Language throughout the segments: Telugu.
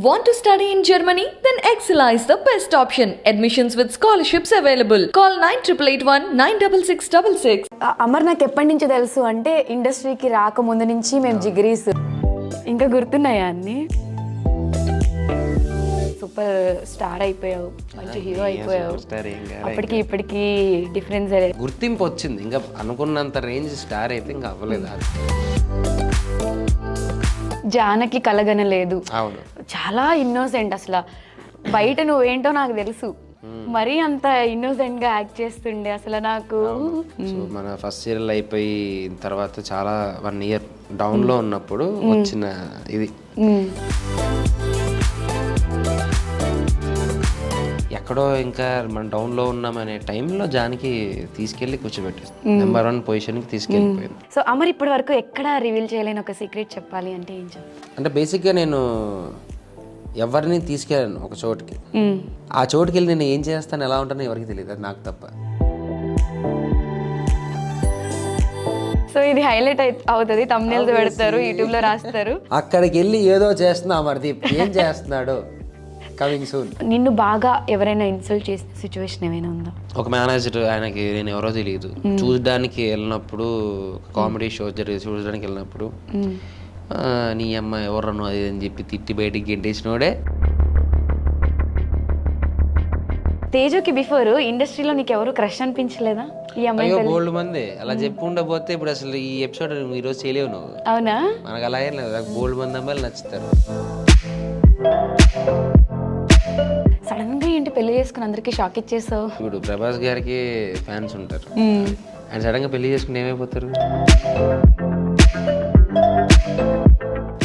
Want to study in Germany? Then Excella is the best option. Admissions with scholarships available. Call 9881 96666. Amar నాకు ఎప్పటి నుంచి తెలుసు అంటే ఇండస్ట్రీకి రాకముందు నుంచి మేము జిగ్రీస్. ఇంకా గుర్తున్నాయా అన్ని? సూపర్ స్టార్ అయిపోయావు, మంచి హీరో అయిపోయావు. అప్పటికి ఇప్పటికి డిఫరెన్స్ గుర్తింపు వచ్చింది, ఇంకా అనుకున్నంత రేంజ్ స్టార్ అయితే ఇంకా అవ్వలేదు. జానకి కలగనలేదు. అవును, చాలా ఇన్నోసెంట్. అసలు బయట నువ్వేంటో నాకు తెలుసు, మరీ అంత ఇన్నోసెంట్ గా యాక్ట్ చేస్తుండే అసలు నాకు. సో మన ఫస్ట్ సీరియల్ అయిపోయి తర్వాత చాలా 1 year డౌన్ లో ఉన్నప్పుడు వచ్చిన ఇది ఎక్కడో ఇంకా మనం డౌన్ లో ఉన్నామనే టైంలో జానికి తీసుకెళ్లి కూర్చోబెట్టేసి నెంబర్ 1 పొజిషన్కి తీసుకెళ్ళిపోయింది. సో అమర్ ఇప్పటి వరకు ఎక్కడ రివీల్ చేయలేని ఒక సీక్రెట్ చెప్పాలి అంటే ఏం చెప్తాను? అంటే బేసిక్గా నేను ఎవరిని తీసుకెళ్ళాను ఒక చోటుకి, ఆ చోటుకి వెళ్ళి నేను ఏం చేస్తాను ఎలా ఉంటానో ఎవరికి తెలియదు, అది నాకు తప్ప. సో ఇది హైలైట్ అవుతుంది, thumbnails పెడతారు, యూట్యూబ్ లో రాస్తారు. అక్కడికి వెళ్ళి ఏదో చేస్తున్నా అమర్దీప్ ఏం చేస్తున్నాడు, కమింగ్ సూన్. నిన్ను బాగా ఎవరైనా ఇన్సల్ట్ చేసిన సిచ్యువేషన్ ఏమైనా ఉందా? ఒక మేనేజర్, ఆయనకి నేను ఎవరో తెలియదు, చూడడానికి వెళ్ళినప్పుడు కామెడీ షో చూడడానికి వెళ్ళినప్పుడు నీ అమ్మ ఎవరను అది అని చెప్పి తిట్టి బయటికి గెంటేసినోడే. తేజుకి బిఫోర్ ఇండస్ట్రీలో నీకు ఎవరు క్రష్ అనిపించలేదా? ఈ అమ్మాయి గోల్డ్ మంది అలా చెప్పుకుండపోతే ఇప్పుడు అసలు ఈ ఎపిసోడ్ ఈరోజు చేయలేవు నువ్వు. అవునా? మనకు అలా ఏం లేదు, గోల్డ్ మంది అమ్మాయిలు నచ్చుతారు. సడన్ గా ఏంటి పెళ్లి చేసుకుని అందరికి షాక్ ఇచ్చేసావు? ఇప్పుడు ప్రభాస్ గారికి ఫ్యాన్స్ ఉంటారు, ఆయన సడన్ గా పెళ్లి చేసుకుని ఏమైపోతారు?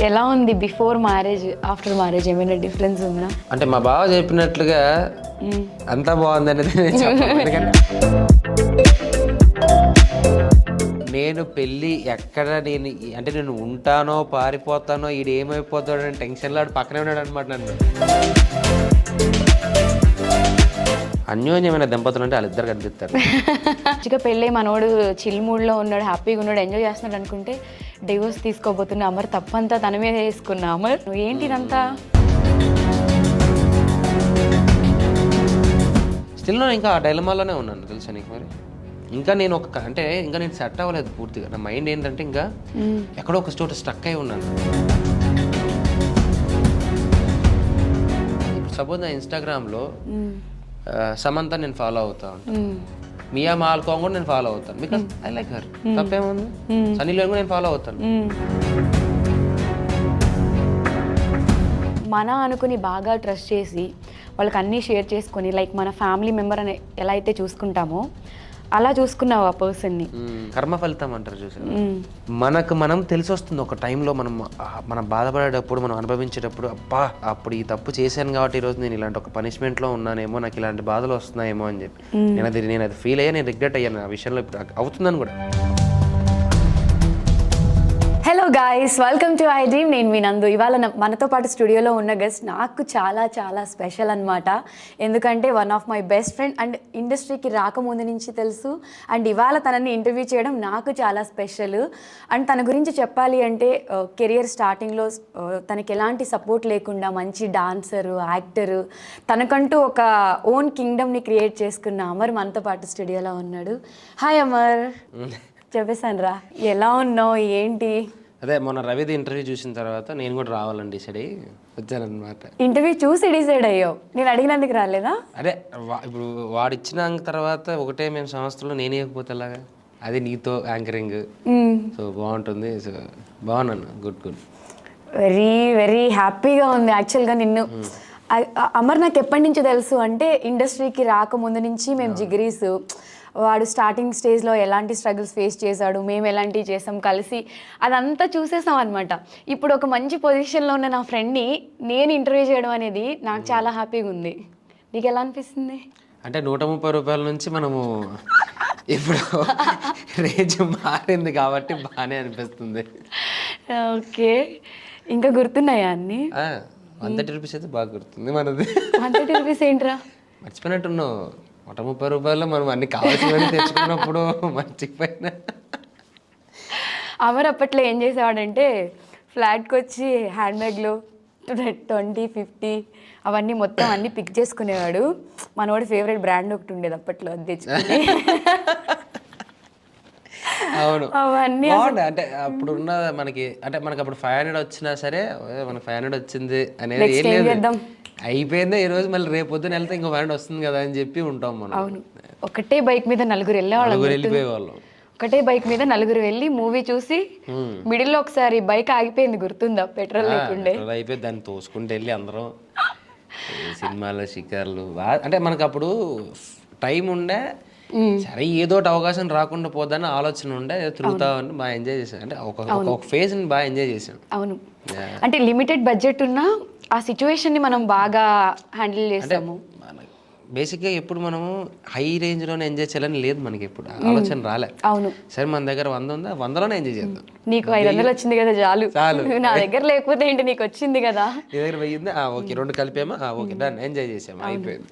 ఎలా ఉంది బిఫోర్ మ్యారేజ్ ఆఫ్టర్ మ్యారేజ్, ఏమైనా డిఫరెన్స్ ఉందా? అంటే మా బావ చెప్పినట్లుగా అంతా బాగుంది అనేది నేను చెప్పను. ఎందుకంటే నేను పెళ్ళి ఎక్కడ నేను అంటే నేను ఉంటానో పారిపోతానో ఈడు ఏమైపోతాడో అని టెన్షన్లో పక్కనే ఉన్నాడు అనమాట. నన్ను అన్యోన్యమైన దంపతులు అంటే వాళ్ళిద్దరు కనిపిస్తారు. మంచిగా పెళ్ళి మనోడు చిల్ మూడ్లో ఉన్నాడు, హ్యాపీగా ఉన్నాడు, ఎంజాయ్ చేస్తున్నాడు అనుకుంటే డివోర్స్ తీసుకోబోతున్నా. అమర్ తప్పంతా తన మీద వేసుకున్నా. అమర్ నువ్వు ఏంటి ఇదంతా? స్టిల్ నేను ఇంకా ఆ డైలమాలోనే ఉన్నాను తెలుసా నీకు. మరి ఇంకా నేను అంటే ఇంకా నేను సెట్ అవ్వలేదు పూర్తిగా. నా మైండ్ ఏంటంటే ఇంకా ఎక్కడో ఒక చోట స్టక్ అయి ఉన్నాను. ఇప్పుడు సపోజ్ నా ఇన్స్టాగ్రామ్లో సమంత నేను ఫాలో అవుతా ఉంటాను, మియా మాల్కోంగ్ కూడా నేను ఫాలో అవుతాను, బికాస్ ఐ లైక్ హర్. తప్పేముంది? సన్నీ లియోన్ కూడా నేను ఫాలో అవుతాను. మన అనుకుని బాగా ట్రస్ట్ చేసి వాళ్ళకి అన్నీ షేర్ చేసుకొని లైక్ మన ఫ్యామిలీ మెంబర్ అని ఎలా అయితే చూసుకుంటామో అలా చూసుకున్నావు ఆ పర్సన్ని. కర్మ ఫలితం అంటారు చూసారు. మనకు మనం తెలిసి వస్తుంది ఒక టైంలో, మనం బాధపడేటప్పుడు, మనం అనుభవించేటప్పుడు, అబ్బా అప్పుడు ఈ తప్పు చేశాను కాబట్టి ఈరోజు నేను ఇలాంటి ఒక పనిష్మెంట్లో ఉన్నానేమో, నాకు ఇలాంటి బాధలు వస్తున్నాయేమో అని చెప్పి నేను అది ఫీల్ అయ్యా, నేను రిగ్రెట్ అయ్యాను ఆ విషయంలో. ఇప్పుడు అవుతుందని కూడా. Hello guys, welcome to I dream. నేను మీ నందు. ఇవాళ మనతో పాటు స్టూడియోలో ఉన్న గెస్ట్ నాకు చాలా చాలా స్పెషల్ అనమాట. ఎందుకంటే one of my best friend and ఇండస్ట్రీకి రాకముందు నుంచి తెలుసు. అండ్ ఇవాళ తనని ఇంటర్వ్యూ చేయడం నాకు చాలా స్పెషల్. అండ్ తన గురించి చెప్పాలి అంటే కెరియర్ స్టార్టింగ్లో తనకి ఎలాంటి సపోర్ట్ లేకుండా మంచి డాన్సరు, యాక్టరు, తనకంటూ ఒక ఓన్ కింగ్డమ్ని క్రియేట్ చేసుకున్న అమర్ మనతో పాటు స్టూడియోలో ఉన్నాడు. హాయ్ అమర్. చెప్పేసాను రా, ఎలా ఉన్నావు ఏంటి? అదే మొన్న రవిది ఇంటర్వ్యూ చూసిన తర్వాత నేను కూడా రావాలని డిసైడ్ అయ్యి వచ్చానమాట. ఇంటర్వ్యూ చూసి డిసైడ్ అయ్యావు, నేను అడిగినందుకు రాలేదా? అదే ఇప్పుడు వాడు ఇచ్చిన తర్వాత ఒకటే మేము సంస్థలో నేనే ఇవ్వకపోతే అలాగా, అది నీతో యాంకరింగ్, సో బాగుంటుంది. సో బాగున్నాను, గుడ్. వెరీ వెరీ హ్యాపీగా ఉంది యాక్చువల్గా. నిన్ను అమర్ నాకు ఎప్పటి నుంచి తెలుసు అంటే ఇండస్ట్రీకి రాకముందు నుంచి మేము జిగ్రీస్. వాడు స్టార్టింగ్ స్టేజ్లో ఎలాంటి స్ట్రగుల్స్ ఫేస్ చేశాడు, మేము ఎలాంటివి చేసాం కలిసి, అదంతా చూసేసాం అనమాట. ఇప్పుడు ఒక మంచి పొజిషన్లో ఉన్న నా ఫ్రెండ్ని నేను ఇంటర్వ్యూ చేయడం అనేది నాకు చాలా హ్యాపీగా ఉంది. నీకు ఎలా అనిపిస్తుంది? అంటే 130 రూపాయల నుంచి మనము ఇప్పుడు రేంజ్ మారింది కాబట్టి బాగానే అనిపిస్తుంది. ఓకే, ఇంకా గుర్తున్నాయా అన్నీ? 130 రూపీస్ అయితే బాగా గుర్తుంది మనది. 130 రూపీస్ ఏంట్రా? మర్చిపోయినట్టున్నావు. 130 రూపాయల్లో మనం అన్ని కావాల్సినవన్నీ తెచ్చుకున్నప్పుడు మర్చిపోయినా. అమర్ అప్పట్లో ఏం చేసేవాడంటే ఫ్లాట్కి వచ్చి హ్యాండ్ బ్యాగ్లో 20, 50 అవన్నీ మొత్తం అన్నీ పిక్ చేసుకునేవాడు. మనవాడి ఫేవరెట్ బ్రాండ్ ఒకటి ఉండేది అప్పట్లో, అది తెచ్చుకుని అవును అవన్నీ బాగుండే. అంటే అప్పుడు ఉన్న మనకి అంటే మనకి అప్పుడు 500 వచ్చినా సరే మనకి 500 వచ్చింది అనేది ఏం ఏం లేదు, చేద్దాం, అయిపోయిందే ఈ రోజు, మళ్ళీ రేపు పొద్దున వెళ్తే ఇంకో 500 వస్తుంది కదా అని చెప్పి ఉంటాం మనం. అవును. ఒకటే బైక్ మీద నలుగురు వెళ్ళేవాళ్ళం, వెళ్ళిపోయేవాళ్ళం. ఒకటే బైక్ మీద నలుగురు వెళ్ళి మూవీ చూసి మిడిల్ లో ఒకసారి బైక్ ఆగిపోయింది, గుర్తుందా? పెట్రోల్ లేకుండే అయిపోయి దాన్ని తోసుకుంటూ వెళ్ళి అందరం సినిమాలు షికార్లు అంటే మనకు అప్పుడు టైం ఉండే, సరే ఏదోటి అవకాశం రాకుండా పోదని ఆలోచన ఉండే, తిరుగుతామని బాగా ఎంజాయ్ చేసాం. అంటే ఒక ఫేజ్ ని బాగా ఎంజాయ్ చేసాం. అవును, అంటే లిమిటెడ్ బడ్జెట్ ఉన్నా ఆ సిచ్యువేషన్ ని మనం బాగా హ్యాండిల్ చేసాము. బేసిక్గా ఎప్పుడు మనము హై రేంజ్ లోనే ఎంజాయ్ చేయాలని లేదు మనకి, ఎప్పుడు ఆలోచన రాలే. అవును, సరే మన దగ్గర 100 ఉందా, 100లోనే ఎంజాయ్ చేద్దాం. నీకు 500 వచ్చింది కదా చాలు, నా దగ్గర లేకపోతే ఏంటి, నీకు వచ్చింది కదా. నీ దగ్గర 1000 ఉందా, ఓకే 2 కలిపేమా, ఓకే డన్, ఎంజాయ్ చేసాము, అయిపోయింది.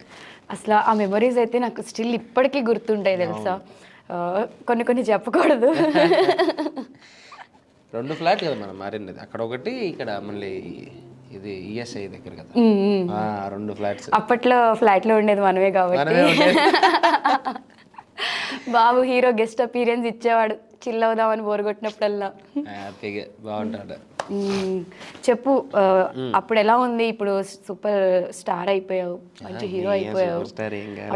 అసలు ఆ మెమరీస్ అయితే నాకు స్టిల్ ఇప్పటికీ గుర్తుంటాయి తెలుసా. కొన్ని చెప్పకూడదు. 2 ఫ్లాట్ కదా మనం మారినది, అక్కడ ఒకటి, ఇక్కడ మళ్ళీ ఇది ఈఎస్ఐ దగ్గర కదా, 2 ఫ్లాట్స్. అప్పట్లో ఫ్లాట్ లో ఉండేది మనమే కాబట్టి బాబు హీరో గెస్ట్ అపీరియన్స్ ఇచ్చేవాడు, చిల్ అవుదామని బోర్ కొట్టినప్పుడల్లా. హ్యాపీగా బాగుంటాడు. చెప్పు, అప్పుడు ఎలా ఉంది? ఇప్పుడు సూపర్ స్టార్ అయిపోయావు, మంచి హీరో అయిపోయావు,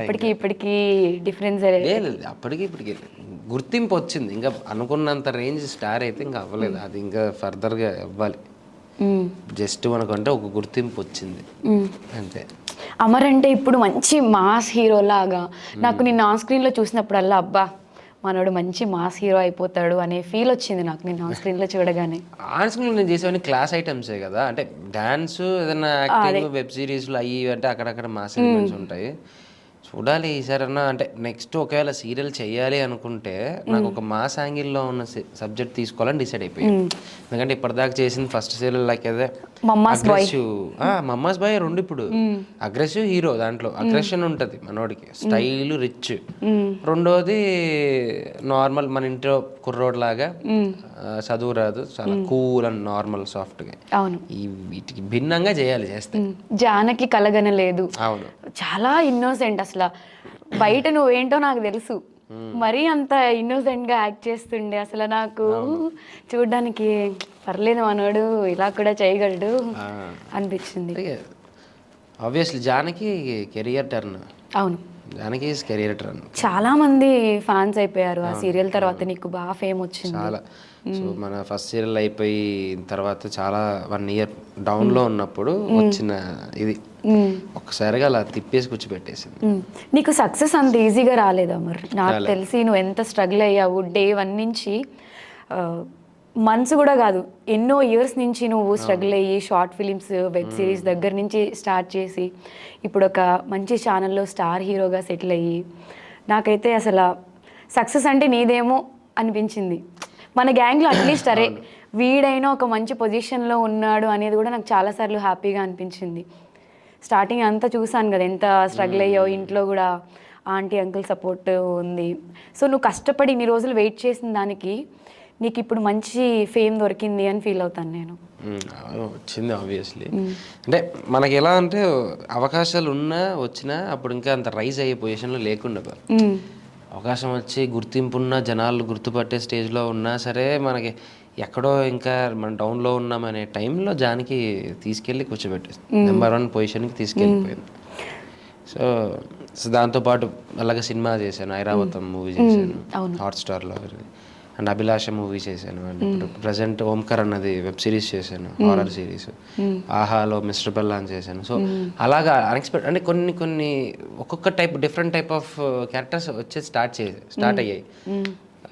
అప్పటికి ఇప్పటికి డిఫరెన్స్ లేదు. అప్పటికి ఇప్పటికి గుర్తింపు వచ్చింది, ఇంకా అనుకున్నంత రేంజ్ స్టార్ అయితే ఇంకా అవ్వలేదు, అది ఇంకా ఫర్దర్గా ఇవ్వాలి. జస్ట్ మనకంటే ఒక గుర్తింపు వచ్చింది అంతే. అమర్ అంటే ఇప్పుడు మంచి మాస్ హీరో లాగా నాకు నిన్న ఆన్ స్క్రీన్ లో చూసినప్పుడల్లా అబ్బా మనోడు మంచి మాస్ హీరో అయిపోతాడు అనే ఫీల్ వచ్చింది నాకు నిన్న ఆన్ స్క్రీన్ లో చూడగానే. ఆన్ స్క్రీన్ నేను చేసేవన్నీ క్లాస్ ఐటమ్సే కదా, అంటే డాన్స్ ఏదైనా యాక్టింగ్ వెబ్ సిరీస్లో అయ్యి అంటే అక్కడక్కడ మాస్ ఎలిమెంట్స్ ఉంటాయి. చూడాలి ఈసారన్నా, అంటే నెక్స్ట్ ఒకవేళ సీరియల్ చేయాలి అనుకుంటే నాకు ఒక మాస్ యాంగిల్లో ఉన్న సబ్జెక్ట్ తీసుకోవాలని డిసైడ్ అయిపోయాను. ఎందుకంటే ఇప్పటిదాకా చేసింది ఫస్ట్ సీరియల్ లైక్ అదే అగ్రెసివ్, మమ్మాస్ బాయ్ 2 ఇప్పుడు అగ్రెసివ్ హీరో, దాంట్లో అగ్రెషన్ ఉంటుంది మనోడికి, స్టైల్ రిచ్. రెండోది నార్మల్ మన ఇంట్లో కుర్రోడ్ లాగా, చదువు రాదు, చాలా కూల్ అండ్ నార్మల్ సాఫ్ట్గా. అవును, ఈ వీటికి భిన్నంగా చేయాలి, చేస్తే జానకి కలగనలేదు. అవును, చాలా ఇన్నోసెంట్, అసలు బయట నువ్వేంటో నాకు తెలుసు, మరీ అంత ఇన్నోసెంట్ గా యాక్ట్ చేస్తుండే. అసలు నాకు చూడడానికి పర్లేదు మనోడు ఇలా కూడా చేయగలడు అనిపించింది. Obviously Janaki career turn. అవును, జానకి కెరియర్ టర్న్. చాలా మంది ఫ్యాన్స్ అయిపోయారు ఆ సీరియల్ తర్వాత, నీకు బాగా ఫేమ్ వచ్చింది చాలా. సో మన ఫస్ట్ సీరియల్ అయిపోయి తర్వాత చాలా 1 ఇయర్ డౌన్లో ఉన్నప్పుడు వచ్చిన ఇది ఒక్కసారిగా అలా తిప్పేసి కూర్చోబెట్టేసింది. నీకు సక్సెస్ అంత ఈజీగా రాలేదా మరి? నాకు తెలిసి నువ్వు ఎంత స్ట్రగుల్ అయ్యావు డే 1 నుంచి, మంత్స్ కూడా కాదు, ఎన్నో ఇయర్స్ నుంచి నువ్వు స్ట్రగుల్ అయ్యి షార్ట్ ఫిలిమ్స్, వెబ్ సిరీస్ దగ్గర నుంచి స్టార్ట్ చేసి ఇప్పుడు ఒక మంచి ఛానల్లో స్టార్ హీరోగా సెటిల్ అయ్యి, నాకైతే అసలు సక్సెస్ అంటే నీదేమో అనిపించింది. మన గ్యాంగ్లో అట్లీస్ట్ అరే వీడైనా ఒక మంచి పొజిషన్లో ఉన్నాడు అనేది కూడా నాకు చాలాసార్లు హ్యాపీగా అనిపించింది. స్టార్టింగ్ అంతా చూసాను కదా ఎంత స్ట్రగుల్ అయ్యావు, ఇంట్లో కూడా ఆంటీ అంకుల్ సపోర్ట్ ఉంది. సో నువ్వు కష్టపడి ఇన్ని రోజులు వెయిట్ చేసిన దానికి నీకు ఇప్పుడు మంచి ఫేమ్ దొరికింది అని ఫీల్ అవుతాను నేను. వచ్చింది ఆబ్వియస్లీ. అంటే మనకి ఎలా అంటే అవకాశాలు ఉన్నా వచ్చినా అప్పుడు ఇంకా అంత రైజ్ అయ్యే పొజిషన్లో లేకుండా, అవకాశం వచ్చి గుర్తింపు ఉన్న జనాలు గుర్తుపట్టే స్టేజ్లో ఉన్నా సరే మనకి ఎక్కడో ఇంకా మనం డౌన్లో ఉన్నామనే టైంలో జానకి తీసుకెళ్ళి కూర్చోబెట్టేసి నెంబర్ 1 పొజిషన్కి తీసుకెళ్ళిపోయింది. సో దాంతోపాటు అలాగే సినిమా చేశాను, ఐరావతం మూవీ చేశాను హాట్స్టార్లో, అండ్ అభిలాష మూవీ చేశాను, అండ్ ఇప్పుడు ప్రజెంట్ ఓంకర్ అన్నది వెబ్ సిరీస్ చేశాను, హారర్ సిరీస్. ఆహాలో మిస్టర్ బెల్లా అని చేశాను. సో అలాగా అన్ఎక్స్పెక్ట్ అంటే కొన్ని ఒక్కొక్క డిఫరెంట్ టైప్ ఆఫ్ క్యారెక్టర్స్ వచ్చి స్టార్ట్ అయ్యాయి.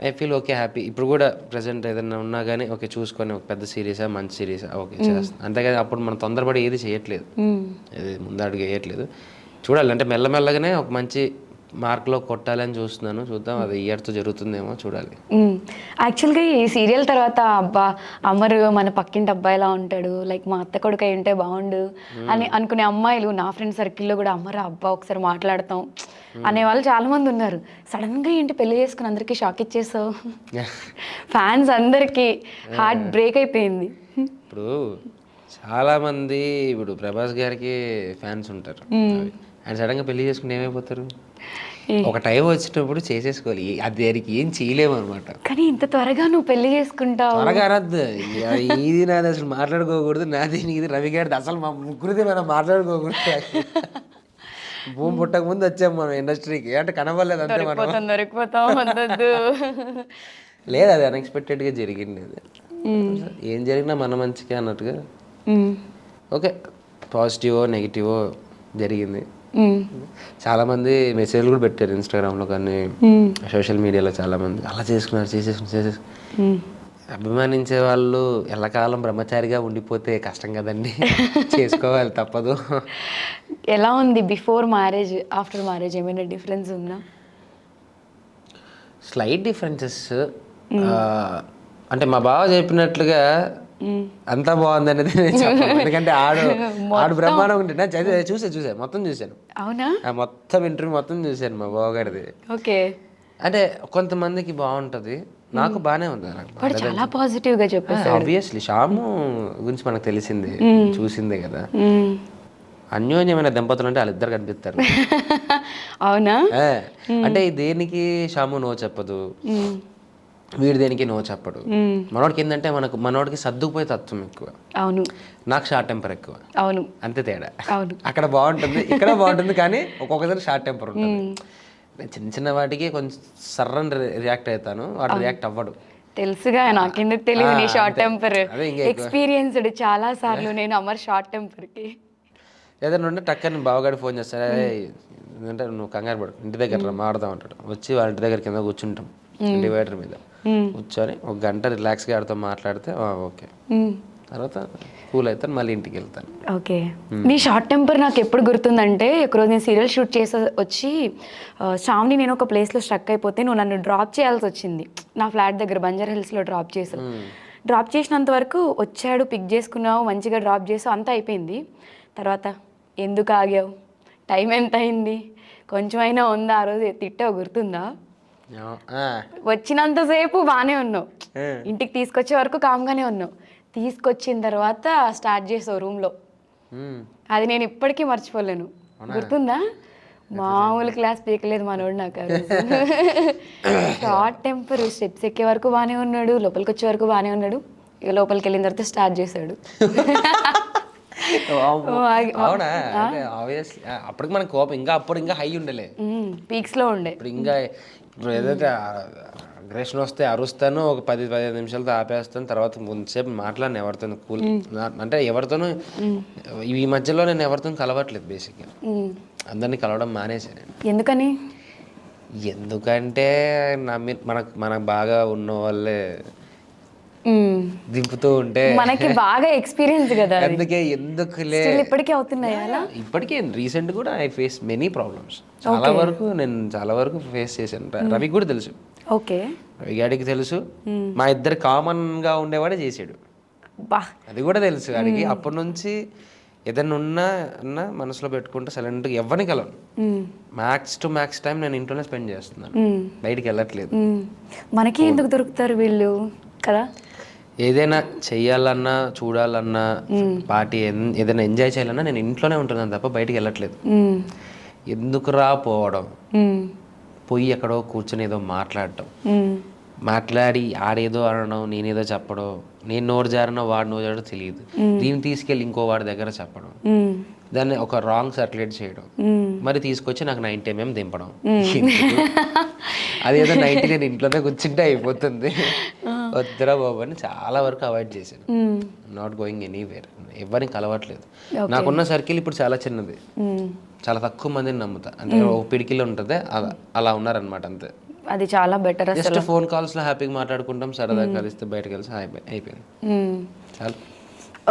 I feel okay happy. ఇప్పుడు కూడా ప్రజెంట్ ఏదైనా ఉన్నా కానీ ఓకే చూసుకొని ఒక పెద్ద సిరీసా మంచి సిరీసా ఓకే చేస్తాను, అంతేగాని అప్పుడు మనం తొందరపడి ఏది చేయట్లేదు, ఏది ముందడుగు వేయట్లేదు. చూడాలి అంటే మెల్లమెల్లగానే ఒక మంచి మార్క్లో కొట్టాలని చూస్తున్నాను. చూద్దాం, అది ఇయర్తో జరుగుతుందేమో చూడాలి. యాక్చువల్గా ఈ సీరియల్ తర్వాత అబ్బా అమర్ మన పక్కింటి అబ్బాయిలా ఉంటాడు, లైక్ మా అత్త కొడుకు అయి ఉంటే బాగుండు అని అనుకునే అమ్మాయిలు నా ఫ్రెండ్ సర్కిల్లో కూడా అమర్ అబ్బా ఒకసారి మాట్లాడతాం అనే వాళ్ళు చాలా మంది ఉన్నారు. సడన్గా ఏంటి పెళ్లి చేసుకుని అందరికీ షాక్ ఇచ్చేసావు, ఫ్యాన్స్ అందరికీ హార్ట్ బ్రేక్ అయిపోయింది. ఇప్పుడు చాలామంది ఇప్పుడు ప్రభాస్ గారికి ఫ్యాన్స్ ఉంటారు. ఆయన సడన్గా పెళ్లి చేసుకుంటే ఏమైపోతారు? ఒక టైం వచ్చినప్పుడు చేసేసుకోవాలి, అది దానికి ఏం చేయలేము అనమాట. కానీ ఇంత త్వరగా నువ్వు పెళ్లి చేసుకుంటావు? త్వరగా అనద్దు, ఇది నాది అసలు మాట్లాడుకోకూడదు, నాది ఇది రవి గారిది, అసలు మా ముగ్గురిది మనం మాట్లాడుకోకూడదు. భూమి పుట్టక ముందు వచ్చాము మనం ఇండస్ట్రీకి, అంటే కనబడలేదు అంతే మనం. లేదు, అది అన్ఎక్స్పెక్టెడ్గా జరిగింది. అది ఏం జరిగినా మన మంచిగా అన్నట్టుగా ఓకే, పాజిటివో నెగిటివో జరిగింది. చాలామంది మెసేజ్లు కూడా పెట్టారు ఇన్స్టాగ్రామ్లో కానీ సోషల్ మీడియాలో. చాలామంది అలా చేసేసుకున్నారు. అభిమానించే వాళ్ళు ఎల్లకాలం బ్రహ్మచారిగా ఉండిపోతే కష్టం కదండి, చేసుకోవాలి తప్పదు. ఎలా ఉంది బిఫోర్ మ్యారేజ్ ఆఫ్టర్ మ్యారేజ్, ఏమైనా డిఫరెన్స్ ఉందా? Slight differences. అంటే మా బావ చెప్పినట్లుగా అంతా బాగుంది అనేది నేను చెప్పను. ఎందుకంటే ఆడు బ్రహ్మాండం ఉంటే చూసా మొత్తం చూశాను. అవునా? మొత్తం ఇంటర్వ్యూ మొత్తం చూశాను మా బావగారిది. ఓకే. అంటే కొంతమందికి బాగుంటది, నాకు బాగానే ఉంది. చాలా పాజిటివ్ గా చెప్పేసి ఆబ్వియస్లీ శ్యాము గురించి మనకు తెలిసింది, చూసిందే కదా. అన్యోన్యమైన దంపతులు అంటే వాళ్ళిద్దరు కనిపిస్తారు. అవునా? అంటే దేనికి శ్యాము నో చెప్పదు, వీడి దేనికి నో చెప్పడు. మనోడికి ఏంటంటే మనోడికి సర్దుకుపోయే తత్వం ఎక్కువ. అవును. నాకు షార్ట్ టెంపర్ ఎక్కువ. అవును. అంతే తేడా. అవును. అక్కడ బాగుంటుంది, ఇక్కడ బాగుంటుంది, కానీ ఒక్కొక్కసారి షార్ట్ టెంపర్ ఉంటుంది. నేను చిన్న చిన్న వాటికి కొంచెం సర్రని రియాక్ట్ అవుతాను, వాడు రియాక్ట్ అవ్వడు. తెలుసుగా, నాకెందుకు తెలియదు నీ షార్ట్ టెంపర్. ఎక్స్పీరియన్స్డ్ చాలా సార్లు నేను అమర్ షార్ట్ టెంపర్కి. ఏదైనా ఉంటే టక్కని బావగాడి ఫోన్ చేస్తాడు, అంటే నువ్వు కంగారు పడు, ఇంటి దగ్గర మాడదాం అంటాడు. వచ్చి వాళ్ళ ఇంటి దగ్గర కింద కూర్చుంటాం, డివైడర్ మీద కూర్చొని ఒక గంట రిలాక్స్గా ఆడితో మాట్లాడితే ఓకే, తర్వాత కూల్ అవుతాను, మళ్ళీ ఇంటికి వెళ్తాను. ఓకే. నీ షార్ట్ టెంపర్ నాకు ఎప్పుడు గుర్తుందంటే, ఒకరోజు నేను సీరియల్ షూట్ చేసి వచ్చి శ్రావణి నేను ఒక ప్లేస్లో స్ట్రక్ అయిపోతే నువ్వు నన్ను డ్రాప్ చేయాల్సి వచ్చింది. నా ఫ్లాట్ దగ్గర బంజారా హిల్స్లో డ్రాప్ చేసావు. డ్రాప్ చేసినంత వరకు వచ్చాడు, పిక్ చేసుకున్నావు, మంచిగా డ్రాప్ చేసావు, అంతా అయిపోయింది. తర్వాత ఎందుకు ఆగావు, టైం ఎంత అయింది, కొంచెమైనా ఉందా, ఆ రోజు తిట్టావు గుర్తుందా? వచ్చినంతసేపు బాగానే ఉన్నావు, ఇంటికి తీసుకొచ్చే వరకు కామ్గానే ఉన్నావు. తీసుకొచ్చిన తర్వాత స్టార్ట్ చేసావు రూమ్లో, అది నేను ఇప్పటికీ మర్చిపోలేను. గుర్తుందా? మామూలు క్లాస్ పీకలేదు మనోడు నాకు. షార్ట్ టెంపర్, స్టెప్స్ ఎక్కే వరకు బాగానే ఉన్నాడు, లోపలికి వచ్చే వరకు బాగానే ఉన్నాడు, ఇక లోపలికి వెళ్ళిన తర్వాత స్టార్ట్ చేశాడు. అవునా? ఆబ్వియస్లీ అప్పటికి మన కోపం ఇంకా హై ఉండలే, పీక్స్ లో ఉండే. ఇప్పుడు ఇంకా ఏదైతే అగ్రెషన్ వస్తే అరుస్తాను, ఒక 10-15 నిమిషాలతో ఆపేస్తాను, తర్వాత ముందుసేపు మాట్లాడిన ఎవరితోనూ కూల్, అంటే ఎవరితోనూ ఈ మధ్యలో నేను ఎవరితో కలవట్లేదు. బేసిక్గా అందరినీ కలవడం మానేసాను. ఎందుకని? ఎందుకంటే మనకు బాగా ఉన్న వాళ్ళే దింపుతూ ఉంటే మనకి బాగా ఎక్స్పీరియన్స్ కదా, అందుకే ఎందుకులే. ఇప్పటికీ అవుతున్నాయి అలా? ఇప్పటికే రీసెంట్ కూడా ఐ ఫేస్ మెనీ ప్రాబ్లమ్స్. నేను చాలా వరకు ఫేస్ చేశాను. రవికి కూడా తెలుసు, ఓకే, రవి గాడికి తెలుసు, మా ఇద్దరు కామన్ గా ఉండేవాడే చేసాడు, అది కూడా తెలుసు వాడికి. అప్పటి నుంచి ఏదైనా ఉన్నా మనసులో పెట్టుకుంటే సైలెంట్గా ఎవరిని కలవను. మ్యాక్స్ టు మ్యాక్స్ టైం నేను ఇంట్లోనే స్పెండ్ చేస్తున్నాను, బయటికి వెళ్ళట్లేదు. మనకి ఎందుకు దొరుకుతారు వీళ్ళు కదా? ఏదైనా చెయ్యాలన్నా, చూడాలన్నా, పార్టీ ఏదైనా ఎంజాయ్ చేయాలన్నా నేను ఇంట్లోనే ఉంటున్నాను తప్ప బయటికి వెళ్ళట్లేదు. ఎందుకురా పోవడం, పోయి ఎక్కడో కూర్చొని ఏదో మాట్లాడి ఆడేదో అనడం, నేనేదో చెప్పడం, నేను నోరు జారనో వాడు నోరు జారడో తెలియదు, దీన్ని తీసుకెళ్ళి ఇంకో వాడి దగ్గర చెప్పడం, దాన్ని ఒక రాంగ్ సర్క్యులేట్ చేయడం, మరి తీసుకొచ్చి నాకు 90 mm దింపడం. అదేదో 90 నేను ఇంట్లోనే కూర్చుంటే అయిపోతుంది, వద్దురా బాబు అని చాలా వరకు అవాయిడ్ చేశాను. నాట్ గోయింగ్ ఎనీవేర్, ఎవరిని కలవట్లేదు. నాకున్న సర్కిల్ ఇప్పుడు చాలా చిన్నది, చాలా తక్కువ మందిని నమ్ముతా. అంటే ఒక పిడికిలో ఉంటుంది, అలా ఉన్నారనమాట, అంతే. అది చాలా బెటర్. జస్ట్ ఫోన్ కాల్స్ లో హ్యాపీగా మాట్లాడుకుంటాం, సరదాగా కలిస్తే బయటకు కలిసి అయిపోయింది చాలా.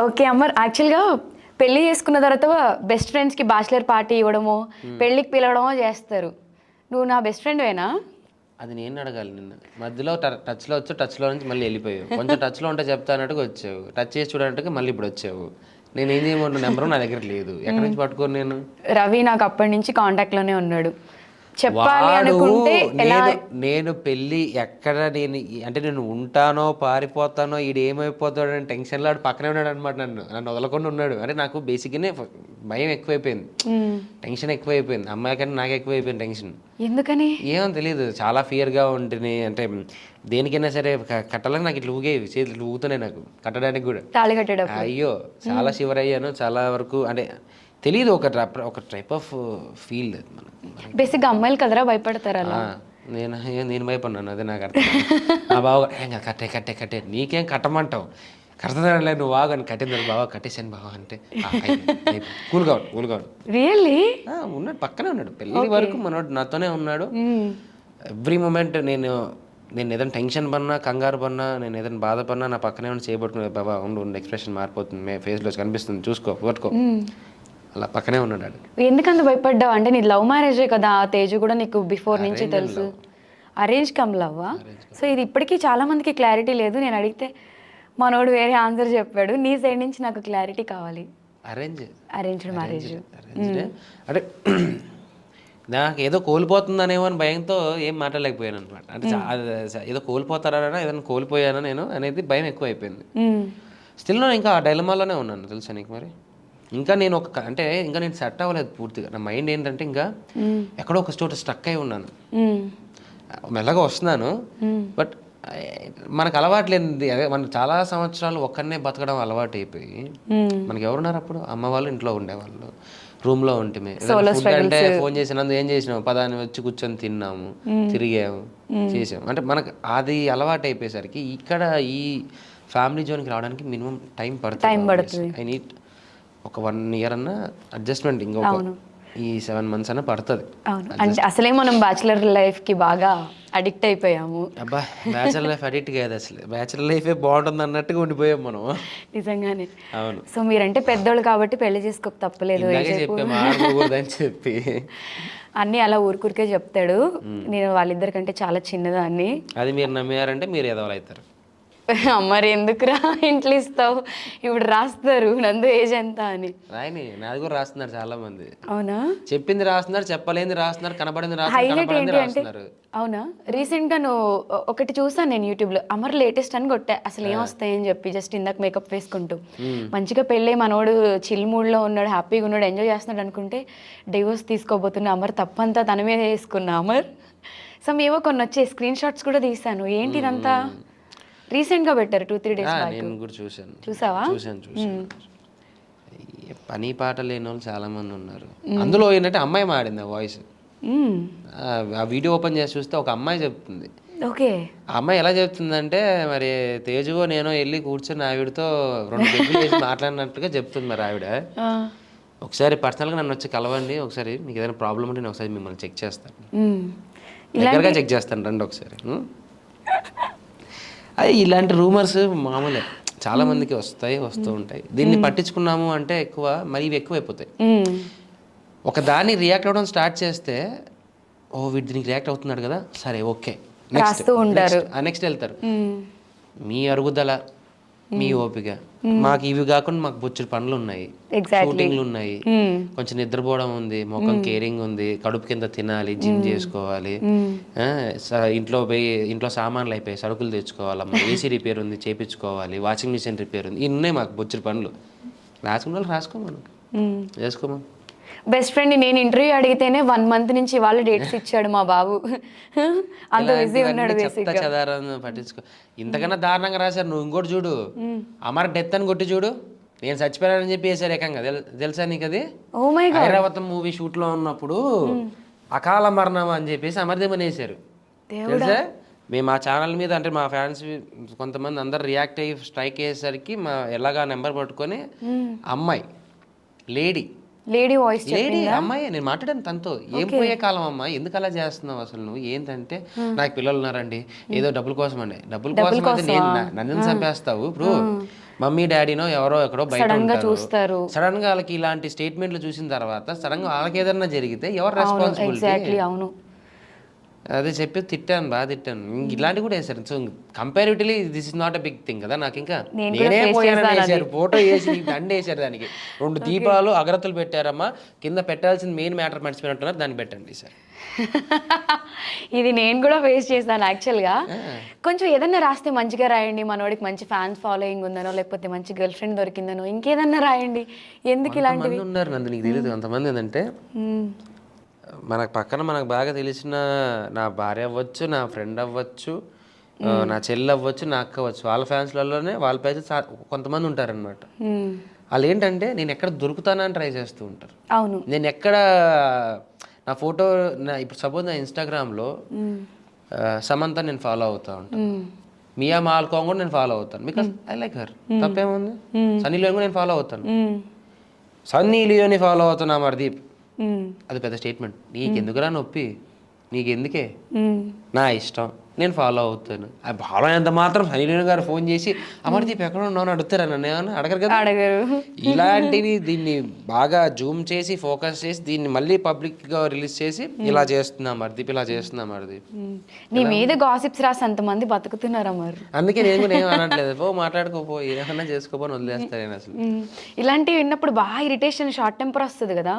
ఓకే అమర్, యాక్చువల్గా పెళ్లి చేసుకున్న తర్వాత బెస్ట్ ఫ్రెండ్స్కి బ్యాచిలర్ పార్టీ ఇవ్వడమో, పెళ్ళికి పిలవడమో చేస్తారు. నువ్వు నా బెస్ట్ ఫ్రెండ్వేనా? అది నేను అడగాలి నిన్న. మధ్యలో టచ్లో వచ్చి టచ్లో నుంచి మళ్ళీ వెళ్ళిపోయావు. కొంచెం టచ్లో ఉంటే చెప్తా అన్నట్టుగా వచ్చావు, టచ్ చేసి చూడనట్టుగా మళ్ళీ ఇప్పుడు వచ్చావు. నేను ఏం చేయమంటు నెంబరు నా దగ్గర లేదు, ఎక్కడి నుంచి పట్టుకోను నేను? రవి నాకు అప్పటి నుంచి కాంటాక్ట్లోనే ఉన్నాడు. చెప్పాలి అనుకుంటే ఎలా? నేను పెళ్ళి ఎక్కడ నేను ఉంటానో పారిపోతానో ఈడు ఏమైపోతాడో అని టెన్షన్లో పక్కనే ఉన్నాడు అనమాట. నన్ను వదలకుండా ఉన్నాడు. అంటే నాకు బేసిక్గానే భయం ఎక్కువైపోయింది, టెన్షన్ ఎక్కువైపోయింది. అమ్మాయి కంటే నాకు ఎక్కువైపోయింది టెన్షన్. ఎందుకని ఏమో తెలియదు, చాలా ఫియర్గా ఉంటుంది. అంటే దేనికైనా సరే కట్టాలని నాకు ఇట్లా ఊగేవి, చేతులు ఊగుతున్నాయి నాకు కట్టడానికి కూడా. తాళి కట్టడం అయ్యో చాలా షివర్ అయ్యాను చాలా వరకు. అంటే తెలియదు, ఒక టైప్ ఆఫ్ ఫీల్. బేసిక్గా అమ్మాయిలు కదరా భయపడతారు అలా. నేను భయపడినాను, అదే నాకు అర్థం. ఆ బావ కట్టే కట్టే కట్టే నీకేం కట్టమంటావు, కడతానులే నువ్వు బాగా అని కట్టింది. బావ కట్టేసాను బావ అంటే కూల్గా రియల్లీ ఉన్నాడు, పక్కనే ఉన్నాడు. పెళ్ళి వరకు మనోడు నాతోనే ఉన్నాడు. ఎవ్రీ మూమెంట్ నేను ఏదైనా టెన్షన్ పడినా కంగారు పడినా నేను ఏదైనా బాధపడినా నా పక్కనే ఉండి చేయబట్టుకునే. బాబా ఉండు ఎక్స్ప్రెషన్ మారిపోతుంది, ఫేస్లో కనిపిస్తుంది, చూసుకో పట్టుకో, అలా పక్కనే ఉన్నాడు. ఎందుకంత భయపడ్డావు? అంటే నీ లవ్ మ్యారేజే కదా, ఆ తేజు కూడా నీకు బిఫోర్ నుంచి తెలుసు. అరేంజ్ కమ్ లవ్వా? సో ఇది ఇప్పటికీ చాలా మందికి క్లారిటీ లేదు. నేను అడిగితే మనోడు వేరే ఆన్సర్ చెప్పాడు. నీ సైడ్ నుంచి నాకు క్లారిటీ కావాలి. అరేంజ్డ్ మ్యారేజ్ అంటే నాకు ఏదో కోల్పోతుందనేమో అని భయంతో ఏం మాట్లాడలేకపోయాను అనమాట. అంటే ఏదో కోల్పోతారా, ఏదైనా కోల్పోయానా నేను అనేది భయం ఎక్కువ అయిపోయింది. స్టిల్ నేను ఇంకా ఆ డైలమాలోనే ఉన్నాను తెలుసా నీకు. మరి ఇంకా నేను ఇంకా నేను సెట్ అవ్వలేదు పూర్తిగా. నా మైండ్ ఏంటంటే ఇంకా ఎక్కడో ఒక చోట స్టక్ అయి ఉన్నాను. మెల్లగా వస్తున్నాను, బట్ మనకు అలవాట్లేనిది అదే. మనం చాలా సంవత్సరాలు ఒక్కనే బతకడం అలవాటు అయిపోయి, మనకి ఎవరున్నారు అప్పుడు? అమ్మ వాళ్ళు ఇంట్లో ఉండేవాళ్ళు, రూమ్లో ఉంటే అంటే ఫోన్ చేసినందు ఏం చేసినాము, పదాన్ని వచ్చి కూర్చొని తిన్నాము, తిరిగాము, చేసాము. అంటే మనకు అది అలవాటు అయిపోయేసరికి ఇక్కడ ఈ ఫ్యామిలీ జోన్కి రావడానికి మినిమం టైం పడుతుంది. ఐ నీడ్ ఒక 1 year అన్నా అడ్జస్ట్మెంట్, ఇంకొక ఈ 7 months అన్నా పడుతుంది. అంటే అసలే మనం బ్యాచులర్ లైఫ్కి బాగా అడిక్ట్ అయిపోయాము. అబ్బా బ్యాచులర్ లైఫ్ అడిక్ట్ కాదు, అసలు బ్యాచులర్ లైఫే బాగుంటుంది అన్నట్టుగా ఉండిపోయాం మనం. నిజంగానే. అవును. సో మీరంటే పెద్దోళ్ళు కాబట్టి పెళ్లి చేసుకోక తప్పలేదు చెప్పామని చెప్పి అన్నీ అలా ఊరికే చెప్తాడు. నేను వాళ్ళిద్దరికంటే చాలా చిన్నదాన్ని. అది మీరు నమ్మారంటే మీరు ఎదవలు అవుతారు. మరి ఎందుకురా ఇంట్లో ఇస్తావు? ఇప్పుడు రాస్తారు నందు ఏజ్ ఎంత అని. రాయని నాది కూడా రాస్తున్నారు చాలా మంది. అవునా? చెప్పింది రాస్తున్నారు, చెప్పలేంది రాస్తున్నారు, కనబడింది హైలైట్ ఏంటి అంటే రాస్తున్నారు. అవునా? రీసెంట్గా నువ్వు ఒకటి చూసాను నేను యూట్యూబ్లో, అమర్ లేటెస్ట్ అని కొట్టా. అసలు ఏం వస్తాయని చెప్పి జస్ట్ ఇందాక మేకప్ వేసుకుంటూ మంచిగా పెళ్ళి మనోడు చిల్ మూడ్లో ఉన్నాడు, హ్యాపీగా ఉన్నాడు, ఎంజాయ్ చేస్తున్నాడు అనుకుంటే డివోర్స్ తీసుకోబోతున్నా అమర్, తప్పంతా తన మీద వేసుకున్నా అమర్. సో మేవో కొన్ని వచ్చే స్క్రీన్ షాట్స్ కూడా తీసాను. ఏంటి ఇదంతా? రీసెంట్గా పెట్టారు 2-3 days బ్యాక్. నేను కూడా చూసాను. చూసావా? చూసాను. పని పాట లేని వాళ్ళు చాలా మంది ఉన్నారు. అందులో ఏంటంటే అమ్మాయి మాడింది ఆ వాయిస్. ఆ వీడియో ఓపెన్ చేసి చూస్తే ఒక అమ్మాయి చెప్తుంది. ఓకే. ఆ అమ్మాయి ఎలా చెప్తుందంటే, మరి తేజువో నేను వెళ్ళి కూర్చొని ఆవిడతో 2 పెగ్గులు వేసి మాట్లాడినట్టుగా చెప్తుంది. మరి ఆవిడ ఒకసారి పర్సనల్గా నన్ను వచ్చి కలవండి, ఒకసారి మీకు ఏదైనా ప్రాబ్లం ఉంటే నేను ఒకసారి మిమ్మల్ని చెక్ చేస్తాను, దగ్గరగా చెక్ చేస్తాను, రండి ఒకసారి. అది ఇలాంటి రూమర్స్ మామూలే, చాలా మందికి వస్తూ ఉంటాయి. దీన్ని పట్టించుకున్నాము అంటే ఎక్కువ, మరి ఇవి ఎక్కువైపోతాయి. ఒక దాన్ని రియాక్ట్ అవ్వడం స్టార్ట్ చేస్తే, వీడు దీనికి రియాక్ట్ అవుతున్నాడు కదా, సరే ఓకే నెక్స్ట్ వెళ్తారు. మీ అరుగుదల, మీ ఓపిక. మాకు ఇవి కాకుండా మాకు బొచ్చుడు పనులు ఉన్నాయి, షూటింగ్లు ఉన్నాయి, కొంచెం నిద్రపోవడం ఉంది, ముఖం కేరింగ్ ఉంది, కడుపు కింద తినాలి, జిమ్ చేసుకోవాలి, ఇంట్లో సామాన్లు అయిపోయి సరుకులు తెచ్చుకోవాలి, ఏసీ రిపేర్ ఉంది చేపించుకోవాలి, వాషింగ్ మిషన్ రిపేర్ ఉంది, ఇన్ని మాకు బొచ్చుడు పనులు. రాసుకున్న వాళ్ళు రాసుకోమను, చేసుకోమా. బెస్ట్ ఫ్రెండ్ నేను ఇంటర్వ్యూ అడిగితేనే 1 month నుంచి వాళ్ళు డేట్స్ ఇచ్చాడు మా బాబు. అంత బిజీ ఉన్నాడు. పట్టించుకో. ఇంతకన్నా దారుణంగా రాశారు. నువ్వు ఇంకోటి చూడు, అమర్ డెత్ అని కొట్టి చూడు, నేను చచ్చిపోయానని చెప్పి వేసారు ఏకంగా. తెలుసా నీకు అది? ఐరావతం మూవీ షూట్ లో ఉన్నప్పుడు అకాల మరణం అని చెప్పేసి అమర్దేమని వేసారు తెలుసా. మేము ఆ ఛానల్ మీద, అంటే మా ఫ్యాన్స్ కొంతమంది అందరు రియాక్ట్ అయ్యి స్ట్రైక్ అయ్యేసరికి మా ఎలాగా నెంబర్ పట్టుకొని అమ్మాయి లేడీ వాయిస్, లేడీ అమ్మాయి, నేను మాట్లాడాను తనతో. ఏం పోయే కాలం అమ్మాయి, ఎందుకు అలా చేస్తున్నావు అసలు నువ్వు? ఏంటంటే నాకు పిల్లలు ఉన్నారండి, ఏదో డబ్బుల కోసం అండి. డబ్బుల కోసం అయితే నన్ను చంపేస్తావు. ఇప్పుడు మమ్మీ డాడీనో ఎవరో ఎక్కడో బయట ఉంటారు, సడన్ గా వాళ్ళకి ఇలాంటి స్టేట్మెంట్లు చూసిన తర్వాత సడన్ గా వాళ్ళకి ఏదన్నా జరిగితే ఎవరు రెస్పాన్సిబిలిటీ? అవును. అదే చెప్పి తిట్టాను, బాగా తిట్టాను. ఇలాంటి కూడా వేసారు. So comparatively this is not a big thing కదా నాకు. ఇంకా నేనే పోయానని వేసారు, ఫోటో వేసి దండ వేసారు దానికి. 2 దీపాలు అగరత్తులు పెట్టారమ్మా, కింద పెట్టాల్సిన మెయిన్ మ్యాటర్ మర్చిపోయినట్టున్నారు, దాన్ని పెట్టండి సార్. ఇది నేను కూడా ఫేస్ చేశాను యాక్చువల్గా. కొంచెం ఏదన్నా రాస్తే మంచిగా రాయండి, మనోడికి మంచి ఫ్యాన్స్ ఫాలోయింగ్ ఉందనో, లేకపోతే మంచి గర్ల్ ఫ్రెండ్ దొరికిందనో, ఇంకేదన్నా రాయండి, ఎందుకు ఇలాంటివి ఉన్నారు నందు. నీకు తెలియదు అంతమంది ఏంటంటే, మనకు పక్కన మనకు బాగా తెలిసిన నా భార్య అవ్వచ్చు, నా ఫ్రెండ్ అవ్వచ్చు, నా చెల్లి అవ్వచ్చు, నా అక్క అవ్వచ్చు, వాళ్ళ ఫ్యాన్స్లలోనే వాళ్ళ పేజ్ కొంతమంది ఉంటారనమాట. వాళ్ళు ఏంటంటే నేను ఎక్కడ దొరుకుతానని ట్రై చేస్తూ ఉంటారు. అవును, నేను ఎక్కడ నా ఫోటో ఇప్పుడు సపోజ్ నా ఇన్స్టాగ్రామ్లో సమంత నేను ఫాలో అవుతా ఉంటాను, మియా మాల్కోంగ్ కూడా నేను ఫాలో అవుతాను, బికాస్ ఐ లైక్ హర్. తప్పేముంది? సన్నీ లియోని కూడా నేను ఫాలో అవుతాను, సన్నీ లియోని ఫాలో అవుతున్నా మర్దీప్. అది పెద్ద స్టేట్మెంట్. నీకెందుకురా నొప్పి, నీకెందుకే, నా ఇష్టం, నేను ఫాలో అవుతాను. అది ఫాలో అయినంత మాత్రం సన్నీ గారు ఫోన్ చేసి అమర్దీప్ ఎక్కడ ఉన్నావు అడుగుతారా నన్ను? ఏమన్నా అడగరు కదా. అడగరు. ఇలాంటివి దీన్ని బాగా జూమ్ చేసి ఫోకస్ చేసి దీన్ని మళ్ళీ పబ్లిక్గా రిలీజ్ చేసి ఇలా చేస్తున్నా అమర్దీప్, ఇలా చేస్తున్నా అమర్దీప్. నీ మీద గాసిప్స్ రాసి అంతమంది బతుకుతున్నారా మరి? అందుకే నేను కూడా ఏం అనట్లేదు, పో మాట్లాడుకోపో, ఏమన్నా చేసుకోపోని వదిలేస్తాను నేను అసలు. ఇలాంటివి విన్నప్పుడు బాగా ఇరిటేషన్, షార్ట్ టెంపర్ వస్తుంది కదా.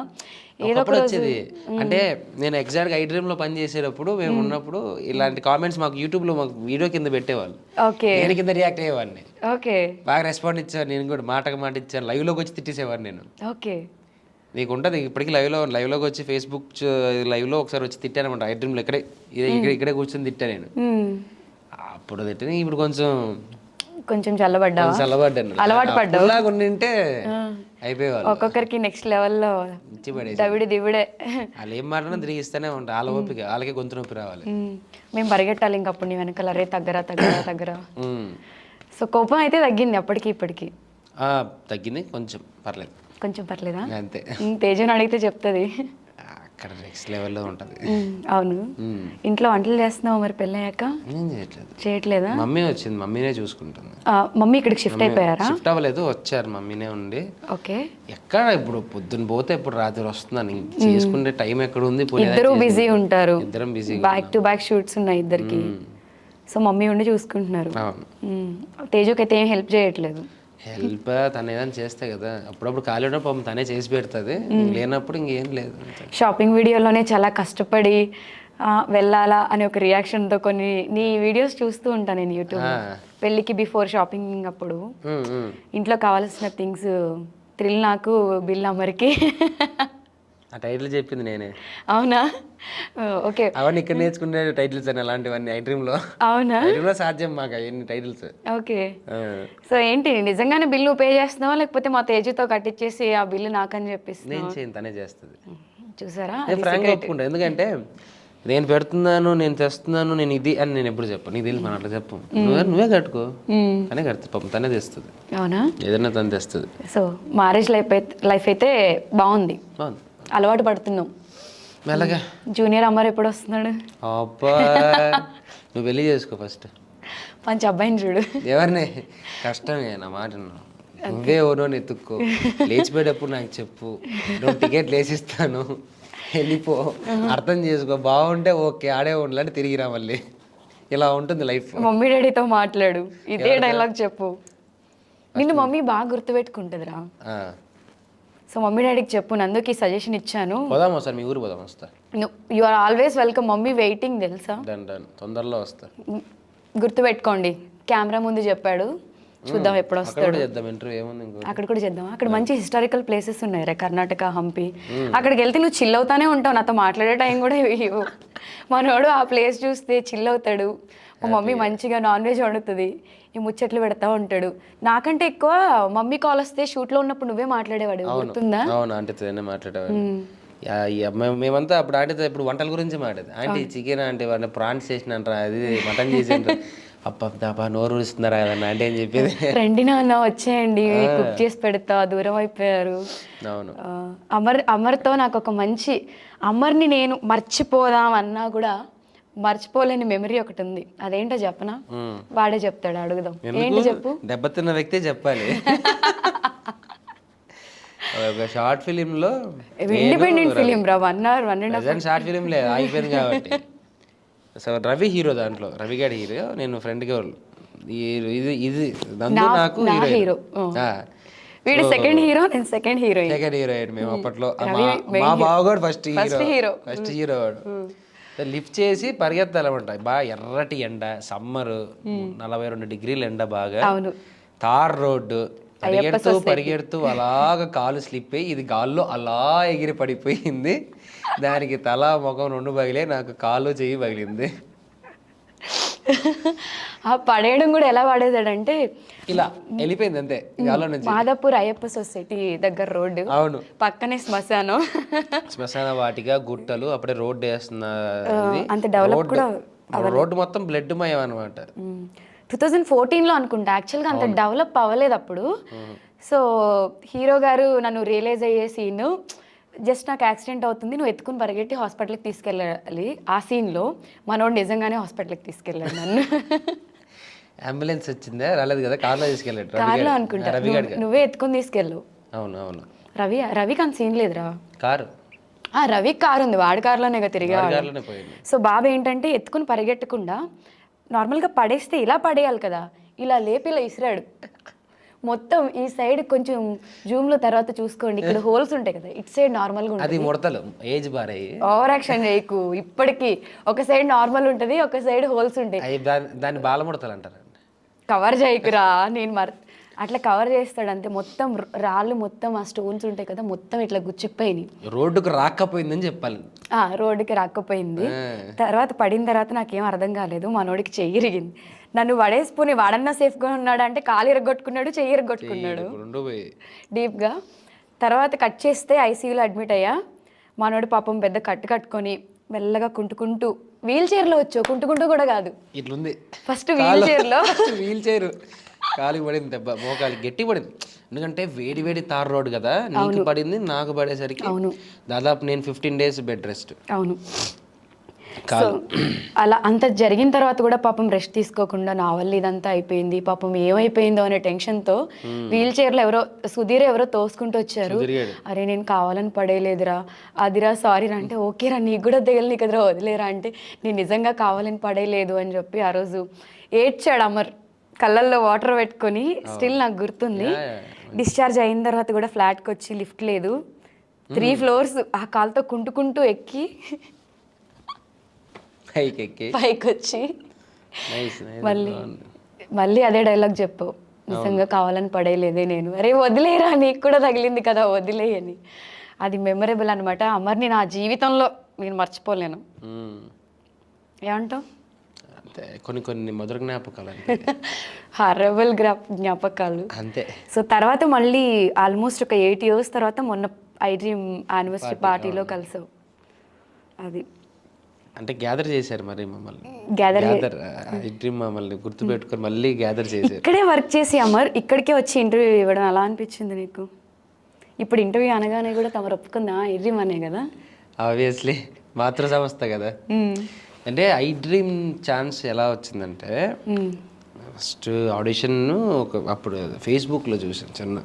ఏదో ఒక వచ్చేది అంటే నేను ఎగ్జాక్ట్గా ఐ డ్రీమ్లో పని చేసేటప్పుడు మేము ఉన్నప్పుడు ఇలాంటి కామెంట్స్ మాకు యూట్యూబ్లో మాకు వీడియో కింద పెట్టేవాళ్ళు. ఓకే, నేను కింద రియాక్ట్ అయ్యేవాడిని. ఓకే, బాగా రెస్పాండ్ ఇచ్చాను నేను కూడా, మాటకు మాట ఇచ్చాను. లైవ్లోకి వచ్చి తిట్టేసేవాడిని నేను. ఓకే, నీకు ఉంటుంది ఇప్పటికీ లైవ్లోకి వచ్చి ఫేస్బుక్ లైవ్లో ఒకసారి వచ్చి తిట్టాను అనమాట. ఐ డ్రీమ్లో ఇక్కడే కూర్చొని తిట్టా నేను. అప్పుడు తిట్టిన, ఇప్పుడు కొంచెం చల్లబడ్డాను. అలవాటు పడ్డావు. ఉండింటే అయిపోయేవాళ్ళు. ఒక్కొక్కరికి నెక్స్ట్ లెవెల్లో దవిడి దివిడే. వాళ్ళు ఏం మాట్లాడినా తిరిగి ఇస్తూనే ఉంటారు. వాళ్ళ ఓపిక వాళ్ళకి గొంతు నొప్పి రావాలి. మేము పరిగెట్టాలి ఇంకప్పుడు నీ వెనకాల, రే తగ్గరా. సో కోపం అయితే తగ్గింది అప్పటికి ఇప్పటికి? తగ్గింది కొంచెం, పర్లేదు. కొంచెం పర్లేదా? అంతే. తేజని అడిగితే చెప్తుంది అక్కడ నెక్స్ట్ లెవెల్లో ఉంటుంది. అవును. ఇంట్లో వంటలు చేస్తున్నావు మరి పెళ్ళయ్యాక? చేయట్లేదా? మమ్మీ వచ్చింది, మమ్మీనే చూసుకుంటుంది. మమ్మీ ఇక్కడికి షిఫ్ట్ అయిపోయారా? షిఫ్ట్ అవ్వలేదు, వచ్చారు, మమ్మీనే ఉండి. ఓకే. ఎక్కడ ఇప్పుడు పొద్దున్న పోతే ఇప్పుడు రాత్రి వస్తున్నాను, చేసుకుంటే టైం ఎక్కడ ఉంది? ఇద్దరు బిజీ ఉంటారు, ఇద్దరం busy, back to back shoots ఉన్నాయి ఇద్దరికి. సో మమ్మీ ఉండి చూసుకుంటున్నారు. తేజుకి అయితే ఏం హెల్ప్ చేయట్లేదు? హెల్ప్ తను ఏదైనా చేస్తే కదా, అప్పుడప్పుడు ఖాళీ ఉన్నప్పుడు తనే చేసి పెడుతుంది, లేనప్పుడు ఇంకేం లేదు. షాపింగ్ వీడియోలోనే చాలా కష్టపడి వెళ్ళాలా అనే ఒక రియాక్షన్తో కొన్ని నీ వీడియోస్ చూస్తూ ఉంటాను నేను యూట్యూబ్. పెళ్ళికి బిఫోర్ షాపింగ్ అప్పుడు ఇంట్లో కావాల్సిన థింగ్స్, థ్రిల్ నాకు, బిల్ అమర్కి. ఆ టైటిల్ చెప్పింది నేనే. అవునా? ఓకే. అవన్నీ ఇక్కడ నేర్చుకునే టైటిల్స్ అని అలాంటివన్నీ ఐ డ్రీమ్లో. అవునా? సాధ్యం మాకు అవన్నీ టైటిల్స్. ఓకే. సో ఏంటి నిజంగానే బిల్లు పే చేస్తున్నావా, లేకపోతే మా తేజుతో కట్టించేసి ఆ బిల్లు నాకని చెప్పేసి? నేను చేయను, తనే చేస్తుంది. చూసారా? నేను ఫ్రాంక్గా ఒప్పుకుంటా. ఎందుకంటే నేను పెడుతున్నాను, నేను తెస్తున్నాను, నేను ఇది అని నేను ఎప్పుడు చెప్పను. నీకు తెలియదు, మనం అట్లా చెప్పు. నువ్వే కట్టుకో, తనే కడుతుంది, పాపం తనే తెస్తుంది. అవునా? ఏదైనా తను తెస్తుంది. సో మ్యారేజ్ లైఫ్ అయితే బాగుంది, అలవాటు పడుతున్నాం మెల్లగా. జూనియర్ అమర్ ఎప్పుడు వస్తున్నాడు? అబ్బా, నువ్వు పెళ్లి చేసుకో ఫస్ట్, మంచి అబ్బాయిని చూడు. ఎవరిని? కష్టమే నా మాట, నువ్వే ఎవరో ఎత్తుక్కో, లేచిపోయేటప్పుడు నాకు చెప్పు, నువ్వు టికెట్ లేసిస్తాను, వెళ్ళిపో, అర్థం చేసుకో, బాగుంటే ఓకే, ఆడే ఉండాలంటే తిరిగిరా మళ్ళీ. ఇలా ఉంటుంది లైఫ్. మమ్మీ డాడీతో మాట్లాడు, ఇదే డైలాగ్ చెప్పు. నిన్ను మమ్మీ బాగా గుర్తుపెట్టుకుంటుందిరా. సో మమ్మీ డాడీకి చెప్పు, నందుకి సజెషన్ ఇచ్చాను. పోదాం సార్, మీ ఊరు పోదాం, వస్తా. You are always welcome, mummy waiting, తెలుసా? డన్, తొందరలో వస్తా. గుర్తుపెట్టుకోండి, కెమెరా ముందు చెప్పాడు, చూద్దాం ఎప్పుడు వస్తాడు. అక్కడ కూడా చేద్దాం. అక్కడ మంచి హిస్టారికల్ ప్లేసెస్ ఉన్నాయి రే, కర్ణాటక, హంపి. అక్కడికి వెళ్తే నువ్వు చిల్ అవుతానే ఉంటావు, నాతో మాట్లాడే టైం కూడా ఇవ్వు. మనోడు ఆ ప్లేస్ చూస్తే చిల్ అవుతాడు. మా మమ్మీ మంచిగా నాన్ వెజ్ వండుతుంది, ఈ ముచ్చట్లు పెడతా ఉంటాడు. నాకంటే ఎక్కువ మమ్మీ కాల్ వస్తే షూట్లో ఉన్నప్పుడు నువ్వే మాట్లాడేవాడు, గుర్తుందా? అవును, ఆంటీతో మాట్లాడేవాడు. మేమంతా అప్పుడు ఆంటీతో ఇప్పుడు వంటల గురించి మాట్లాడేది. ఆంటీ చికెన్, ఆంటీ ప్రాన్స్ చేసినంటారా, అది మటన్ చేసినంటారా, అప్ప నోరు ఊరిస్తున్నారా కదన్నా అంటే అని చెప్పేది. రండి నాన్న వచ్చేయండి, కుక్ చేసి పెడతా. దూరం అయిపోయారు. అవును. అమర్తో నాకు ఒక మంచి, అమర్ని నేను మర్చిపోదాం అన్నా కూడా మర్చిపోలేని మెమరీ ఒకటి ఉంది. అదేంటో చెప్పనా? వాడే చెప్తాడు, అడుగుదాం. ఏంటి చెప్పు. దెబ్బతిన్న వ్యక్తే చెప్పాలి. ఒక షార్ట్ ఫిలిం లో, ఇండిపెండెంట్ ఫిలిం రా, 1 hour 1.5 షార్ట్ ఫిలిం లేదు, అయిపోయింది కాబట్టి సో రవి హీరో దాంట్లో, రవిగాడి హీరో, నేను ఫ్రెండ్ గర్ల్. ఇది ఇది నందు నాకు నా హీరో. హీరో వీడు సెకండ్ హీరో, నేను సెకండ్ హీరోయిన్. సెకండ్ హీరోయిన్ మేము అప్పట్లో. మా బావగాడు ఫస్ట్ హీరో వాడు. లిఫ్ట్ చేసి పరిగెత్తాలన్నమాట. బాగా ఎర్రటి ఎండ, సమ్మర్, 42 డిగ్రీల ఎండ, బాగా తార్ రోడ్డు, పరిగెడుతూ అలాగ కాలు స్లిప్ అయ్యి ఇది గాల్లో అలా ఎగిరి పడిపోయింది. దానికి తల ముఖం 2 పగిలే, నాకు కాలు చెయ్యి పగిలింది. ఆ పడేయడం కూడా ఎలా పడేసాడంటే ఇలా వెళ్ళిపోయింది అంతే గాల్లో నుంచి. మాదాపూర్ అయ్యప్ప సొసైటీ దగ్గర రోడ్డు, అవును, పక్కనే శ్మశానం. శ్మశాన వాటిగా, గుట్టలు, అప్పుడే రోడ్డు వేస్తున్న, అంత డెవలప్ కూడా రోడ్డు మొత్తం బ్లడ్ మయం అనమాట. 2014లో అనుకుంటా యాక్చువల్గా, అంత డెవలప్ అవ్వలేదు అప్పుడు. సో హీరో గారు నన్ను రియలైజ్ అయ్యే సీన్, జస్ట్ నాకు యాక్సిడెంట్ అవుతుంది, నువ్వు ఎత్తుకుని పరిగెట్టి హాస్పిటల్కి తీసుకెళ్ళాలి. ఆ సీన్లో మనోడు నిజంగానే హాస్పిటల్కి తీసుకెళ్ళాడు నన్ను. అంబులెన్స్ వచ్చిందా? రాలేదు కదా, కార్లో తీసుకెళ్ళాడు. కార్లో అనుకుంటా, నువ్వే ఎత్తుకుని తీసుకెళ్ళు. అవును అవును. రవికి అంత సీన్ లేదురా, కారు రవికి కారు ఉంది, వాడి కారులోనే కదా తిరిగా. సో బాబు ఏంటంటే ఎత్తుకుని పరిగెట్టకుండా నార్మల్గా పడేస్తే ఇలా పడేయాలి కదా, ఇలా లేపి ఇలా ఇసిరాడు. మొత్తం ఈ సైడ్ కొంచెం జూమ్లో తర్వాత చూసుకోండి, ఇక్కడ హోల్స్ ఉంటాయి కదా, ఇటు సైడ్ నార్మల్గా ఉంటుంది. అది ముడతలు, ఏజ్ బారై ఓవర్ యాక్షన్ చేయకు. ఇప్పటికీ ఒక సైడ్ నార్మల్ ఉంటుంది, ఒక సైడ్ హోల్స్ ఉంటాయి. దాన్ని బాల ముడతలు అంటారు. కవర్ చేయకురా, నేను అట్లా కవర్ చేస్తాడు అంతే. మొత్తం రాళ్ళు మొత్తం ఆ స్టోన్స్ ఉంటాయి కదా, మొత్తం ఇట్లా గుచ్చిపోయినాయి. రోడ్డుకు రాకపోయిందని చెప్పాలి. రోడ్డుకి రాకపోయింది. తర్వాత పడిన తర్వాత నాకేం అర్థం కాలేదు, మనోడికి చెయ్యి ఇరిగింది. నన్ను పడేసిపోయి వాడన్నా సేఫ్గా ఉన్నాడు అంటే కాలు ఇరగొట్టుకున్నాడు, చెయ్యి ఇరగొట్టుకున్నాడు డీప్గా. తర్వాత కట్ చేస్తే ఐసీయూలో అడ్మిట్ అయ్యా. మనోడు పాపం పెద్ద కట్టు కట్టుకొని మెల్లగా కుంటుకుంటూ, వీల్ చైర్లో వచ్చావు, కుంటుకుంటూ కూడా కాదు, ఇట్లుంది ఫస్ట్ వీల్ చైర్లో. వీల్ చైర్ కాలికి పడింది దెబ్బ, మోకాలి గట్టి పడింది. ఎందుకంటే వేడి వేడి తార్ రోడ్ కదా, నీకు పడింది, నాకు పడేసరికి దాదాపు నేను 15 days బెడ్ రెస్ట్. అవును. అలా అంత జరిగిన తర్వాత కూడా పాపం రెస్ట్ తీసుకోకుండా నా వల్ల ఇదంతా అయిపోయింది, పాపం ఏమైపోయిందో అనే టెన్షన్తో వీల్ చైర్లో సుధీర్ ఎవరో తోసుకుంటూ వచ్చారు. అరే నేను కావాలని పడేయలేదురా, అదిరా, సారీ రా అంటే, ఓకేరా నీకు కూడా దిగలి కదరా, వదిలేరా అంటే, నేను నిజంగా కావాలని పడేయలేదు అని చెప్పి ఆ రోజు ఏడ్చాడు అమర్, కళ్ళల్లో వాటర్ పెట్టుకొని. స్టిల్ నాకు గుర్తుంది. డిశ్చార్జ్ అయిన తర్వాత కూడా ఫ్లాట్కి వచ్చి, లిఫ్ట్ లేదు, 3 floors ఆ కాలుతో కుంటుకుంటూ ఎక్కి పైకి వచ్చి మళ్ళీ అదే డైలాగ్ చెప్పావు, నిజంగా కావాలని పడేయలేదే నేను. అరే వదిలేరా, నీకు కూడా తగిలింది కదా, వదిలేయని. అది మెమరబుల్ అనమాట. అమర్ని నా జీవితంలో నేను మర్చిపోలేను. ఏమంటావు? కొన్ని మధుర జ్ఞాపకాలు, హరబుల్ జ్ఞాపకాలు అంతే. సో తర్వాత మళ్ళీ ఆల్మోస్ట్ ఒక 8 years తర్వాత మొన్న ఐ డ్రీమ్ యానివర్సరీ పార్టీలో కలిసావు. అది అంటే గ్యాదర్ చేశారు మరి మమ్మల్ని, గ్యాదర్ ఐ డ్రీమ్ మమ్మల్ని గుర్తుపెట్టుకొని మళ్ళీ గ్యాదర్ చేశారు. ఇక్కడే వర్క్ చేసి అమర్ ఇక్కడికే వచ్చి ఇంటర్వ్యూ ఇవ్వడం ఎలా అనిపించింది నీకు? ఇప్పుడు ఇంటర్వ్యూ అనగానే కూడా తమరు ఒప్పుకుందా ఐ డ్రీమ్ అనే కదా? ఆబ్వియస్లీ మాతృ సంస్థ కదా. అంటే ఐ డ్రీమ్ ఛాన్స్ ఎలా వచ్చిందంటే, ఫస్ట్ ఆడిషన్ అప్పుడు ఫేస్బుక్లో చూసాను చిన్న.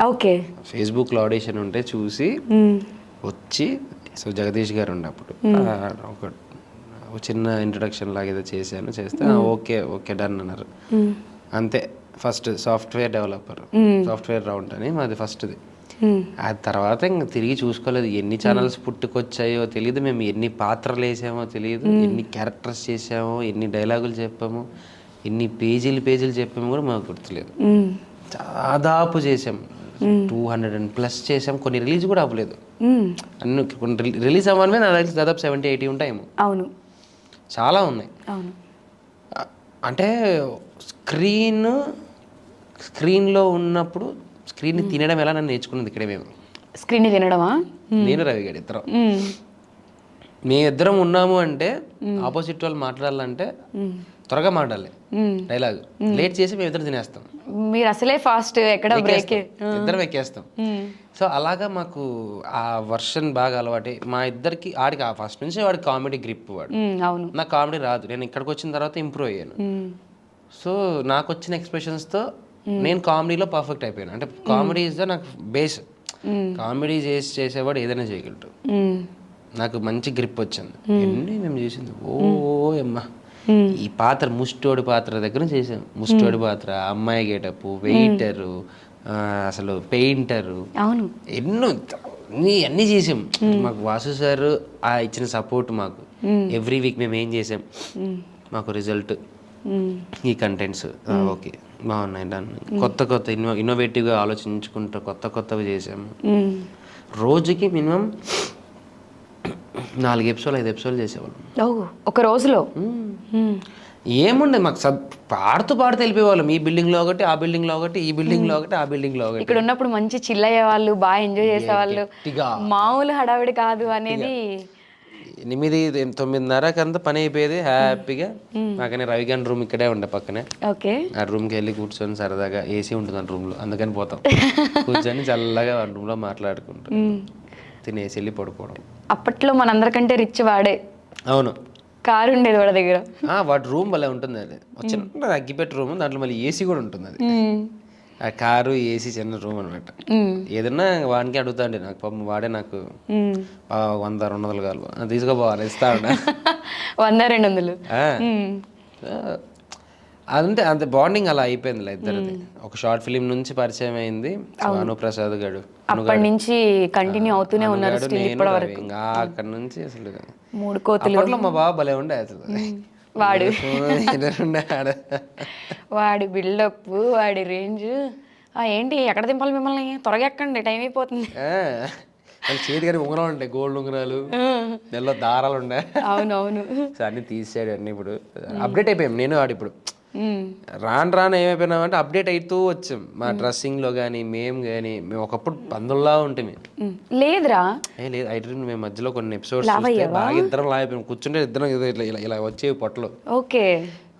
ఓకే. ఫేస్బుక్లో ఆడిషన్ ఉంటే చూసి వచ్చి, సో జగదీష్ గారు ఉండే అప్పుడు, ఒక చిన్న ఇంట్రడక్షన్ లాగా ఏదో చేశాను. చేస్తే ఓకే డన్ అన్నారు అంతే. First software developer, software round అని మాది ఫస్ట్ది. ఆ తర్వాత ఇంకా తిరిగి చూసుకోలేదు. ఎన్ని ఛానల్స్ పుట్టుకొచ్చాయో తెలియదు, మేము ఎన్ని పాత్రలు వేసామో తెలియదు, ఎన్ని క్యారెక్టర్స్ చేసామో, ఎన్ని డైలాగులు చెప్పామో, ఎన్ని పేజీలు చెప్పామో కూడా మాకు గుర్తులేదు. దాదాపు చేసాం, 200+ చేసాం. కొన్ని రిలీజ్ కూడా అవ్వలేదు. అన్ని కొన్ని రిలీజ్ అవ్వడమే నా దగ్గర దాదాపు 70-80 ఉంటాయేమో. అవును, చాలా ఉన్నాయి. అంటే స్క్రీన్లో ఉన్నప్పుడు స్క్రీన్ని తినడం ఎలా నన్ను నేర్చుకున్నది ఇక్కడే. మేము స్క్రీన్ని తినడమా? నేను రవిగాడు ఇద్దరం, మేమిద్దరం ఉన్నాము అంటే ఆపోజిట్ వాళ్ళు మాట్లాడాలంటే త్వరగా మాట్లాడాలి, డైలాగ్ లేట్ చేసి మేము ఇద్దరు తినేస్తాం. మీరు అసలే ఫాస్ట్, ఎక్కడ బ్రేక్, ఇద్దరం ఎక్కేస్తాం. సో అలాగా మాకు ఆ వర్షన్ బాగా అలవాటు. మా ఇద్దరికి ఆడికి ఆ ఫస్ట్ నుంచి వాడికి కామెడీ గ్రిప్, వాడు. నాకు కామెడీ రాదు, నేను ఇక్కడికి వచ్చిన తర్వాత ఇంప్రూవ్ అయ్యాను. సో నాకు వచ్చిన ఎక్స్ప్రెషన్స్తో నేను కామెడీలో పర్ఫెక్ట్ అయిపోయాను. అంటే కామెడీ ఇస్ ద నాకు బేస్. కామెడీ చేసేవాడు ఏదైనా చేయగలడు. నాకు మంచి గ్రిప్ వచ్చింది. ఎన్ని మేము చేసింది అమ్మ. ఈ పాత్ర ముస్టోడి పాత్ర దగ్గర చేసాం. ముస్టోడి పాత్ర, అమ్మాయి గేటప్, వెయిటరు, అసలు పెయింటరు, అవును ఎన్నో అన్నీ చేసాం. మాకు వాసు సార్ ఇచ్చిన సపోర్ట్ మాకు ఎవ్రీ వీక్ మేము ఏం చేసాం, మాకు రిజల్ట్ ఈ కంటెంట్స్ ఓకే బాగున్నాయి. దాన్ని కొత్త ఇన్నోవేటివ్గా ఆలోచించుకుంటూ కొత్తవి చేసాము. రోజుకి మినిమం 4 ఎపిసోడ్ 5 ఎపిసోడ్లు చేసేవాళ్ళం ఒక రోజులో. ఏముండే మాకు పాడుతూ వెళ్ళిపోయేవాళ్ళం. ఈ బిల్డింగ్లో ఒకటి, ఆ బిల్డింగ్లో ఒకటి, ఈ బిల్డింగ్లో ఒకటి, ఆ బిల్డింగ్లో ఒకటి. ఇక్కడ ఉన్నప్పుడు మంచి చిల్ అయ్యే వాళ్ళు, బాగా ఎంజాయ్ చేసేవాళ్ళు, మామూలు హడావిడి కాదు అనేది. 8-9:30 అంతా పని అయిపోయేది హ్యాపీగా. నాకనే రవిగాన్ రూమ్ ఇక్కడే ఉండే పక్కనే. ఓకే, ఆ రూమ్కి వెళ్ళి కూర్చొని సరదాగా, ఏసీ ఉంటుంది ఆ రూమ్లో, అందుకని పోతాం. కూర్చొని చల్లగా ఆ రూమ్లో మాట్లాడుకుంటాం, తినేసి వెళ్ళి పడుకోవడం. అప్పట్లో మనందరికంటే రిచ్ వాడే. అవును, కారు ఉండేది వాడి దగ్గర. వాటి రూమ్ భలే ఉంటుంది. అది వచ్చిన అగ్గిపెట్టి రూమ్, దాంట్లో మళ్ళీ ఏసీ కూడా ఉంటుంది. అది ఆ కారు ఏసీ చిన్న రూమ్ అనమాట. ఏదన్నా వాడికి అడుగుతాండి, నాకు పాపం వాడే నాకు 100-200 కాలు తీసుకోపోవాలి, ఇస్తా ఉన్నా 100-200. అదంటే అంత బాండింగ్ అలా అయిపోయింది ఇద్దరిది. ఒక షార్ట్ ఫిలిం నుంచి పరిచయం అయింది. అనుప్రసాద్ గారు అప్పటి నుంచి కంటిన్యూ అవుతూనే ఉన్నారు స్టిల్ ఇప్పటి వరకు. అక్కడ నుంచి అసలు 3 కోతులు. అప్పట్లో మా బాబు భలే ఉండే అసలు. వాడి బిల్డప్, వాడి రేంజ్. ఏంటి ఎక్కడ దింపాలి మిమ్మల్ని, త్వరగా ఎక్కండి టైం అయిపోతుంది. చేతి గారి ఉంగరాలు ఉంటాయి, గోల్డ్ ఉంగరాలు, నెలలో దారాలు ఉండే. అవునవును, అన్ని తీసాడు. అన్ని ఇప్పుడు అప్డేట్ అయిపోయాం నేను వాడు. ఇప్పుడు రాను ఏమైపోయినామంటే అప్డేట్ అవుతూ వచ్చాం. మా డ్రెస్సింగ్లో కానీ మేము ఒకప్పుడు పందుల్లా ఉంటుంది. లేదురా లేదు ఐడ్రీమ్ మేము మధ్యలో కొన్ని ఎపిసోడ్స్ బాగా ఇద్దరం లాగిపోయాం. కూర్చుంటే ఇద్దరం ఇలా వచ్చేవి పొట్టలు. ఓకే,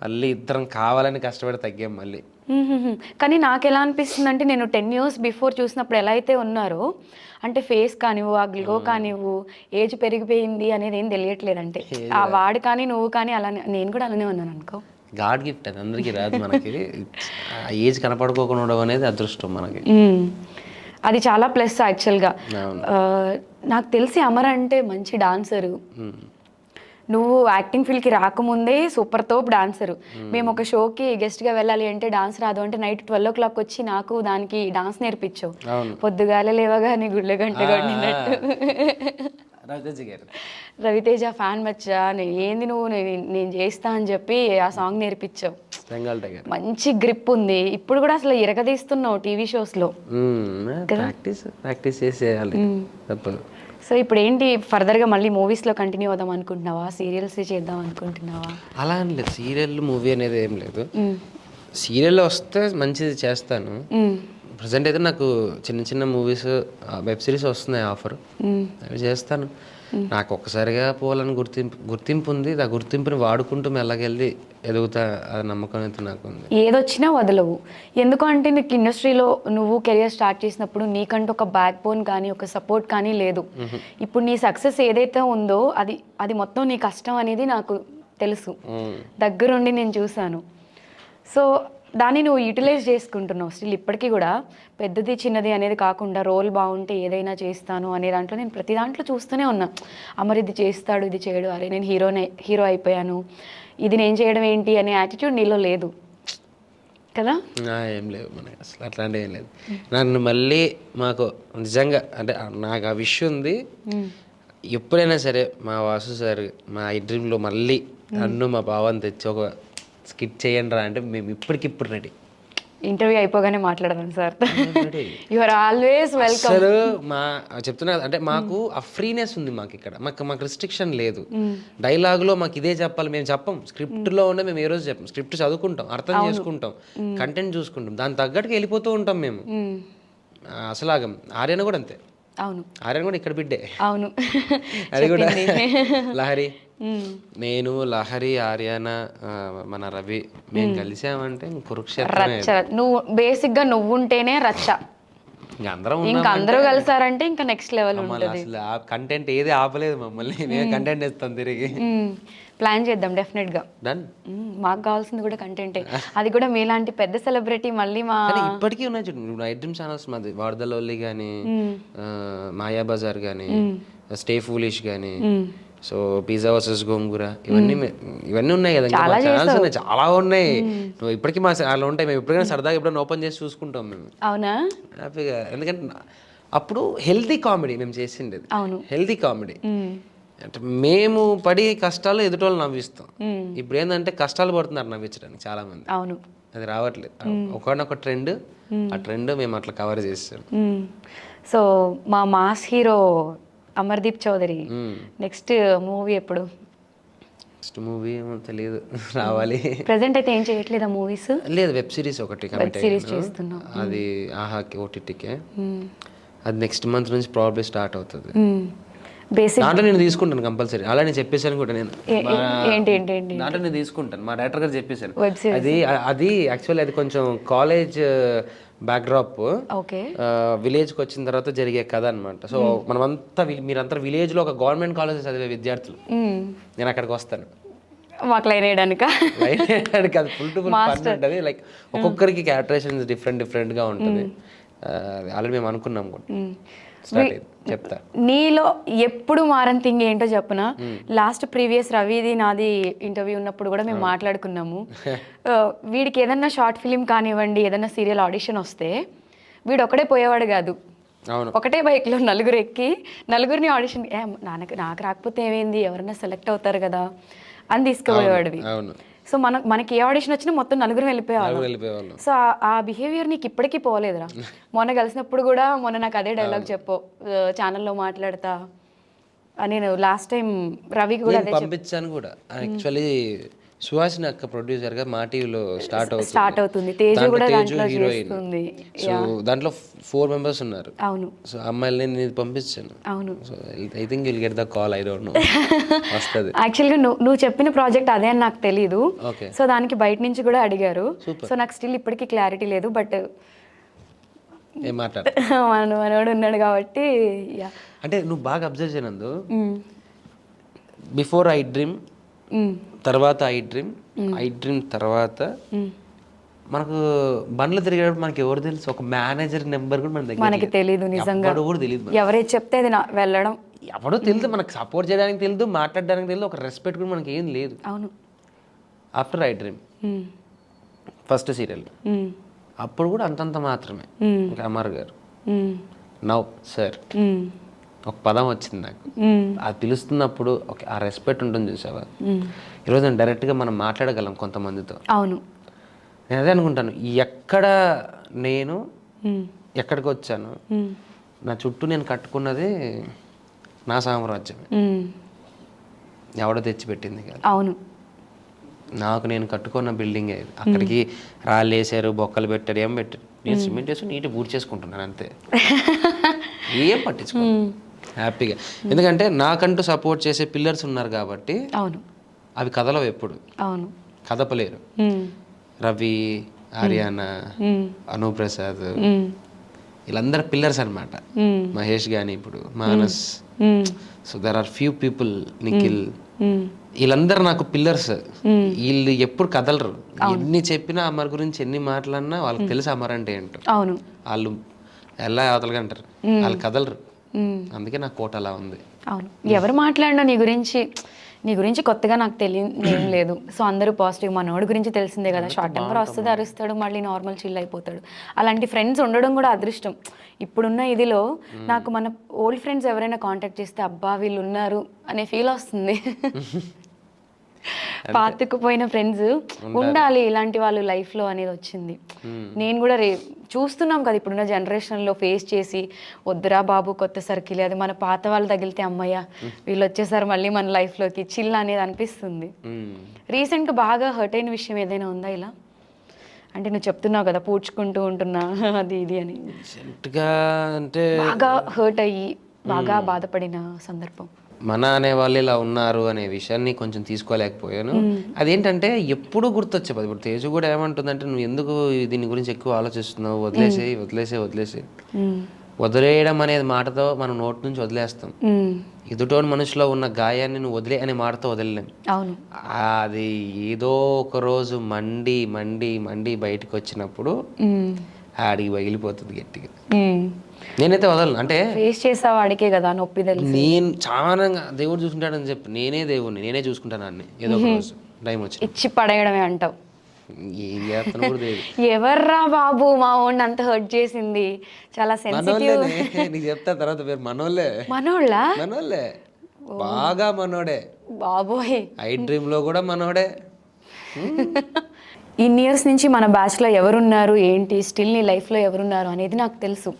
మళ్ళీ ఇద్దరం కావాలని కష్టపడి తగ్గాం మళ్ళీ. కానీ నాకు ఎలా అనిపిస్తుంది అంటే, నేను 10 years బిఫోర్ చూసినప్పుడు ఎలా అయితే ఉన్నారో, అంటే ఫేస్ కానివ్వు, ఆ గ్లో కానివ్వు, ఏజ్ పెరిగిపోయింది అనేది ఏం తెలియట్లేదు. అంటే ఆ వాడు కానీ నువ్వు కానీ అలానే, నేను కూడా అలానే ఉన్నాను అనుకో. గాడ్ గిఫ్ట్, అది అందరికీ రాదు మనకి. ఏజ్ కనపడుకోకుండా ఉండడం అనేది అదృష్టం మనకి. అది చాలా ప్లస్ యాక్చువల్గా. నాకు తెలిసి అమర్ అంటే మంచి డాన్సరు. నువ్వు యాక్టింగ్ ఫీల్డ్కి రాకముందే సూపర్ తోప్ డాన్సరు. మేము ఒక షోకి గెస్ట్గా వెళ్ళాలి అంటే డాన్స్ రాదు అంటే నైట్ 12 o'clock వచ్చి నాకు దానికి డాన్స్ నేర్పించావు. పొద్దుగాల లేవగానే గుళ్ళ గంట కొట్టినట్టు. రవితేజ ఫ్యాన్ మచ్చా, ఏంది నువ్వు, నేను చేస్తా అని చెప్పి ఆ సాంగ్ నేర్పించావు. మంచి గ్రిప్ ఉంది. ఇప్పుడు కూడా అసలు ఇరగదీస్తున్నావు టీవీ షోస్లో. ప్రాక్టీస్ చేసేయాలి. సో ఇప్పుడు ఏంటి ఫర్దర్గా మళ్ళీ మూవీస్లో కంటిన్యూ అవుదాం అనుకుంటున్నావా, సీరియల్స్ చేద్దాం అనుకుంటున్నావా? అలా అని లేదు, సీరియల్ మూవీ అనేది ఏం లేదు. సీరియల్లో వస్తే మంచిది చేస్తాను. ప్రజెంట్ అయితే నాకు చిన్న మూవీస్, వెబ్ సిరీస్ వస్తున్నాయి ఆఫర్, అవి చేస్తాను. నాకు ఒక్కసారిగా పోవాలని గుర్తింపు ఉంది. ఆ గుర్తింపుని వాడుకుంటూ మెల్లగెళ్ళి ఎదుగుతా, అది నమ్మకం అయితే నాకు ఉంది. ఏదొచ్చినా వదలవు. ఎందుకంటే నీకు ఇండస్ట్రీలో నువ్వు కెరియర్ స్టార్ట్ చేసినప్పుడు నీకంటూ ఒక బ్యాక్ బోన్ కానీ ఒక సపోర్ట్ కానీ లేదు. ఇప్పుడు నీ సక్సెస్ ఏదైతే ఉందో అది మొత్తం నీ కష్టం అనేది నాకు తెలుసు, దగ్గరుండి నేను చూశాను. సో దాన్ని నువ్వు యూటిలైజ్ చేసుకుంటున్నావు స్టిల్ ఇప్పటికీ కూడా. పెద్దది చిన్నది అనేది కాకుండా రోల్ బాగుంటే ఏదైనా చేస్తాను అనే దాంట్లో నేను ప్రతి దాంట్లో చూస్తూనే ఉన్నా. అమర్ ఇది చేస్తాడు, ఇది చేయడు, అరే నేను హీరో అయిపోయాను, ఇది నేను చేయడం ఏంటి అనే యాటిట్యూడ్ నీలో లేదు కదా? ఏం లేవు మనకి అసలు, అట్లాంటివి ఏం లేదు. నన్ను మళ్ళీ మాకు నిజంగా అంటే నాకు ఆ విషయం ఉంది. ఎప్పుడైనా సరే మా వాసు సార్ మా ఐడ్రీమ్లో మళ్ళీ నన్ను మా బావని తెచ్చి ఒక స్కిట్ చేయండి రా అంటే మేము ఇప్పటికిప్పుడు రెడీ. ఇంటర్వ్యూ అయిపోగానే మాట్లాడదాం sir. You are always welcome. అసలు చెప్తున్నా అంటే మాకు ఆ ఫ్రీనెస్ ఉంది మాకు ఇక్కడ. మాకు రిస్ట్రిక్షన్ లేదు. డైలాగ్లో మాకు ఇదే చెప్పాలి మేము చెప్పం. స్క్రిప్ట్లో ఉండే మేము ఏ రోజు చెప్పం. స్క్రిప్ట్ చదువుకుంటాం, అర్థం చేసుకుంటాం, కంటెంట్ చూసుకుంటాం, దాని తగ్గట్టుగా వెళ్ళిపోతూ ఉంటాం మేము. అసలు ఆర్యన కూడా అంతే. అవును, ఆర్యన కూడా ఇక్కడ బిడ్డే. అవును, అది కూడా లహరి, నేను, లహరి, ఆర్యానా, మన రవి మేము కలిసామంటే కురుక్షేత్రం. నువ్వు బేసిక్ గా నువ్వు ఉంటేనే రచ్చ. ఇంకా అందరూ కలిసారంటే ఇంకా నెక్స్ట్ లెవెల్ ఉంటుంది. అసలు ఆ కంటెంట్ ఏది ఆపలేదు మమ్మల్ని. మేము కంటెంట్ ఇస్తాం తిరిగి. ప్లాన్ చేద్దాం డెఫినెట్ గా. డన్. మాకు కావాల్సింది కూడా కంటెంటే. అది కూడా మీలాంటి పెద్ద సెలబ్రిటీ మళ్ళీ మా ఇప్పటికీ ఉన్నాయి చూడండి ఐడ్రీమ్ ఛానల్స్. మాది వార్దలోల్లి కానీ, మాయాబజార్ కానీ, స్టే ఫూలిష్ కానీ, సో పిజ్జా వర్సెస్ గోంగూర, ఇవన్నీ ఉన్నాయి కదా, ఇంకా మా ఛానల్స్ ఉన్నాయి, చాలా ఉన్నాయి. నువ్వు ఇప్పటికీ మా అలా ఉంటాయి, మేము ఎప్పుడైనా సరదాగా ఎప్పుడైనా ఓపెన్ చేసి చూసుకుంటాం మేము అవునా? హ్యాపీగా. ఎందుకంటే అప్పుడు హెల్తీ కామెడీ మేము చేసిండేది, హెల్తీ కామెడీ. అంటే మేము పడి కష్టాలు ఎదుటోళ్ళు నవ్విస్తాం. ఇప్పుడు ఏంటంటే కష్టాలు పడుతున్నారు నవ్వించడానికి చాలా మంది, అవును, అది రావట్లేదు. ఒకనొక ట్రెండ్, ఆ ట్రెండ్ మేము అట్లా కవర్ చేస్తాం. సో మా mass hero Amardeep Chowdary next movie ఎప్పుడు? నెక్స్ట్ మూవీ ఏమో తెలియదు, రావాలి. ప్రెసెంట్ అయితే ఏం చేయట్లేదా మూవీస్? లేదు, వెబ్ సిరీస్ ఒకటి వెబ్ సిరీస్ చేస్తున్నాం, అది ఆహాకి ఓటీటీకే. అది నెక్స్ట్ మంత్ నుంచి ప్రాబ్లీ స్టార్ట్ అవుతుంది. బేసిక్ దాంట్లో నేను తీసుకుంటాను కంపల్సరీ, అలా నేను చెప్పేసాను కూడా. నేను ఏంటి ఏంటి ఏంటి దాంట్లో నేను తీసుకుంటాను, మా డైరెక్టర్ గారు చెప్పేశాను. వెబ్ సిరీస్ అది యాక్చువల్లీ అది కొంచెం కాలేజ్ బ్యాక్డ్రాప్, ఓకే, విలేజ్కి వచ్చిన తర్వాత జరిగే కథ అనమాట. సో మనమంతా మీరంతా విలేజ్లో ఒక గవర్నమెంట్ కాలేజ్ చదివే విద్యార్థులు, నేను అక్కడికి వస్తాను. మాకు లైన్ వేయడానిక? లైన్ వేయడానికి అది ఫుల్ టు ఫుల్ ఫన్ ఉంటుంది. లైక్ ఒక్కొక్కరికి క్యారెక్టరేషన్ డిఫరెంట్గా ఉంటుంది. ఆల్రెడీ మేము అనుకున్నాం కూడా. చెప్తా, నీలో ఎప్పుడు మారని థింగ్ ఏంటో చెప్పనా? లాస్ట్ ప్రీవియస్ రవిది నాది ఇంటర్వ్యూ ఉన్నప్పుడు కూడా మేము మాట్లాడుకున్నాము. వీడికి ఏదన్నా షార్ట్ ఫిలిం కానివ్వండి, ఏదన్నా సీరియల్ ఆడిషన్ వస్తే వీడు ఒకడే పోయేవాడు కాదు, ఒకటే బైక్లో నలుగురు ఎక్కి నలుగురిని ఆడిషన్, నాకు రాకపోతే ఏమైంది, ఎవరన్నా సెలెక్ట్ అవుతారు కదా అని తీసుకుపోయేవాడివి. సో మనకి ఏ ఆడిషన్ వచ్చినా మొత్తం నలుగురు వెళ్ళిపోయేవాళ్ళు. సో ఆ బిహేవియర్ నీకు ఇప్పటికీ పోలేదురా? మొన్న కలిసినప్పుడు కూడా నాకు అదే డైలాగ్ చెప్పు, ఛానల్లో మాట్లాడతా అని. నేను లాస్ట్ టైం రవికి కూడా అదే పంపించాను కూడా. యాక్చువల్లీ సుహాసిని అక్క ప్రొడ్యూసర్ గా మా టీవీలో స్టార్ట్ అవుతుంది. తేజు కూడా హీరోయిన్. సో దాంట్లో 4 members ఉన్నారు. అవును. సో అమ్మాయిల్ని నేను పంపించాను. అవును. So I think will get the call, I don't know. వస్తది. యాక్చువల్గా నువ్వు చెప్పిన ప్రాజెక్ట్ అదే అని నాకు తెలీదు. సో దానికి బయట నుంచి కూడా అడిగారు. సో నాకు స్టిల్ ఇప్పటికీ క్లారిటీ లేదు. బట్ ఏం మాట్లాడు, మనోడు ఉన్నాడు కాబట్టి. అంటే నువ్వు బాగా అబ్జర్వ్ చేయనందు, బిఫోర్ ఐ డ్రీమ్ తర్వాత ఐ డ్రీమ్ తర్వాత మనకు బండ్లు తిరిగేటప్పుడు మనకి ఎవరు తెలుసు? ఒక మేనేజర్ నెంబర్ కూడా మనకి తెలియదు. నిజంగా కూడా తెలియదు. ఎవరైతే చెప్తే అది వెళ్ళడం ఎవడో తెలియదు, మనకు సపోర్ట్ చేయడానికి తెలియదు, మాట్లాడడానికి తెలియదు, ఒక రెస్పెక్ట్ కూడా మనకి ఏం లేదు. అవును. After I dream first serial, అప్పుడు కూడా అంతంత మాత్రమే. అమర్ గారు నౌ సార్ ఒక పదం వచ్చింది నాకు, అది పిలుస్తున్నప్పుడు ఆ రెస్పెక్ట్ ఉంటుంది చూసావా. ఈరోజు నేను డైరెక్ట్గా మనం మాట్లాడగలం కొంతమందితో. అవును. నేను అదే అనుకుంటాను, నేను ఎక్కడికి వచ్చాను, నా చుట్టూ నేను కట్టుకున్నది నా సామ్రాజ్యమే, ఎవడో తెచ్చిపెట్టింది కాదు. అవును. నాకు నేను కట్టుకున్న బిల్డింగ్ అది. అక్కడికి రాళ్ళు వేసారు, బొక్కలు పెట్టారు, ఏం పెట్టారు, నేను సిమెంట్ వేసి నీట్గా పూర్తి చేసుకుంటున్నాను అంతే, ఏం పట్టించుకో హ్యాపీగా. ఎందుకంటే నాకంటూ సపోర్ట్ చేసే పిల్లర్స్ ఉన్నారు కాబట్టి. అవును. అవి కదలవు ఎప్పుడు. అవును. కదపలేరు. రవి, ఆర్యానా, అనుప్రసాద్, వీళ్ళందరూ పిల్లర్స్ అనమాట. మహేష్ గాని, ఇప్పుడు Manas. So there are few people, Nikhil, వీళ్ళందరూ నాకు పిల్లర్స్. వీళ్ళు ఎప్పుడు కదలరు. ఎన్ని చెప్పినా అమర్ గురించి ఎన్ని మాట్లాడినా వాళ్ళకి తెలుసు అమర్ అంటే ఏంటో. అవును. వాళ్ళు ఎలా అవతలగా అంటారు, వాళ్ళు కదలరు. అందుకే నా కోట అలా ఉంది. అవును. ఎవరు మాట్లాడినా నీ గురించి కొత్తగా నాకు తెలియదు ఏం లేదు. సో అందరూ పాజిటివ్. మనోడి గురించి తెలిసిందే కదా, షార్ట్ టెంపర్ వస్తుంది, అరుస్తాడు, మళ్ళీ నార్మల్ చిల్ అయిపోతాడు. అలాంటి ఫ్రెండ్స్ ఉండడం కూడా అదృష్టం. ఇప్పుడున్న ఇదిలో నాకు మన ఓల్డ్ ఫ్రెండ్స్ ఎవరైనా కాంటాక్ట్ చేస్తే అబ్బా వీళ్ళు ఉన్నారు అనే ఫీల్ వస్తుంది. పాతుకుపోయిన ఫ్రెండ్స్ ఉండాలి ఇలాంటి వాళ్ళు లైఫ్లో అనేది వచ్చింది. నేను కూడా చూస్తున్నాం కదా ఇప్పుడున్న జనరేషన్లో ఫేస్ చేసి, వద్దురా బాబు కొత్త సర్కిల్, అది మన పాత వాళ్ళు తగిలితే అమ్మయ్య వీళ్ళు వచ్చేసారు మళ్ళీ మన లైఫ్లోకి, చిల్ అనేది అనిపిస్తుంది. రీసెంట్గా బాగా హర్ట్ అయిన విషయం ఏదైనా ఉందా ఇలా? అంటే నువ్వు చెప్తున్నావు కదా పూడ్చుకుంటూ ఉంటున్నా అది ఇది అని, అంటే బాగా హర్ట్ అయ్యి బాగా బాధపడిన సందర్భం. మన అనే వాళ్ళు ఇలా ఉన్నారు అనే విషయాన్ని కొంచెం తీసుకోలేకపోయాను. అదేంటంటే ఎప్పుడు గుర్తొచ్చేది. ఇప్పుడు తేజు కూడా ఏమంటుందంటే, నువ్వు ఎందుకు దీని గురించి ఎక్కువ ఆలోచిస్తున్నావు, వదిలేసి వదిలేయడం అనేది మాటతో మనం నోటి నుంచి వదిలేస్తాం. ఎదుటోని మనుషులో ఉన్న గాయాన్ని నువ్వు వదిలే అనే మాటతో వదిలేం. అది ఏదో ఒక రోజు మండి బయటకు వచ్చినప్పుడు ఆడికి పగిలిపోతుంది గట్టిగా. నేనైతే వదలను. అంటే ఫేస్ చేసే వాడికే కదా నొప్పి తెలుసు. నేను చాలా దేవుడు చూసుకుంటాడని చెప్పి నేనే దేవుడిని, నేనే చూసుకుంటాను అన్ని. ఏదో ఒక రోజు టైం వచ్చి ఇచ్చి పడేయడమే అంటావు. ఏం చేస్తాను కూడా తెలియదు. ఎవర్రా బాబు మా ఓన్ అంత హర్ట్ చేసింది? చాలా సెన్సిటివ్. నీకు చెప్తా తర్వాత పేరు మనోళ్ళే. మనోళ్ళ? మనోళ్ళే, బాగా మనోడే బాబోయ్. ఐ డ్రీమ్ లో కూడా మనోడే. ఇన్ని ఇయర్స్ నుంచి మన బ్యాచ్లో ఎవరున్నారు ఏంటి, స్టిల్ నీ లైఫ్లో ఎవరున్నారు అనేది నాకు తెలుసు.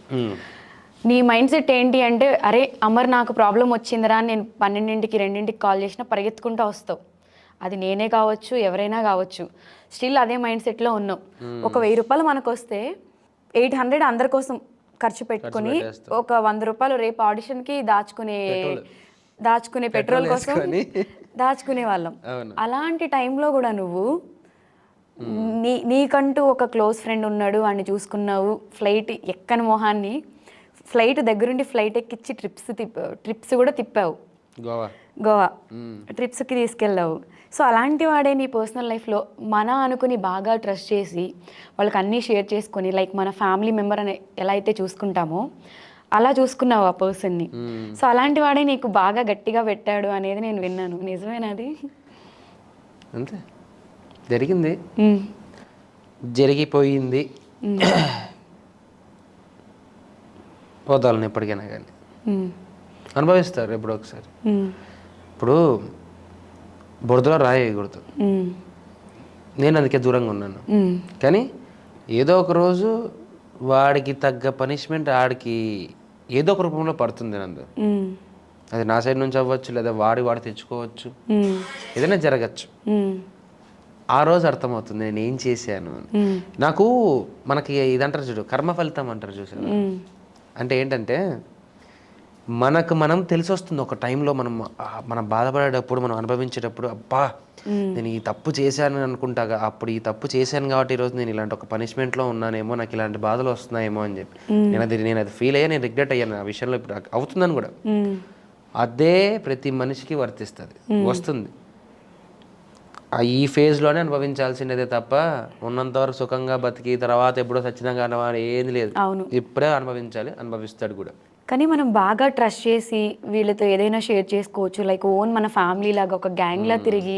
నీ మైండ్ సెట్ ఏంటి అంటే, అరే అమర్ నాకు ప్రాబ్లం వచ్చిందిరా అని నేను 12ంటికి 2ంటికి కాల్ చేసినా పరిగెత్తుకుంటూ వస్తావు. అది నేనే కావచ్చు, ఎవరైనా కావచ్చు, స్టిల్ అదే మైండ్ సెట్లో ఉన్నావు. ఒక 1000 రూపాయలు మనకు వస్తే 800 అందరి కోసం ఖర్చు పెట్టుకుని ఒక 100 రూపాయలు రేపు ఆడిషన్కి దాచుకునే పెట్రోల్ కోసం దాచుకునే వాళ్ళం. అలాంటి టైంలో కూడా నువ్వు నీకంటూ ఒక క్లోజ్ ఫ్రెండ్ ఉన్నాడు అని చూసుకున్నావు. ఫ్లైట్ ఎక్కని మొహాన్ని ఫ్లైట్ దగ్గరుండి ఫ్లైట్ ఎక్కించి ట్రిప్స్ కూడా తిప్పావు. గోవా ట్రిప్స్కి తీసుకెళ్ళావు. సో అలాంటి వాడే నీ పర్సనల్ లైఫ్లో మన అనుకుని బాగా ట్రస్ట్ చేసి వాళ్ళకి అన్నీ షేర్ చేసుకొని, లైక్ మన ఫ్యామిలీ మెంబర్ అని ఎలా అయితే చూసుకుంటామో అలా చూసుకున్నావు ఆ పర్సన్ని. సో అలాంటి వాడే నీకు బాగా గట్టిగా పెట్టాడు అనేది నేను విన్నాను. నిజమేనాది? అంతే జరిగింది, జరిగిపోయింది. పోతాలని ఎప్పటికైనా కానీ అనుభవిస్తారు ఎప్పుడో ఒకసారి. ఇప్పుడు బురదలో రాయి వేయకూడదు. నేను అందుకే దూరంగా ఉన్నాను. కానీ ఏదో ఒక రోజు వాడికి తగ్గ పనిష్మెంట్ ఆడికి ఏదో ఒక రూపంలో పడుతుంది. నందు అది నా సైడ్ నుంచి అవ్వచ్చు, లేదా వాడు తెచ్చుకోవచ్చు, ఏదైనా జరగచ్చు. ఆ రోజు అర్థమవుతుంది నేను ఏం చేశాను. నాకు మనకి ఇదంటారు చూడు, కర్మ ఫలితం అంటారు చూసారు. అంటే ఏంటంటే మనకు మనం తెలిసి వస్తుంది ఒక టైంలో. మనం బాధపడేటప్పుడు, మనం అనుభవించేటప్పుడు, అబ్బా నేను ఈ తప్పు చేశాను అనుకుంటా, అప్పుడు ఈ తప్పు చేశాను కాబట్టి ఈరోజు నేను ఇలాంటి ఒక పనిష్మెంట్లో ఉన్నానేమో, నాకు ఇలాంటి బాధలు వస్తున్నాయేమో అని చెప్పి నేను అది ఫీల్ అయ్యా, నేను రిగ్రెట్ అయ్యాను ఆ విషయంలో. ఇప్పుడు అవుతుందని కూడా అదే ప్రతి మనిషికి వర్తిస్తుంది, వస్తుంది. ఈ ఫేజ్లోనే అనుభవించాల్సిందే తప్ప ఉన్నంతవరకు సుఖంగా బతికి తర్వాత ఎప్పుడో సచ్చినంగా ఏది లేదు. ఇప్పుడే అనుభవించాలి, అనుభవిస్తాడు కూడా. కానీ మనం బాగా ట్రస్ట్ చేసి వీళ్ళతో ఏదైనా షేర్ చేసుకోవచ్చు, లైక్ ఓన్ మన ఫ్యామిలీ లాగా ఒక గ్యాంగ్లా తిరిగి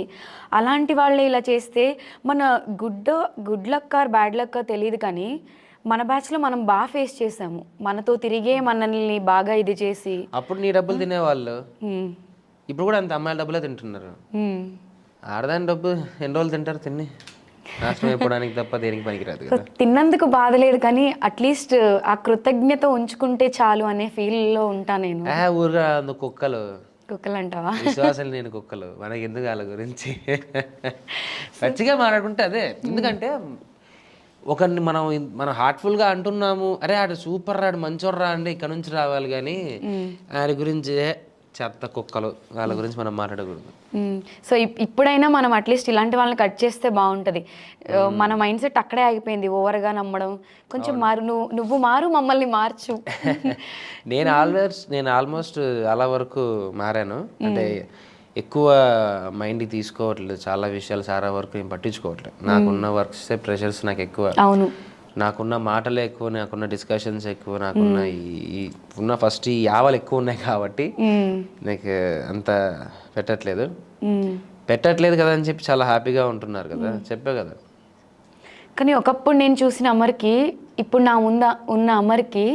అలాంటి వాళ్ళే ఇలా చేస్తే మన good luck or bad luck తెలియదు. కానీ మన బ్యాచ్లో మనం బాగా ఫేస్ చేసాము. మనతో తిరిగే మనల్ని బాగా ఇది చేసి, అప్పుడు నీ డబ్బులు తినేవాళ్ళు ఇప్పుడు కూడా అంత అమ్మాయిల డబ్బులే తింటున్నారు. ఆడదాని డబ్బు ఎన్ని రోజులు తింటారు? తిని నాశనం అయిపోవడానికి తప్ప దేనికి పనికిరాదు కదా. తిన్నందుకు బాధ లేదు, కానీ అట్లీస్ట్ ఆ కృతజ్ఞత ఉంచుకుంటే చాలు అనే ఫీల్లో ఉంటా నేను. ఊరుగా కుక్కలు అంటావా? విశ్వాసం లేని కుక్కలు మనకి ఎందుకు వాళ్ళ గురించి మంచిగా మాట్లాడుకుంటే అదే. ఎందుకంటే ఒకరిని మనం హార్ట్ఫుల్గా అంటున్నాము, అరే ఆడు సూపర్ రాడు మంచోర్రా అంటే ఇక్కడ నుంచి రావాలి. కానీ ఆయన గురించి చెత్త కుక్కలు వాళ్ళ గురించి మనం మాట్లాడకూడదు. సో ఇప్పుడైనా మనం అట్లీస్ట్ ఇలాంటి వాళ్ళని కట్ చేస్తే బాగుంటుంది. మన మైండ్ సెట్ అక్కడే ఆగిపోయింది, ఓవర్గా నమ్మడం. కొంచెం నువ్వు మారు, మమ్మల్ని మార్చు. నేను ఆల్మోస్ట్ అలా వరకు మారాను. అంటే ఎక్కువ మైండ్కి తీసుకోవట్లేదు, చాలా విషయాలు చాలా వరకు ఏం పట్టించుకోవట్లేదు. నాకున్న వర్క్స్ ప్రెషర్స్ నాకు ఎక్కువ. అవును, నాకున్న మాటలు ఎక్కువ, నాకున్న డిస్కషన్స్ ఎక్కువ, నాకున్న ఉన్న ఫస్ట్ ఈ యావలు ఎక్కువ ఉన్నాయి కాబట్టి నాకు అంత పెట్టట్లేదు కదా అని చెప్పి చాలా హ్యాపీగా ఉంటున్నారు కదా, చెప్పే కదా. కానీ ఒకప్పుడు నేను చూసిన అమర్కి ఇప్పుడు నా ఉన్న అమర్కి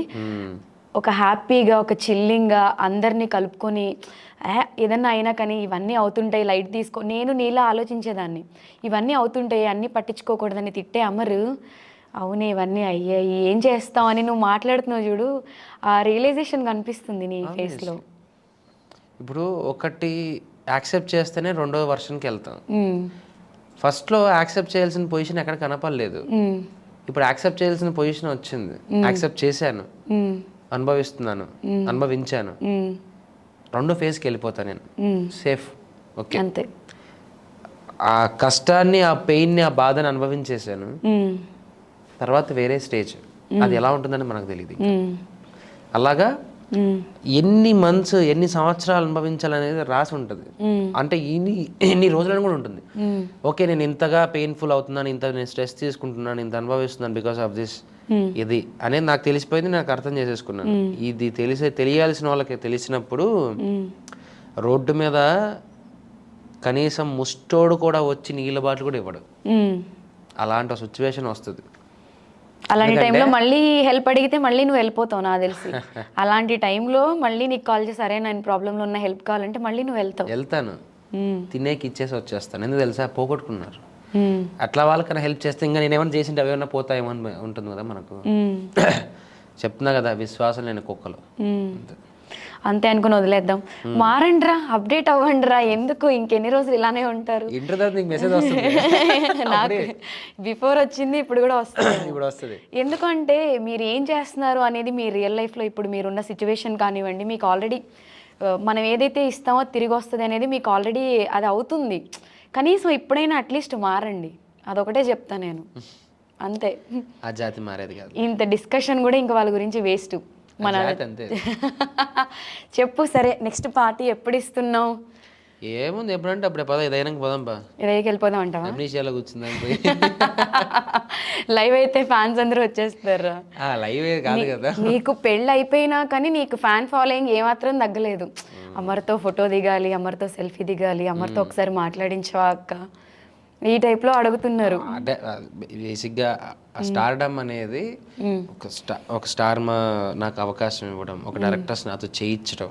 ఒక హ్యాపీగా, ఒక చిల్లింగ్గా అందరినీ కలుపుకొని ఏదన్నా అయినా కానీ ఇవన్నీ అవుతుంటాయి లైట్ తీసుకో. నేను నీలా ఆలోచించేదాన్ని, ఇవన్నీ అవుతుంటాయి అన్నీ పట్టించుకోకూడదని తిట్టే అమరు అవునే ఇవన్నీ అయ్యాయి ఏం చేస్తావు అని నువ్వు మాట్లాడుతున్నావు చూడు, ఆ రియలైజేషన్ కనిపిస్తుంది నీ ఫేస్లో. ఇప్పుడు ఒకటి యాక్సెప్ట్ చేస్తేనే రెండో వర్షన్కి వెళ్తాం. ఫస్ట్లో యాక్సెప్ట్ చేయాల్సిన పొజిషన్ ఎక్కడ కనపడలేదు, ఇప్పుడు యాక్సెప్ట్ చేయాల్సిన పొజిషన్ వచ్చింది. యాక్సెప్ట్ చేశాను, అనుభవించాను, రెండో ఫేజ్కి వెళ్ళిపోతాను నేను. సేఫ్, ఓకే అంతే. ఆ కష్టాన్ని, ఆ పెయిన్ని, ఆ బాధని అనుభవించేశాను. తర్వాత వేరే స్టేజ్, అది ఎలా ఉంటుందని మనకు తెలియదు. అలాగా ఎన్ని మంత్స్ ఎన్ని సంవత్సరాలు అనుభవించాలనేది రాసి ఉంటుంది. అంటే ఎన్ని రోజులని కూడా ఉంటుంది. ఓకే, నేను ఇంతగా పెయిన్ఫుల్ అవుతున్నాను, ఇంత నేను స్ట్రెస్ తీసుకుంటున్నాను, ఇంత అనుభవిస్తున్నాను బికాస్ ఆఫ్ దిస్, ఇది అనేది నాకు తెలిసిపోయింది, నాకు అర్థం చేసేసుకున్నాను. ఇది తెలియాల్సిన వాళ్ళకి తెలిసినప్పుడు రోడ్డు మీద కనీసం ముష్టోడు కూడా వచ్చి నీళ్ళ బాటిల్ కూడా ఇవ్వడు. అలాంటి సిచ్యువేషన్ వస్తుంది. అలాంటి టైంలో మళ్ళీ హెల్ప్ అడిగితే మళ్ళీ నువ్వు వెళ్ళిపోతావు నాకు తెలిసి. అలాంటి టైంలో మళ్ళీ నీకు కాల్ చేసి సరే నేను ప్రాబ్లంలో ఉన్న హెల్ప్ కావాలంటే మళ్ళీ నువ్వు వెళ్తాను, తినేకి ఇచ్చేసి వచ్చేస్తాను. ఎందుకు తెలుసా, పోగొట్టుకున్నారు. అట్లా వాళ్ళకన్నా హెల్ప్ చేస్తే ఇంకా నేనేమన్నా చేసింటే అవి ఏమన్నా పోతాయేమో అని ఉంటుంది కదా మనకు. చెప్తున్నా కదా, విశ్వాసం లేని కుక్కలు. అంతే అనుకుని వదిలేద్దాం. మారండిరా, అప్డేట్ అవ్వండిరా, ఎందుకు ఇంకెన్ని రోజులు ఇలానే ఉంటారు. నాకు బిఫోర్ వచ్చింది, ఇప్పుడు కూడా వస్తుంది. ఎందుకంటే మీరు ఏం చేస్తున్నారు అనేది మీ రియల్ లైఫ్లో ఇప్పుడు మీరున్న సిచ్యువేషన్ కానివ్వండి, మీకు ఆల్రెడీ మనం ఏదైతే ఇస్తామో తిరిగి వస్తుంది అనేది మీకు ఆల్రెడీ అది అవుతుంది. కనీసం ఇప్పుడైనా అట్లీస్ట్ మారండి, అదొకటే చెప్తా నేను. అంతే, ఆ జాతి మారేది కాదు. ఇంత డిస్కషన్ కూడా ఇంకా వాళ్ళ గురించి వేస్ట్. మన చెప్పు, సరే నెక్స్ట్ పార్టీ ఎప్పుడు ఇస్తున్నావు? ఏముంది, ఎప్పుడంటే అప్పుడే పద, ఇదైనా పోదాం బా. ఇదైకి వెళ్ళిపోదాం అంటావా? కూర్చుందని లైవ్ అయితే ఫ్యాన్స్ అందరూ వచ్చేస్తారు. లైవ్ కాదు కదా. నీకు పెళ్ళి అయిపోయినా కానీ నీకు ఫ్యాన్ ఫాలోయింగ్ ఏమాత్రం తగ్గలేదు. అమర్తో ఫోటో దిగాలి, అమర్తో సెల్ఫీ దిగాలి, అమర్తో ఒకసారి మాట్లాడించవా అక్క, ఈ టైప్లో అడుగుతున్నారు. అంటే బేసిక్గా స్టార్డమ్ అనేది ఒక స్టార్ నాకు అవకాశం ఇవ్వడం, ఒక డైరెక్టర్స్ నాతో చేయించడం,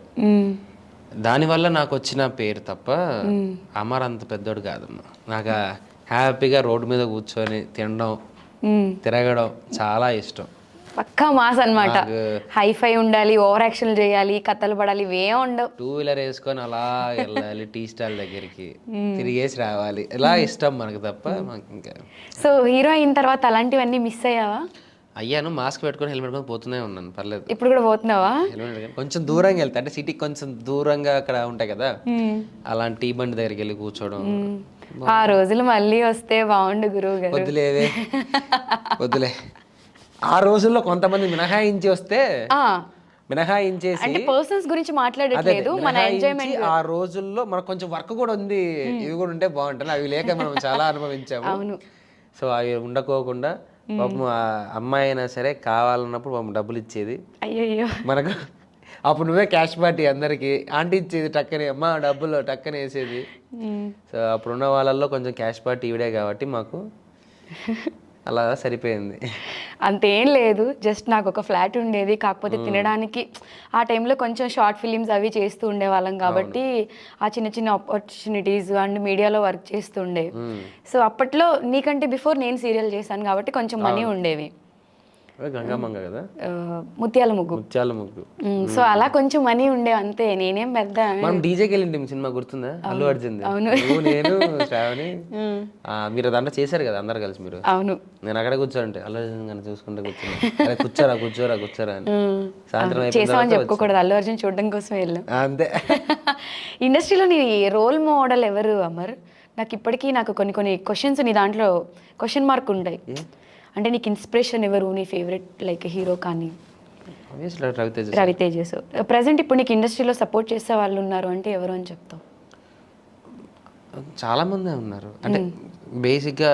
దానివల్ల నాకు వచ్చిన పేరు తప్ప అమర్ అంత పెద్దోడు కాదమ్మా. నాకు హ్యాపీగా రోడ్డు మీద కూర్చొని తినడం, తిరగడం చాలా ఇష్టం. పక్కా మాస్ అనమాట. హైఫై ఉండాలి, ఓవర్ యాక్షన్ చేయాలి, కథలు పడాలి, ఇవే ఉండవు. 2 వీలర్ వేసుకొని అలా వెళ్ళాలి టీ స్టాల్ దగ్గరికి, తిరిగేసి రావాలి, ఇలా ఇష్టం మనకు తప్ప మాకు ఇంకా. సో హీరో అయిన తర్వాత అలాంటివన్నీ మిస్ అయ్యావా? అయ్యాను, మాస్క్ పెట్టుకొని హెల్మెట్ పెట్టుకొని పోతూనే ఉన్నాను, పర్లేదు. ఇప్పుడు కూడా పోతున్నావా? హెల్మెట్ కొంచెం దూరంగా వెళ్తా, అంటే సిటీకి కొంచెం దూరంగా అక్కడ ఉంటాయి కదా, అలాంటి టీ బండి దగ్గరికి వెళ్ళి కూర్చోవడం. ఆ రోజులు మళ్ళీ వస్తే బాగుండు గురువు గారు. వద్దులేవే, వద్దులే. ఆ రోజుల్లో కొంతమంది మినహాయించి వస్తే మినహాయించేసి, అంటే పర్సన్స్ గురించి మాట్లాడట్లేదు, మన ఎంజాయ్మెంట్. ఆ రోజుల్లో మనకు కొంచెం వర్క్ కూడా ఉంది, ఇవి కూడా ఉంటే బాగుంటుంది. అవి లేక మనం చాలా అనుభవించాము. అవును. సో అవి ఉండకోకుండా పాపం అమ్మాయి అయినా సరే కావాలన్నప్పుడు పాపం డబ్బులు ఇచ్చేది. అయ్యయ్యో, మనకు అప్పుడు నువ్వే క్యాష్ పార్టీ అందరికి ఆంటీ ఇచ్చేది, టక్కనే అమ్మ డబ్బులు టక్కనే వేసేది. సో అప్పుడున్న వాళ్ళల్లో కొంచెం క్యాష్ పార్టీ ఇవిడే కాబట్టి మాకు అలా సరిపోయింది. అంతేం లేదు, జస్ట్ నాకు ఒక ఫ్లాట్ ఉండేది, కాకపోతే తినడానికి ఆ టైంలో కొంచెం షార్ట్ ఫిలిమ్స్ అవి చేస్తూ ఉండేవాళ్ళం కాబట్టి ఆ చిన్న చిన్న ఆపర్చునిటీస్ అండ్ మీడియాలో వర్క్ చేస్తుండే. సో అప్పట్లో నీకంటే బిఫోర్ నేను సీరియల్ చేశాను కాబట్టి కొంచెం మనీ ఉండేవి. గంగమ్మంగ కదా, ముత్యాల ముగ్గు. సో అలా కొంచెం మనీ ఉండే, అంతే. నేనేం పెద్ద మనం డీజేకి వెళ్ళింది సినిమా గుర్తుందా, అల్లు అర్జున్. అవును, నేను శ్రావణి మీరు దాంట్లో చేశారు కదా అందరు కలిసి. మీరు అవును, నేను అక్కడ కూర్చోంటే అల్లు అర్జున్ కానీ చూసుకుంటే కూర్చోరా కూర్చోరా కూర్చోరా అని. సాయంత్రం చేసామని చెప్పుకోకూడదు, అల్లు అర్జున్ చూడడం కోసం వెళ్ళాం. అంతే. ఇండస్ట్రీలో నీ రోల్ మోడల్ ఎవరు అమర్? నాకు ఇప్పటికీ కొన్ని క్వశ్చన్స్ నీ దాంట్లో క్వశ్చన్ మార్క్ ఉంటాయి. అంటే నీకు ఇన్స్పిరేషన్ ఎవరు, నీ ఫేవరెట్ లైక్ హీరో కానీ? రవితేజ. సో ప్రజెంట్ ఇప్పుడు నీకు ఇండస్ట్రీలో సపోర్ట్ చేసే వాళ్ళు ఉన్నారు అంటే ఎవరు అని చెప్తావు? చాలామంది ఉన్నారు. అంటే బేసిక్గా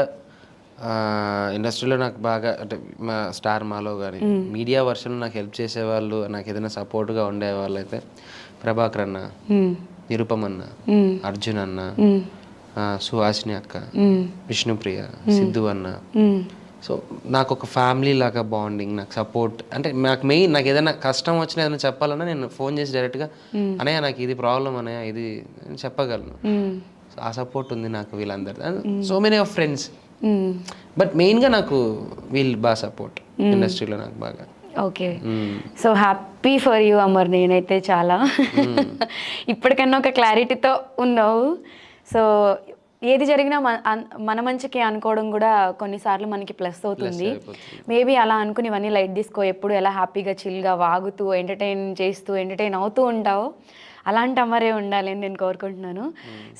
ఇండస్ట్రీలో నాకు బాగా, అంటే మా స్టార్ మాలో కానీ మీడియా వర్షన్లో నాకు హెల్ప్ చేసేవాళ్ళు, నాకు ఏదైనా సపోర్ట్గా ఉండేవాళ్ళు అయితే ప్రభాకర్ అన్న, నిరుపమ్ అన్న, అర్జున్ అన్న, సుహాసిని అక్క, విష్ణుప్రియ, సిద్ధు అన్న. సో నాకు ఒక ఫ్యామిలీ లాగా బాండింగ్, నాకు సపోర్ట్. అంటే నాకు మెయిన్, నాకు ఏదైనా కష్టం వచ్చినా ఏదైనా చెప్పాలన్నా నేను ఫోన్ చేసి డైరెక్ట్గా అన్నయ్య నాకు ఇది ప్రాబ్లం అన్నయ్య ఇది చెప్పగలను. ఆ సపోర్ట్ ఉంది నాకు వీళ్ళందరూ. So many of friends, but మెయిన్గా నాకు వీళ్ళు బాగా సపోర్ట్ ఇండస్ట్రీలో నాకు బాగా. Okay, so happy for you Amar. నేనైతే చాలా ఇప్పటికన్నా ఒక క్లారిటీతో ఉన్నావు. సో ఏది జరిగినా మన మంచికి అనుకోవడం కూడా కొన్నిసార్లు మనకి ప్లస్ అవుతుంది. మేబీ అలా అనుకుని ఇవన్నీ లైట్ తీసుకో, ఎప్పుడు ఎలా హ్యాపీగా చిల్గా వాగుతూ ఎంటర్టైన్ అవుతూ ఉంటావు, అలాంటి అమరే ఉండాలి అని నేను కోరుకుంటున్నాను.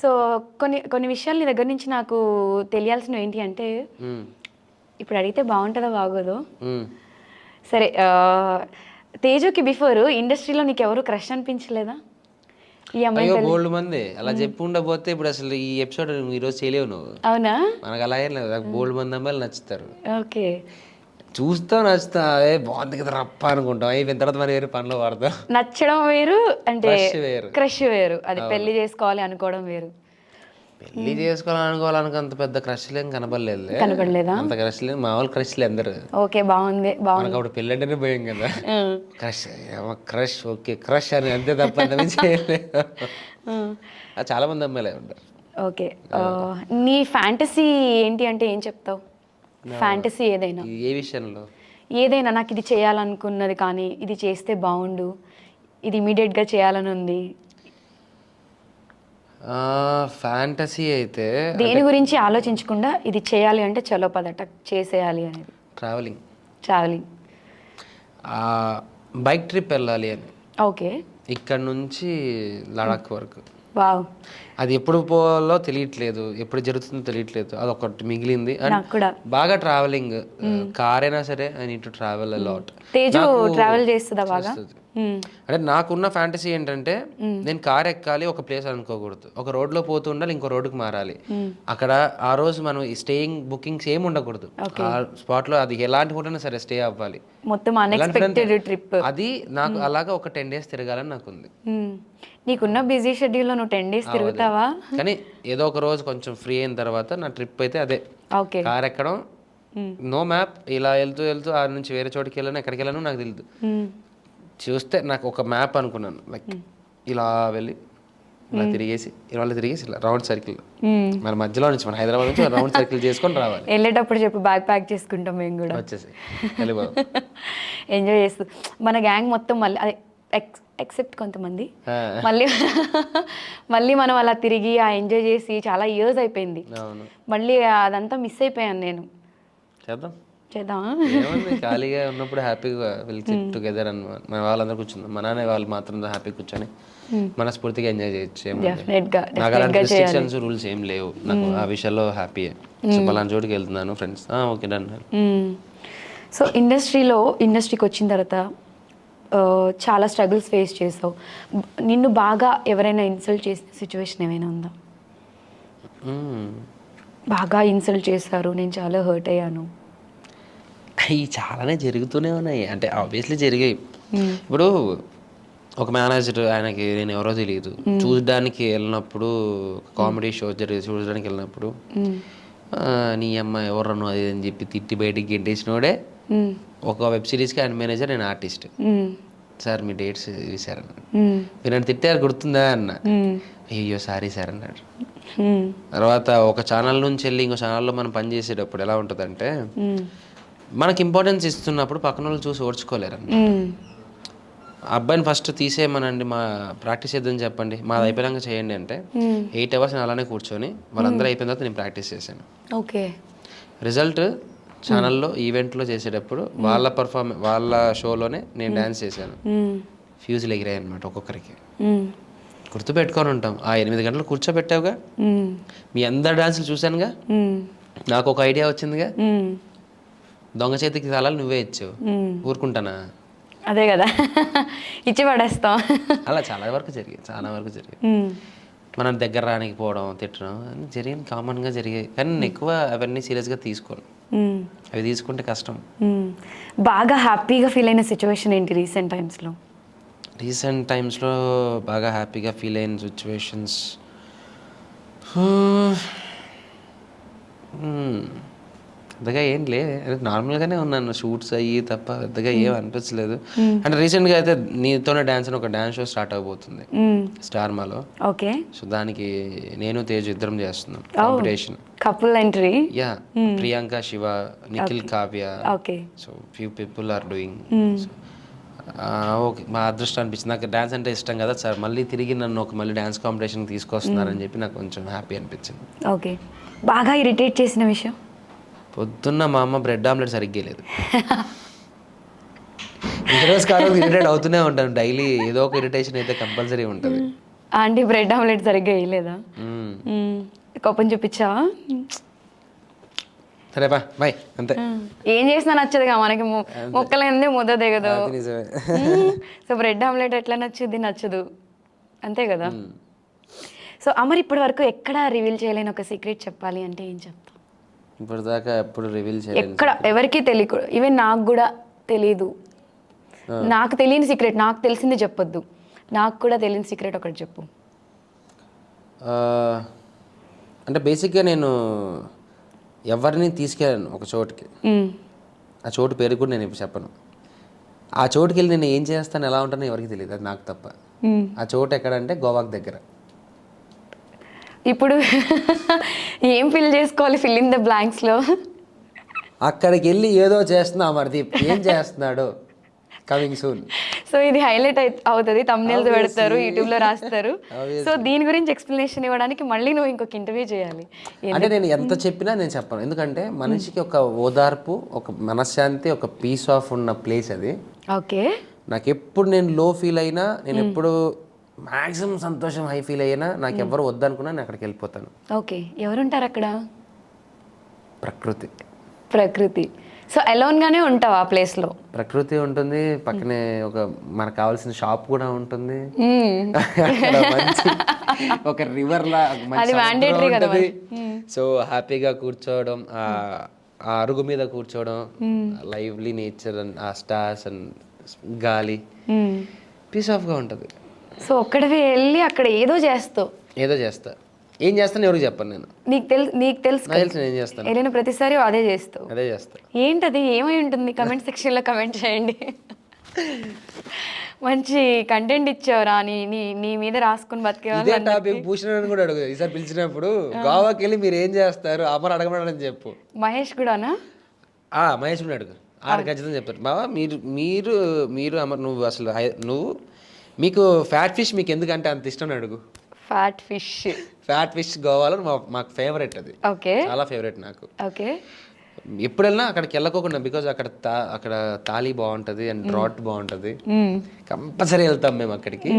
సో కొన్ని విషయాలు నీ దగ్గర నుంచి నాకు తెలియాల్సినవి ఏంటి అంటే, ఇప్పుడు అడిగితే బాగుంటుందో బాగోదో, సరే తేజుకి బిఫోర్ ఇండస్ట్రీలో నీకు ఎవరు క్రష్ అనిపించలేదా? ఈ అమ్మాయి అయ్యో బోల్డ్ మంది అలా చెప్పి ఉండబోతే ఇప్పుడు అసలు ఈ ఎపిసోడ్ ఈరోజు చేయలేవు నువ్వు. అవునా? మనకు అలా ఏం లేదు, నాకు బోల్డ్ మంది అమ్మాయిలు నచ్చుతారు. ఓకే, చూస్తావు నచ్చుతా, అదే బాగుంది కదా రప్ప అనుకుంటాం, అయిపోయిన తర్వాత మరి వేరే పనిలో వాడతాం. నచ్చడం వేరు, అంటే Crush వేరు. క్రష్ వేరు, అది పెళ్లి చేసుకోవాలి అనుకోవడం వేరు. పెళ్లి చేసుకోవాలనుకోవాలనుకో అంత పెద్ద క్రష్లు ఏం కనపడలేదా? అంత క్రష్లు మామూలు క్రష్లు అందరు. ఓకే, బాగుంది బాగుంది. మనకు అప్పుడు పెళ్ళి అంటేనే భయం కదా, క్రష్ ఓకే క్రష్ అని అంతే తప్ప చేయలేదు. చాలా మంది అమ్మాయిలే ఉంటారు. ఓకే, నీ ఫ్యాంటసీ ఏంటి అంటే ఏం చెప్తావు? ఫ్యాంటసీ ఏదైనా, ఏ విషయంలో? ఏదైనా నాకు ఇది చేయాలనుకున్నది, కానీ ఇది చేస్తే బాగుండు, ఇది ఇమీడియట్గా చేయాలని ఉంది. ఫ్యాంటసీ అయితే దేని గురించి ఆలోచించకుండా ఇది చేయాలి అంటే చలో పదట చేసేయాలి అనేది. ట్రావెలింగ్ బైక్ ట్రిప్ వెళ్ళాలి అని. ఓకే, ఇక్కడ నుంచి లడాక్ వరకు. వావ్, అది ఎప్పుడు పోవాలో తెలియట్లేదు, ఎప్పుడు జరుగుతుందో తెలియట్లేదు, అది ఒకటి మిగిలింది. నాకు కూడా బాగా ట్రావెలింగ్, కార్ అయినా సరే I need to travel a lot. Teju travel చేస్తుందా బాగా? అంటే నాకున్న ఫ్యాంటసీ ఏంటంటే నేను కార్ ఎక్కాలి, ఒక ప్లేస్ అనుకోకూడదు, ఒక రోడ్ లో పోతూ ఉండాలి, ఇంకో రోడ్డుకి మారాలి. అక్కడ ఆ రోజు మనం స్టేయింగ్ బుకింగ్స్ ఏమి ఉండకూడదు, ఆ స్పాట్ లో అది ఎలాంటి హోటల్ అయినా సరే స్టే అవ్వాలి. మొత్తం అన్ఎక్స్పెక్టెడ్ ట్రిప్ అది నాకు అలాగా ఒక 10 days తిరగాలని నాకు ఉంది. నీకున్న బిజీ షెడ్యూల్లో నువ్వు 10 days తిరుగుతావా? కానీ ఏదో ఒక రోజు కొంచెం ఫ్రీ అయిన తర్వాత నా ట్రిప్ అయితే అదే, ఓకే, కార్ ఎక్కడం, నో మ్యాప్, ఇలా వెళ్తూ వెళ్తూ ఆ నుంచి వేరే చోటుకి వెళ్ళాను, ఎక్కడికి వెళ్ళాను నాకు తెలియదు. చూస్తే నాకు ఒక మ్యాప్ అనుకున్నాను, లైక్ ఇలా వెళ్ళి ఇలా తిరిగేసి ఇలా రౌండ్ సర్కిల్, మన మధ్యలో నుంచి మన హైదరాబాద్ నుంచి రౌండ్ సర్కిల్ చేసుకొని రావాలి. వెళ్ళేటప్పుడు చెప్పి బ్యాగ్ ప్యాక్ చేసుకుంటాం మేము కూడా, వచ్చేసి వెళ్ళిపోదాం. ఎంజాయ్ చేస్తూ మన గ్యాంగ్ మొత్తం మళ్ళీ అదే ఎక్సెప్ట్ కొంతమంది మళ్ళీ మనం అలా తిరిగి ఆ ఎంజాయ్ చేసి చాలా ఇయర్స్ అయిపోయింది. మళ్ళీ అదంతా మిస్ అయిపోయాను నేను. చేద్దాం ఏముంది, ఖాళీగా ఉన్నప్పుడు హ్యాపీగా వెళ్ళి సిట్ టుగెదర్ అని మన వాళ్ళందరూ కూర్చుందాం, మన నాన్న వాళ్ళు మాత్రం హ్యాపీ కూర్చొని మనస్ఫూర్తిగా ఎంజాయ్ చేయొచ్చు. నాకు అలాంటి రెస్ట్రిక్షన్స్ రూల్స్ ఏం లేవు, నాకు ఆ విషయంలో హ్యాపీ. సో పలానా చోటుకి వెళ్తున్నాను ఫ్రెండ్స్, ఓకే డన్. సో ఇండస్ట్రీకి వచ్చిన తర్వాత చాలా స్ట్రగుల్స్ ఫేస్ చేసావు. నిన్ను బాగా ఎవరైనా ఇన్సల్ట్ చేసిన సిచ్యువేషన్ ఏమైనా ఉందా? బాగా ఇన్సల్ట్ చేశారు, నేను చాలా హర్ట్ అయ్యాను. అవి చాలానే జరుగుతూనే ఉన్నాయి, అంటే ఆబ్వియస్లీ జరిగాయి. ఇప్పుడు ఒక మేనేజర్, ఆయనకి నేను ఎవరో తెలియదు, చూడడానికి వెళ్ళినప్పుడు కామెడీ షో చూడడానికి వెళ్ళినప్పుడు నీ అమ్మ ఎవరను అది అని చెప్పి తిట్టి బయటికి గెంటేసినోడే ఒక వెబ్ సిరీస్కి ఆయన మేనేజర్, నేను ఆర్టిస్ట్. సార్ మీ డేట్స్ సార్ అన్నాడు. మీరు నన్ను తిట్టారు గుర్తుందా అన్న. అయ్యో సారీ సార్ అన్నాడు. తర్వాత ఒక ఛానల్ నుంచి వెళ్ళి ఇంకో ఛానల్లో మనం పని చేసేటప్పుడు ఎలా ఉంటుందంటే, మనకి ఇంపార్టెన్స్ ఇస్తున్నప్పుడు పక్కన వాళ్ళు చూసి ఓడ్చుకోలేరు. అబ్బాయిని ఫస్ట్ తీసేయమనండి, మా ప్రాక్టీస్ చేద్దామని చెప్పండి, మాది అయిపోయాక చేయండి అంటే 8 hours నేను అలానే కూర్చొని వాళ్ళందరూ అయిపోయిన తర్వాత నేను ప్రాక్టీస్ చేశాను. ఓకే, రిజల్ట్ ఛానల్లో ఈవెంట్లో చేసేటప్పుడు వాళ్ళ షోలోనే నేను డ్యాన్స్ చేశాను. ఫ్యూజులు ఎగిరాయి అనమాట ఒక్కొక్కరికి. గుర్తుపెట్టుకొని ఉంటాం, ఆ 8 గంటలు కూర్చోబెట్టావుగా, మీ అందరు డాన్సులు చూశానుగా, నాకు ఒక ఐడియా వచ్చిందిగా, దొంగ చేతికి తాళాలు నువ్వే ఇచ్చావు, ఊరుకుంటానా? అదే కదా, ఇచ్చి పడేస్తాం. అలా చాలా వరకు జరిగాయి. మనం దగ్గర రానికి పోవడం, తిట్టడం అని జరిగింది, కామన్గా జరిగాయి. కానీ నేను ఎక్కువ అవన్నీ సీరియస్గా తీసుకోను, అవి తీసుకుంటే కష్టం. బాగా హ్యాపీగా ఫీల్ అయిన సిచ్యువేషన్ ఏంటి రీసెంట్ టైమ్స్లో? బాగా హ్యాపీగా ఫీల్ అయిన సిచ్యువేషన్స్ పెద్దగా ఏం లే, నార్మల్గానే ఉన్నాను, షూట్స్ అయ్యి తప్ప పెద్దగా ఏం అనిపించలేదు. అంటే రీసెంట్గా అయితే నీతోనే డాన్స్ అని ఒక డాన్స్ షో స్టార్ట్ అవబోతుంది స్టార్ మాలో. ఓకే, సో దానికి నేను తేజు ఇద్దరం చేస్తున్నాం competition, couple entry. Yeah, Priyanka, Shiva, Nikhil, Kavya. Okay, so few people are doing. Okay, మా అదృష్టం అనిపించింది, నాకు డాన్స్ అంటే ఇష్టం కదా సార్, మళ్ళీ తిరిగి నన్ను మళ్ళీ డాన్స్ కాంపిటీషన్ తీసుకొస్తున్నారని చెప్పి నాకు కొంచెం హ్యాపీ అనిపించింది. ఓకే, బాగా ఇరిటేట్ చేసిన విషయం? పొద్దున్న మా అమ్మ బ్రెడ్ ఆమ్లెట్ సరిగ్గా లేదు. ఈరోజు కాదు ఇరిటేట్ అవుతూనే ఉంటాను డైలీ, ఏదో ఒక ఇరిటేషన్ అయితే కంపల్సరీ ఉంటుంది. ఆంటీ బ్రెడ్ ఆమ్లెట్ సరిగ్గా వేయలేదా? కోపం చూపించావా? సరే బా బాయ్ అంతే. ఏం చేసినా నచ్చదుగా మనకి, మొక్కలైంది ముద్ద దిగదు. అది నిజమే. సో బ్రెడ్ ఆమ్లెట్ ఎట్లా నచ్చదు, అంతే కదా. సో అమర్ ఇప్పటి వరకు ఎక్కడ రివీల్ చేయలేని ఒక సీక్రెట్ చెప్పాలి అంటే ఏం చెప్తాం? ఇప్పటిదాకా ఎప్పుడు రివీల్ చేయలేదు, ఎక్కడ ఎవరికి తెలియకూడదు, ఈవెన్ నాకు కూడా తెలీదు. నాకు తెలియని సీక్రెట్, నాకు తెలిసింది చెప్పొద్దు, నాకు కూడా తెలియని సీక్రెట్ ఒకటి చెప్పు. అంటే బేసిక్గా నేను ఎవరిని తీసుకెళ్ళాను ఒక చోటుకి, ఆ చోటు పేరు కూడా నేను ఇప్పుడు చెప్పను. ఆ చోటుకి వెళ్ళి నేను ఏం చేస్తాను, ఎలా ఉంటానో ఎవరికి తెలియదు, అది నాకు తప్ప. ఆ చోటు ఎక్కడంటే గోవాకి దగ్గర. ఇప్పుడు ఏం ఫిల్ చేసుకోవాలి, ఫిల్ ఇన్ ద బ్లాంక్స్లో? అక్కడికి వెళ్ళి ఏదో చేస్తున్నా అమర్దీప్, ఏం చేస్తున్నాడు, కమింగ్ సూన్. సో ఇది హైలైట్ అవుతుంది, thumbnails పెడతారు, యూట్యూబ్లో రాస్తారు. సో దీని గురించి ఎక్స్ప్లెనేషన్ ఇవ్వడానికి మళ్ళీ నువ్వు ఇంకొక ఇంటర్వ్యూ చేయాలి. అంటే నేను ఎంత చెప్పినా నేను చెప్పను, ఎందుకంటే మనిషికి ఒక ఓదార్పు, ఒక మనశ్శాంతి, ఒక పీస్ ఆఫ్ ఉన్న ప్లేస్ అది. ఓకే. నాకు ఎప్పుడు నేను లో ఫీల్ అయినా, నేను ఎప్పుడు మ్యాక్సిమం సంతోషం హై ఫీల్ అయినా, నాకు ఎవరు వద్దనుకున్నా నేను అక్కడికి వెళ్ళిపోతాను. ఓకే, ఎవరుంటారు అక్కడ? ప్రకృతి. సో అలోన్గానే ఉంటావు ఆ ప్లేస్లో? ప్రకృతి ఉంటుంది, పక్కనే ఒక మనకు కావాల్సిన షాప్ కూడా ఉంటుంది. అక్కడ మంచి ఒక రివర్ లా అది mandatory కదా ఉంటుంది. సో హ్యాపీగా కూర్చోవడం, ఆ అరుగు మీద కూర్చోవడం, లైవ్లీ నేచర్ అండ్ ఆ స్టార్స్ అండ్ గాలి, పీస్ ఆఫ్గా ఉంటుంది. సో ఒక్కడివి వెళ్ళి అక్కడ ఏదో చేస్తా. ఏం చేస్తాను ఎవరికి చెప్పను నేను. నీకు తెలుసు నేను చేస్తాను, వెళ్ళిన ప్రతిసారి అదే చేస్తా. ఏంటది, ఏమై ఉంటుంది? కమెంట్ సెక్షన్లో కమెంట్ చేయండి. మంచి కంటెంట్ ఇచ్చావురా, నీ మీద రాసుకుని బతికేవాళ్ళు. టాపిక్ భూషణ్ కూడా అడుగు, ఈసారి పిలిచినప్పుడు గోవాకి వెళ్ళి మీరు ఏం చేస్తారు అమర్ అడగమని చెప్పు. మహేష్ కూడానా? మహేష్ కూడా అడుగు, ఆడు ఖచ్చితంగా చెప్తారు. బావా మీరు అమర్, నువ్వు మీకు ఫ్యాట్ ఫిష్ మీకు ఎందుకంటే అంత ఇష్టం అడుగు. ఫ్యాట్ ఫిష్ గోవాలో మాకు ఫేవరెట్, అది చాలా ఫేవరెట్ నాకు. ఓకే. ఎప్పుడు వెళ్ళినా అక్కడికి వెళ్ళకోకుండా, బికాజ్ అక్కడ తాళి బాగుంటుంది అండ్ రాట్ బాగుంటుంది, కంపల్సరీ వెళ్తాం మేము అక్కడికి.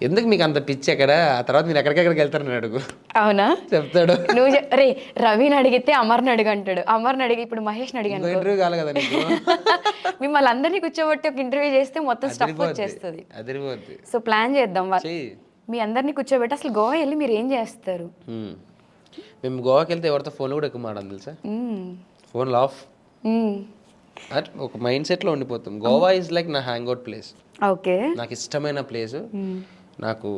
ఎందుకు మీకు అంత పిచ్చి అక్కడ, ఆ తర్వాత మీరు ఎక్కడికెక్కడికి వెళ్తారని అడుగు. అవునా, చెప్తాడు. నువ్వు రే రవిని అడిగితే అమర్ని అడిగి అంటాడు, అమర్ని అడిగి ఇప్పుడు మహేష్ని అడిగాను. ఇంటర్వ్యూ కాదు కదా నీకు. మిమ్మల్ని అందరినీ కూర్చోబట్టి ఒక ఇంటర్వ్యూ చేస్తే మొత్తం స్టఫ్ వచ్చేస్తుంది. అదిరిపోద్ది. సో ప్లాన్ చేద్దాం, మీ అందరినీ కూర్చోబెట్టి అసలు గోవా వెళ్ళి మీరు ఏం చేస్తారు? మేము గోవాకి వెళ్తే ఎవరితో ఫోన్లో కూడా ఎక్కువ మాట్లాడదు తెలుసా, ఫోన్ ఆఫ్. ఒక మైండ్ సెట్లో ఉండిపోతాం. గోవా ఈజ్ లైక్ నా హ్యాంగ్ అవుట్ ప్లేస్. ఓకే, నాకు ఇష్టమైన ప్లేస్. నాకు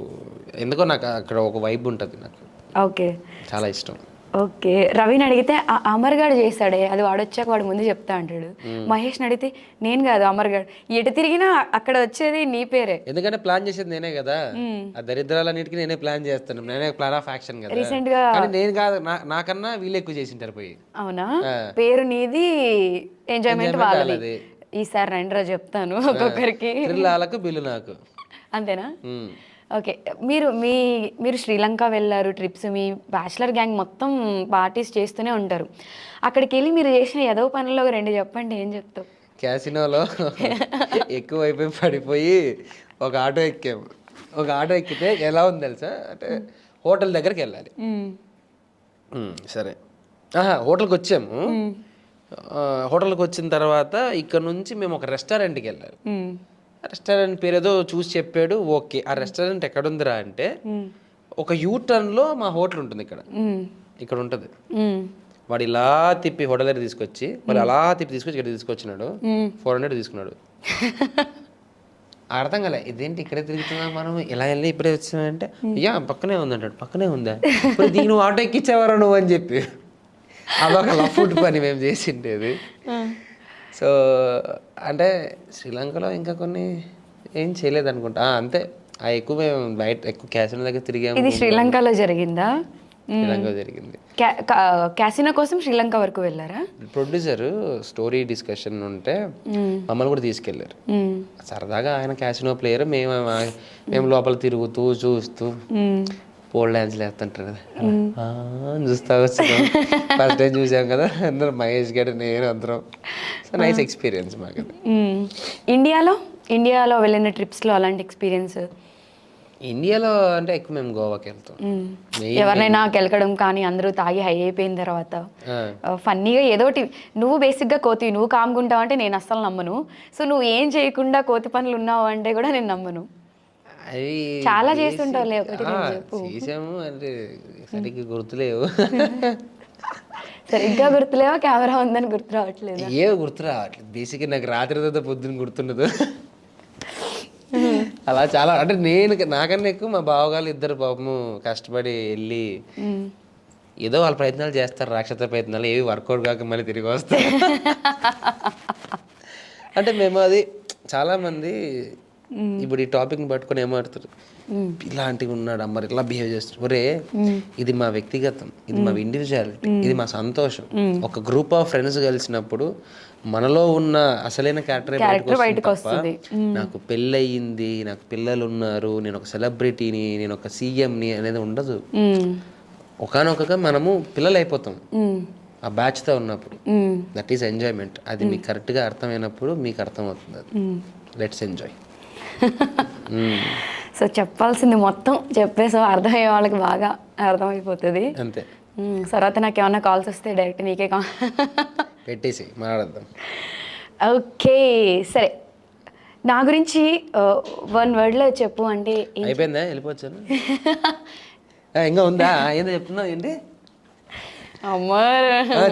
ఎందుకో నాకు అక్కడ ఒక వైబ్ ఉంటుంది, నాకు ఓకే చాలా ఇష్టం. ఓకే. రవిని అడిగితే అమర్ గారు చేశాడే, అది వాడు వచ్చాక వాడు ముందు చెప్తా అంటాడు. మహేష్ని అడిగితే నేను కాదు అమర్ గారు, ఎటు తిరిగినా అక్కడ వచ్చేది నీ పేరే. ఎందుకంటే ప్లాన్ చేసేది నేనే కదా, ఆ దరిద్రాలన్నిటికీ నేనే ప్లాన్ చేస్తాను, నేనే ప్లాన్ ఆఫ్ యాక్షన్ కదా. రీసెంట్ గా నేను కాదు, నాకన్నా వీళ్ళు ఎక్కువ చేసింటారు పోయి. అవునా, పేరు నీది, ఎంజాయ్మెంట్ వాళ్ళది. ఈసారి రండిరా చెప్తాను ఒక్కొక్కరికి. త్రిల్లాలకు బిల్లు నాకు, అంతేనా? ఓకే. మీరు శ్రీలంక వెళ్ళారు ట్రిప్స్, మీ బ్యాచిలర్ గ్యాంగ్ మొత్తం పార్టీస్ చేస్తూనే ఉంటారు. అక్కడికి వెళ్ళి మీరు చేసిన ఏదో పనుల్లో 2 చెప్పండి, ఏం చెప్తావు? క్యాసినోలో ఎక్కువైపోయి పడిపోయి ఒక ఆటో ఎక్కాము. ఒక ఆటో ఎక్కితే ఎలా ఉంది తెలుసా, అంటే హోటల్ దగ్గరికి వెళ్ళాలి. సరే, హోటల్కి వచ్చాము. హోటల్కి వచ్చిన తర్వాత ఇక్కడ నుంచి మేము ఒక రెస్టారెంట్కి వెళ్ళాలి. రెస్టారెంట్ పేరు ఏదో చూసి చెప్పాడు. ఓకే, ఆ రెస్టారెంట్ ఎక్కడుందిరా అంటే ఒక యూటర్న్లో మా హోటల్ ఉంటుంది, ఇక్కడ ఉంటుంది. వాడు ఇలా తిప్పి హోటల్ దగ్గర తీసుకొచ్చి, మరి అలా తిప్పి తీసుకొచ్చి ఇక్కడ తీసుకొచ్చినాడు. 400 తీసుకున్నాడు. అర్థం కాలే, ఇదేంటి ఇక్కడే తిరుగుతున్నాం మనం, ఇలా వెళ్ళి ఇప్పుడే వచ్చినామంటే పక్కనే ఉంది అంటాడు. పక్కనే ఉందా, ఇప్పుడు దీన్ని నువ్వు ఆటో ఎక్కించేవారా నువ్వు అని చెప్పి, అదొక లఫ్ట్ పని మేము చేసిండేది. సో అంటే శ్రీలంకలో ఇంకా కొన్ని ఏం చేయలేదు అనుకుంటా, అంతే. ఎక్కువ మేము బయట ఎక్కువ క్యాసినో దగ్గర తిరిగాము. ఇది శ్రీలంకలో జరిగిందా? శ్రీలంకలో జరిగింది. క్యాసినో కోసం శ్రీలంక వరకు వెళ్ళారా? ప్రొడ్యూసర్ స్టోరీ డిస్కషన్ ఉంటే మమ్మల్ని కూడా తీసుకెళ్లారు. సరదాగా ఆయన క్యాసినో ప్లేయర్, మేము లోపల తిరుగుతూ చూస్తూ పోల్ డాన్స్ వేస్తుంటారు కదా, చూస్తా వచ్చాం. ఫస్ట్ టైం చూసాం కదా అందరూ, మహేష్ గారు నేను అందరం. సో నైస్ ఎక్స్పీరియన్స్ మాకు. ఇండియాలో వెళ్ళిన ట్రిప్స్లో అలాంటి ఎక్స్పీరియన్స్? ఇండియాలో అంటే ఎక్కువ మేము గోవాకి వెళ్తాం. ఎవరినైనా కెలకడం కానీ అందరూ తాగి హై అయిపోయిన తర్వాత ఫన్నీగా ఏదో ఒకటి, నువ్వు బేసిక్గా కోతి, నువ్వు కామ్గుంటావు అంటే నేను అస్సలు నమ్మను. సో నువ్వు ఏం చేయకుండా కోతి పనులు ఉన్నావు అంటే కూడా నేను నమ్మను. అది చాలా చేస్తుంటావులే, ఒకటి రెండు చెప్పు. చేసాము అంటే సరిగ్గా గుర్తులేవు. సరిగ్గా గుర్తులేవా, కెమెరా ఉందని గుర్తు రావట్లేదు? ఏవో గుర్తు రావట్లేదు. బేసిక్గా నాకు రాత్రి తర్వాత పొద్దున్న గుర్తుండదు. అలా చాలా అంటే నాకన్నా ఎక్కువ మా బావగాళ్ళు ఇద్దరు పాపము కష్టపడి వెళ్ళి ఏదో వాళ్ళ ప్రయత్నాలు చేస్తారు, రాక్షస ప్రయత్నాలు, ఏవి వర్కౌట్ కాక మళ్ళీ తిరిగి వస్తారు. అంటే మేము అది చాలా మంది ఇప్పుడు ఈ టాపిక్ని పట్టుకొని ఏమాడుతారు, ఇలాంటివి ఉన్నాడు మరి ఇట్లా బిహేవ్ చేస్తారు. ఒరే, ఇది మా వ్యక్తిగతం, ఇది మా ఇండివిజువాలిటీ, ఇది మా సంతోషం. ఒక గ్రూప్ ఆఫ్ ఫ్రెండ్స్ కలిసినప్పుడు మనలో ఉన్న అసలైన క్యారెక్టర్ బయటకు వస్తుంది. నాకు పెళ్ళయింది, నాకు పిల్లలు ఉన్నారు, నేను ఒక సెలబ్రిటీని, నేను ఒక సీఎంని అనేది ఉండదు. ఒకనొక మనము పిల్లలు అయిపోతాం ఆ బ్యాచ్తో ఉన్నప్పుడు. That is enjoyment. అది మీకు కరెక్ట్గా అర్థమైనప్పుడు మీకు అర్థమవుతుంది. అది లెట్స్ ఎంజాయ్. సో చెప్పాల్సింది మొత్తం చెప్పేసావు, అర్థమయ్యే వాళ్ళకి బాగా అర్థమైపోతుంది అంతే. తర్వాత నాకు ఏమన్నా కాల్స్ వస్తే డైరెక్ట్ నీకే పెట్టేసి మాట్లాడదాం. ఓకే సరే, నా గురించి 1 wordలో చెప్పు అంటే. అయిపోయిందా, వెళ్ళిపోవచ్చాను? ఇంకా ఉందా? ఏందో చెప్తున్నావు ఏంటి?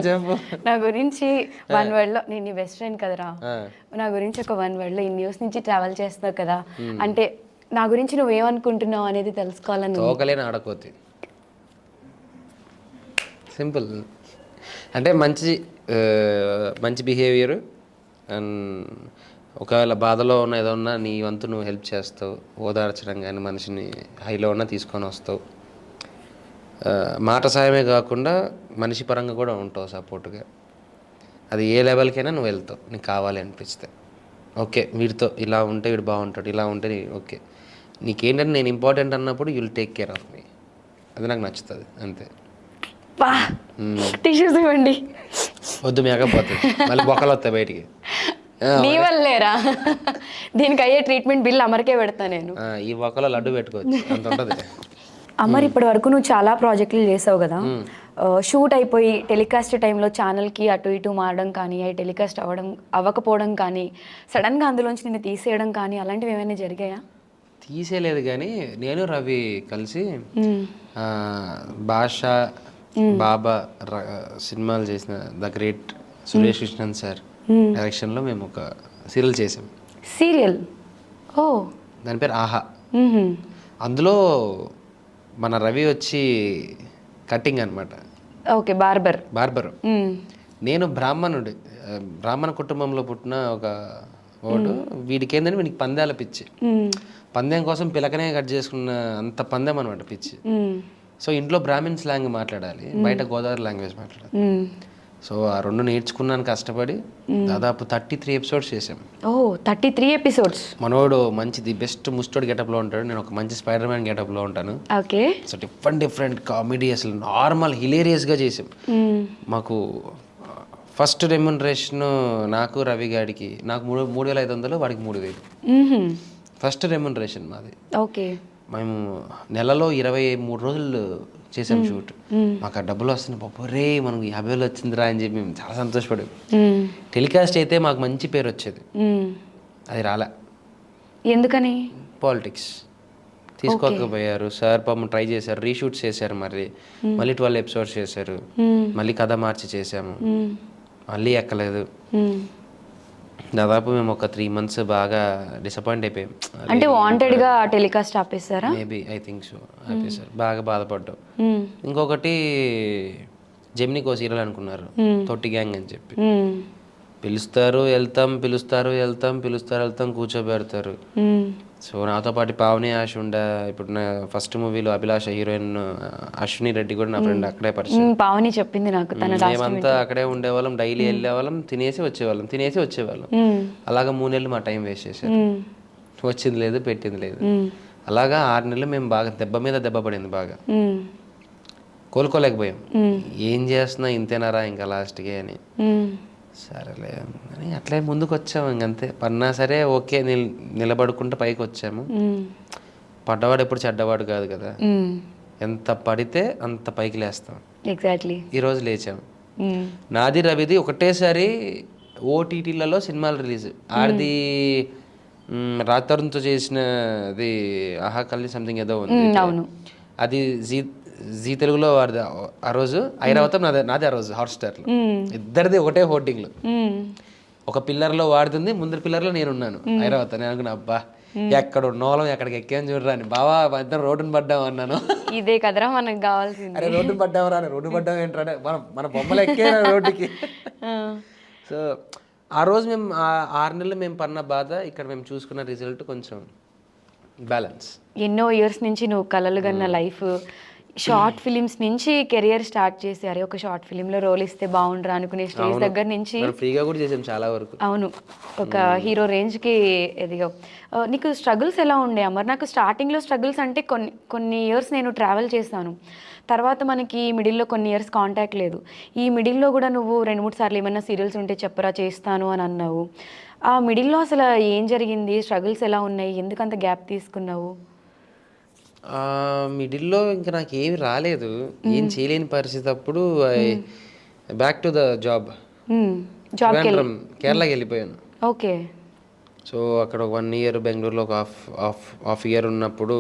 చెప్పు. నా గురించి 1 wordలో, నేను నీ బెస్ట్ ఫ్రెండ్ కదరా, నా గురించి ఒక 1 wordలో, ఈ న్యూస్ నుంచి ట్రావెల్ చేస్తున్నావు కదా, అంటే నా గురించి నువ్వేమనుకుంటున్నావు అనేది తెలుసుకోవాలని. తోకలేని ఆడకోతి. సింపుల్. అంటే మంచి బిహేవియర్, అండ్ ఒకవేళ బాధలో ఉన్న ఏదో ఉన్నా నీ వంతు నువ్వు హెల్ప్ చేస్తావు, ఓదార్చడం కానీ, మనిషిని హైలో ఉన్నా తీసుకొని వస్తావు. మాట సాయమే కాకుండా మనిషి పరంగా కూడా ఉంటావు సపోర్ట్గా. అది ఏ లెవెల్కైనా నువ్వు వెళ్తావు నీకు కావాలి అనిపిస్తే. ఓకే, వీడితో ఇలా ఉంటే వీడు బాగుంటాడు, ఇలా ఉంటే ఓకే, నీకేంటంటే నేను ఇంపార్టెంట్ అన్నప్పుడు యుల్ టేక్ కేర్ ఆఫ్ మీ. అది నాకు నచ్చుతుంది అంతే. టిష్యూస్ ఇవ్వండి. వద్దు, మేకపోతుంది మళ్ళీ బొక్కలు వస్తాయి బయటికి. నీ వల్లేరా, దీనికి అయ్యే ట్రీట్మెంట్ బిల్ అమరికే పెడతా నేను. ఈ బొక్కలో లడ్డు పెట్టుకోవచ్చు, అంత ఉంటుంది. అమర్, ఇప్పటి వరకు నువ్వు చాలా ప్రాజెక్టులు చేసావు కదా, షూట్ అయిపోయి టెలికాస్ట్ టైంలో ఛానల్కి అటు ఇటు మారడం కానీ, అవి టెలికాస్ట్ అవ్వకపోవడం కానీ, సడన్గా అందులోంచి నిన్ను తీసేయడం కానీ, అలాంటివి ఏమైనా జరిగాయా? తీసేయలేదు, కానీ నేను రవి కలిసి భాష బాబా సినిమాలు చేసిన the great Suresh Krishnan sir డైరెక్షన్లో మేము ఒక సీరియల్ చేసాం. సీరియల్? ఓ, దాని పేరు ఆహా. అందులో మన రవి వచ్చి కటింగ్ అనమాట. Okay, barber. నేను బ్రాహ్మణ కుటుంబంలో పుట్టిన ఒక ఓడు. వీడికి ఏంటంటే వీడికి పందాల పిచ్చి. పందెం కోసం పిలకనే కట్ చేసుకున్న అంత పందెం అనమాట పిచ్చి. సో ఇంట్లో బ్రాహ్మిన్ స్లాంగ్ మాట్లాడాలి, బయట గోదావరి లాంగ్వేజ్ మాట్లాడాలి. సో ఆ 2 నేర్చుకున్నాను కష్టపడి. దాదాపు 33 ఎపిసోడ్స్ చేసాం. 33 ఎపిసోడ్స్. మనోడు మంచి ది బెస్ట్ ముస్టోడ్ గెటప్లో ఉంటాడు, నేను ఒక మంచి స్పైడర్ మ్యాన్ గెటప్లో ఉంటాను. ఓకే. సో డిఫరెంట్ కామెడీ, అసలు నార్మల్ హిలేరియస్గా చేసాం. మాకు ఫస్ట్ రెమ్యునరేషన్ నాకు రవి గాడికి, నాకు 3,500, వాడికి 3,000 ఫస్ట్ రెమ్యునరేషన్ మాది. ఓకే. మేము నెలలో 23 రోజులు చేసాం షూట్. మాకు ఆ డబ్బులు వస్తున్నాయి, పాప రే మనకు 50,000 వచ్చిందిరా అని చెప్పి మేము చాలా సంతోషపడాం. టెలికాస్ట్ అయితే మాకు మంచి పేరు వచ్చేది, అది రాలే. ఎందుకని? పాలిటిక్స్ తీసుకోకపోయారు సార్. పాపం ట్రై చేశారు, రీషూట్స్ చేశారు, మళ్ళీ 12 ఎపిసోడ్స్ చేశారు, మళ్ళీ కథ మార్చి చేసాము, మళ్ళీ ఎక్కలేదు. దాదాపు మేము ఒక 3 months బాగా డిసప్పాయింట్ అయిపోయాం. అంటే వాంటెడ్గా టెలికాస్ట్ ఆపేసారా? మేబీ, ఐ థింక్ సో, ఆపేసారు. బాగా బాధపడ్డాం. ఇంకొకటి జెమినికో సీరియల్ అనుకున్నారు, తొట్టి గ్యాంగ్ అని చెప్పి. పిలుస్తారు వెళ్తాం కూర్చోబెడతారు. సో నాతో పాటు పావని ఆశ ఉండే, ఇప్పుడు నా ఫస్ట్ మూవీలో అభిలాష హీరోయిన్ అశ్విని రెడ్డి కూడా నా ఫ్రెండ్, అక్కడే పరిచయం. పావని చెప్పింది నాకు. మేమంతా అక్కడే ఉండేవాళ్ళం, డైలీ వెళ్ళేవాళ్ళం, తినేసి వచ్చేవాళ్ళం. అలాగా 3 నెలలు మా టైం వేస్ట్ చేశారు. వచ్చింది లేదు, పెట్టింది లేదు. అలాగా 6 నెలలు మేము బాగా దెబ్బ మీద దెబ్బ పడింది, బాగా కోలుకోలేకపోయాం. ఏం చేస్తున్నా ఇంతేనారా ఇంకా లాస్ట్కి అని. సరేలే అని అట్లే ముందుకు వచ్చాము. ఇంకంతే, పన్నా సరే ఓకే నిలబడుకుంటూ పైకి వచ్చాము. పడ్డవాడు ఎప్పుడు చెడ్డవాడు కాదు కదా, ఎంత పడితే అంత పైకి లేస్తాం. ఎగ్జాక్ట్లీ. ఈరోజు లేచాం. నాది రవిది ఒకటేసారి ఓటీటీలలో సినిమాలు రిలీజ్. ఆడిది రాతరుణ్తో చేసినది ఆహా కల్లి సంథింగ్ ఏదో ఉంది, అవును. అది జీ తెలుగులో వాడిది ఆ రోజు. ఐరావతం నాది ఆ రోజు హాట్స్టార్లో. ఇద్దరిది ఒకటే హోర్డింగ్లు. ఒక పిల్లర్లో వాడుతుంది, ముందర పిల్లర్లో నేనున్నాను ఐరావతం. నేను అనుకున్నా అబ్బా ఎక్కడ ఉన్నోళం ఎక్కడికి ఎక్కాను చూడరా అని. బావా ఇద్దరు రోడ్డును పడ్డాం అన్నాను. ఇదే కదరా మనకు కావాల్సింది. అరే రోడ్డు పడ్డావు రా, రోడ్డు పడ్డాం ఏంటంటే మన బొమ్మలు ఎక్కే రోడ్డుకి. సో ఆ రోజు మేము 6 నెలలు మేము పడిన బాధ, ఇక్కడ మేము చూసుకున్న రిజల్ట్ కొంచెం బ్యాలెన్స్. ఎన్నో ఇయర్స్ నుంచి నువ్వు కలలు కన్న లైఫ్, షార్ట్ ఫిలిమ్స్ నుంచి కెరియర్ స్టార్ట్ చేశారు. ఒక షార్ట్ ఫిలింలో రోల్ ఇస్తే బాగుండ్రా అనుకునే స్టేజ్ దగ్గర నుంచి ఫ్రీగా కూడా చేసాం చాలా వరకు. అవును, ఒక హీరో రేంజ్కి ఎదిగావు. నీకు స్ట్రగుల్స్ ఎలా ఉండే అమర్? నాకు స్టార్టింగ్లో స్ట్రగుల్స్ అంటే కొన్ని ఇయర్స్ నేను ట్రావెల్ చేశాను, తర్వాత మనకి మిడిల్లో కొన్ని ఇయర్స్ కాంటాక్ట్ లేదు. ఈ మిడిల్లో కూడా నువ్వు 2-3 సార్లు ఏమన్నా సీరియల్స్ ఉంటే చెప్పరా చేస్తాను అని అన్నావు. ఆ మిడిల్లో అసలు ఏం జరిగింది? స్ట్రగుల్స్ ఎలా ఉన్నాయి? ఎందుకంత గ్యాప్ తీసుకున్నావు? మిడిల్లో ఇంకా నాకు ఏమి రాలేదు, ఏం చేయలేని పరిస్థితి. అప్పుడు బ్యాక్ టు ద జాబ్. కేరళకి వెళ్ళిపోయాను. ఓకే. సో అక్కడ 1 ఇయర్ బెంగళూరులో ఒక హాఫ్ ఇయర్ ఉన్నప్పుడు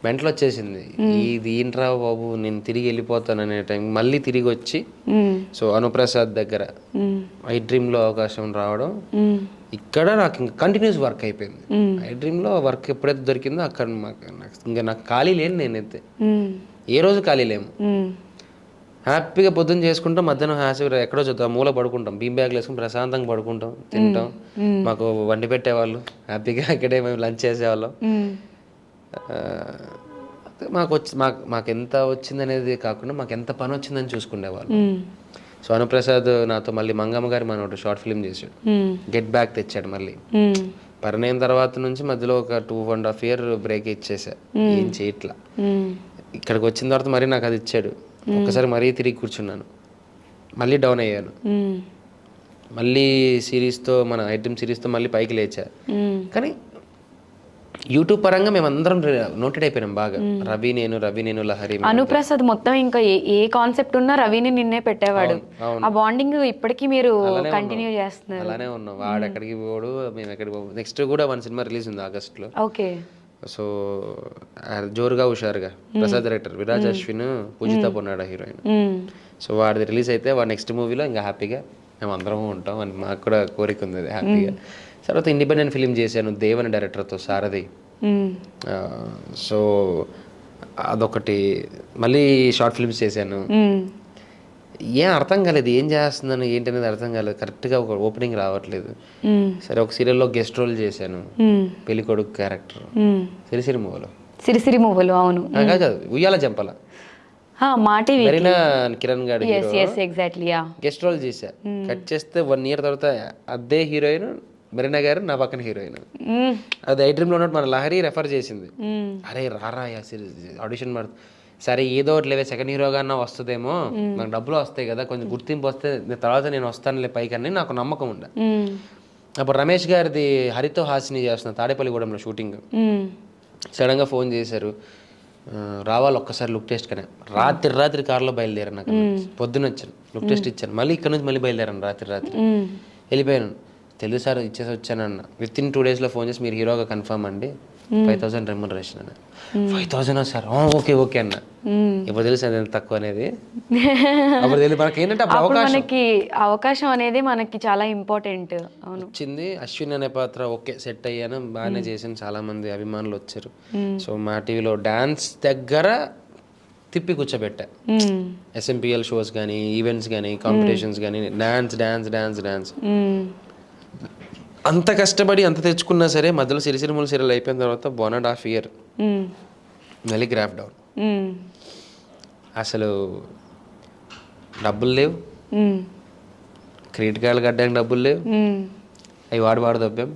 మెంటలు వచ్చేసింది. ఇది ఏంట్రా బాబు నేను తిరిగి వెళ్ళిపోతాను అనే టైం మళ్ళీ తిరిగి వచ్చి సో అనుప్రసాద్ దగ్గర ఐ డ్రీమ్లో అవకాశం రావడం, ఇక్కడ నాకు ఇంకా కంటిన్యూస్ వర్క్ అయిపోయింది. ఐ డ్రీమ్లో వర్క్ ఎప్పుడైతే దొరికిందో అక్కడ ఇంకా నాకు ఖాళీ లేను. నేనైతే ఏ రోజు ఖాళీ లేము. హ్యాపీగా పొద్దున్న చేసుకుంటాం, మధ్యాహ్నం హ్యాపీగా ఎక్కడో చూద్దాం మూల పడుకుంటాం, బీమ్ బ్యాగ్లు వేసుకుని ప్రశాంతంగా పడుకుంటాం, తింటాం. మాకు వండి పెట్టేవాళ్ళు, హ్యాపీగా ఇక్కడే మేము లంచ్ చేసేవాళ్ళం. మాకు ఎంత వచ్చింది అనేది కాకుండా మాకు ఎంత పని వచ్చిందని చూసుకునేవాళ్ళు. సో అనుప్రసాద్ నాతో మళ్ళీ మంగమ్మ గారి మనోడు షార్ట్ ఫిల్మ్ చేసాడు, గెట్ బ్యాక్ తెచ్చాడు. మళ్ళీ పరిణయం తర్వాత నుంచి మధ్యలో ఒక 2.5 year బ్రేక్ ఇచ్చేసా, ఏం చేయట్లా. ఇక్కడికి వచ్చిన తర్వాత మరీ నాకు అది ఇచ్చాడు. ఒక్కసారి మరీ తిరిగి కూర్చున్నాను, మళ్ళీ డౌన్ అయ్యాను. మళ్ళీ సిరీస్తో మన ఐటమ్ సిరీస్తో మళ్ళీ పైకి లేచా. కానీ యూట్యూబ్ పరంగా మేమందరం నోటెడ్ అయిపోయినాం బాగా. రవి నేను లహరి. అనుప్రసాద్ మొత్తం ఇంకా ఏ కాన్సెప్ట్ ఉన్నా రవిని నిన్నే పెట్టేవాడు. ఆ బాండింగ్ ఇప్పటికీ మీరు కంటిన్యూ చేస్తున్నారు. అలానే ఉన్నాం. వాడు ఎక్కడికి పోడు, మేము ఎక్కడికి పోవు. నెక్స్ట్ కూడా 1 సినిమా రిలీజ్ ఉంది ఆగస్ట్లో. ఓకే. సో జోరుగా హుషారుగా ప్రసాద్ డైరెక్టర్, విరాజ్ అశ్విన్, పూజిత పొన్నాడ హీరోయిన్. సో వాడిది రిలీజ్ అయితే వాడు నెక్స్ట్ మూవీలో ఇంకా హ్యాపీగా మేము అందరం ఉంటాం అని మాకు కూడా కోరిక ఉంది అది హ్యాపీగా. తర్వాత ఇండిపెండెంట్ ఫిలిం చేశాను దేవన్ డైరెక్టర్తో, సారథి. సో అదొకటి. మళ్ళీ షార్ట్ ఫిల్మ్స్ చేశాను. ఏం అర్థం కాలేదు, ఏం చేస్తున్నాను ఏంటి అనేది అర్థం కాలేదు. కరెక్ట్గా ఒక ఓపెనింగ్ రావట్లేదు. సరే ఒక సీరియల్లో గెస్ట్ రోల్ చేశాను, పెళ్లి కొడుకు క్యారెక్టర్, సిరిసిరి మూవీలో. అవును కాదు, ఉయ్యాల జంపల కిరణ్ గారి గెస్ట్ రోల్ చేశా. కట్ చేస్తే 1 year తర్వాత అదే హీరోయిన్ మెరీనా గారు నా పక్కన హీరోయిన్. అది ఐ డ్రీమ్లో ఉన్నట్టు మన లహరి రెఫర్ చేసింది. అరే రారా ఆడిషన్ పడుతుంది. సరే ఏదో ఒకటి లేవే, సెకండ్ హీరోగా అన్నా వస్తుందేమో, నాకు డబ్బులు వస్తాయి కదా, కొంచెం గుర్తింపు వస్తే తర్వాత నేను వస్తానులే పైకి అని నాకు నమ్మకం ఉండే. అప్పుడు రమేష్ గారిది హరితో హాసిని చేస్తున్న తాడేపల్లిగూడెంలో షూటింగ్. సడన్గా ఫోన్ చేశారు, రావాలి ఒక్కసారి లుక్ టెస్ట్ కానీ. రాత్రి కార్లో బయలుదేరాను. నాకు పొద్దున్న వచ్చాను, లుక్ టెస్ట్ ఇచ్చాను, మళ్ళీ ఇక్కడ నుంచి మళ్ళీ బయలుదేరాను. రాత్రి వెళ్ళిపోయాను. తెలుగు సార్ ఇచ్చేసి వచ్చానన్న. విత్-in 2 days ఫోన్ చేసి మీరు హీరోగా కన్ఫర్మ్ అండి, 5,000 రెమ్యునరేషన్ అన్న. 5,000 సార్? ఓకే అన్న. ఇప్పుడు తెలుసు అది ఎంత తక్కువ అనేది. అప్పుడు తెలియదు మనకి ఏంటంటే మనకి అవకాశం అనేది మనకి చాలా ఇంపార్టెంట్. వచ్చింది. అశ్విన్ అనే పాత్ర ఓకే సెట్ అయ్యాను, బాగానే చేసాను. చాలా మంది అభిమానులు వచ్చారు. సో మా టీవీలో డాన్స్ దగ్గర తిప్పి కూర్చోబెట్టా. SMPL షోస్ కానీ, ఈవెంట్స్ కానీ, కాంపిటీషన్స్ కానీ, డాన్స్. అంత కష్టపడి అంత తెచ్చుకున్నా సరే మధ్యలో సిరిసిరిమూల సీరియల్ అయిపోయిన తర్వాత 1.5 year మళ్ళీ గ్రాఫ్ డౌన్. అసలు డబ్బులు లేవు, క్రెడిట్ కార్డులు కట్టడానికి డబ్బులు లేవు, అవి వాడు దొబ్బాం.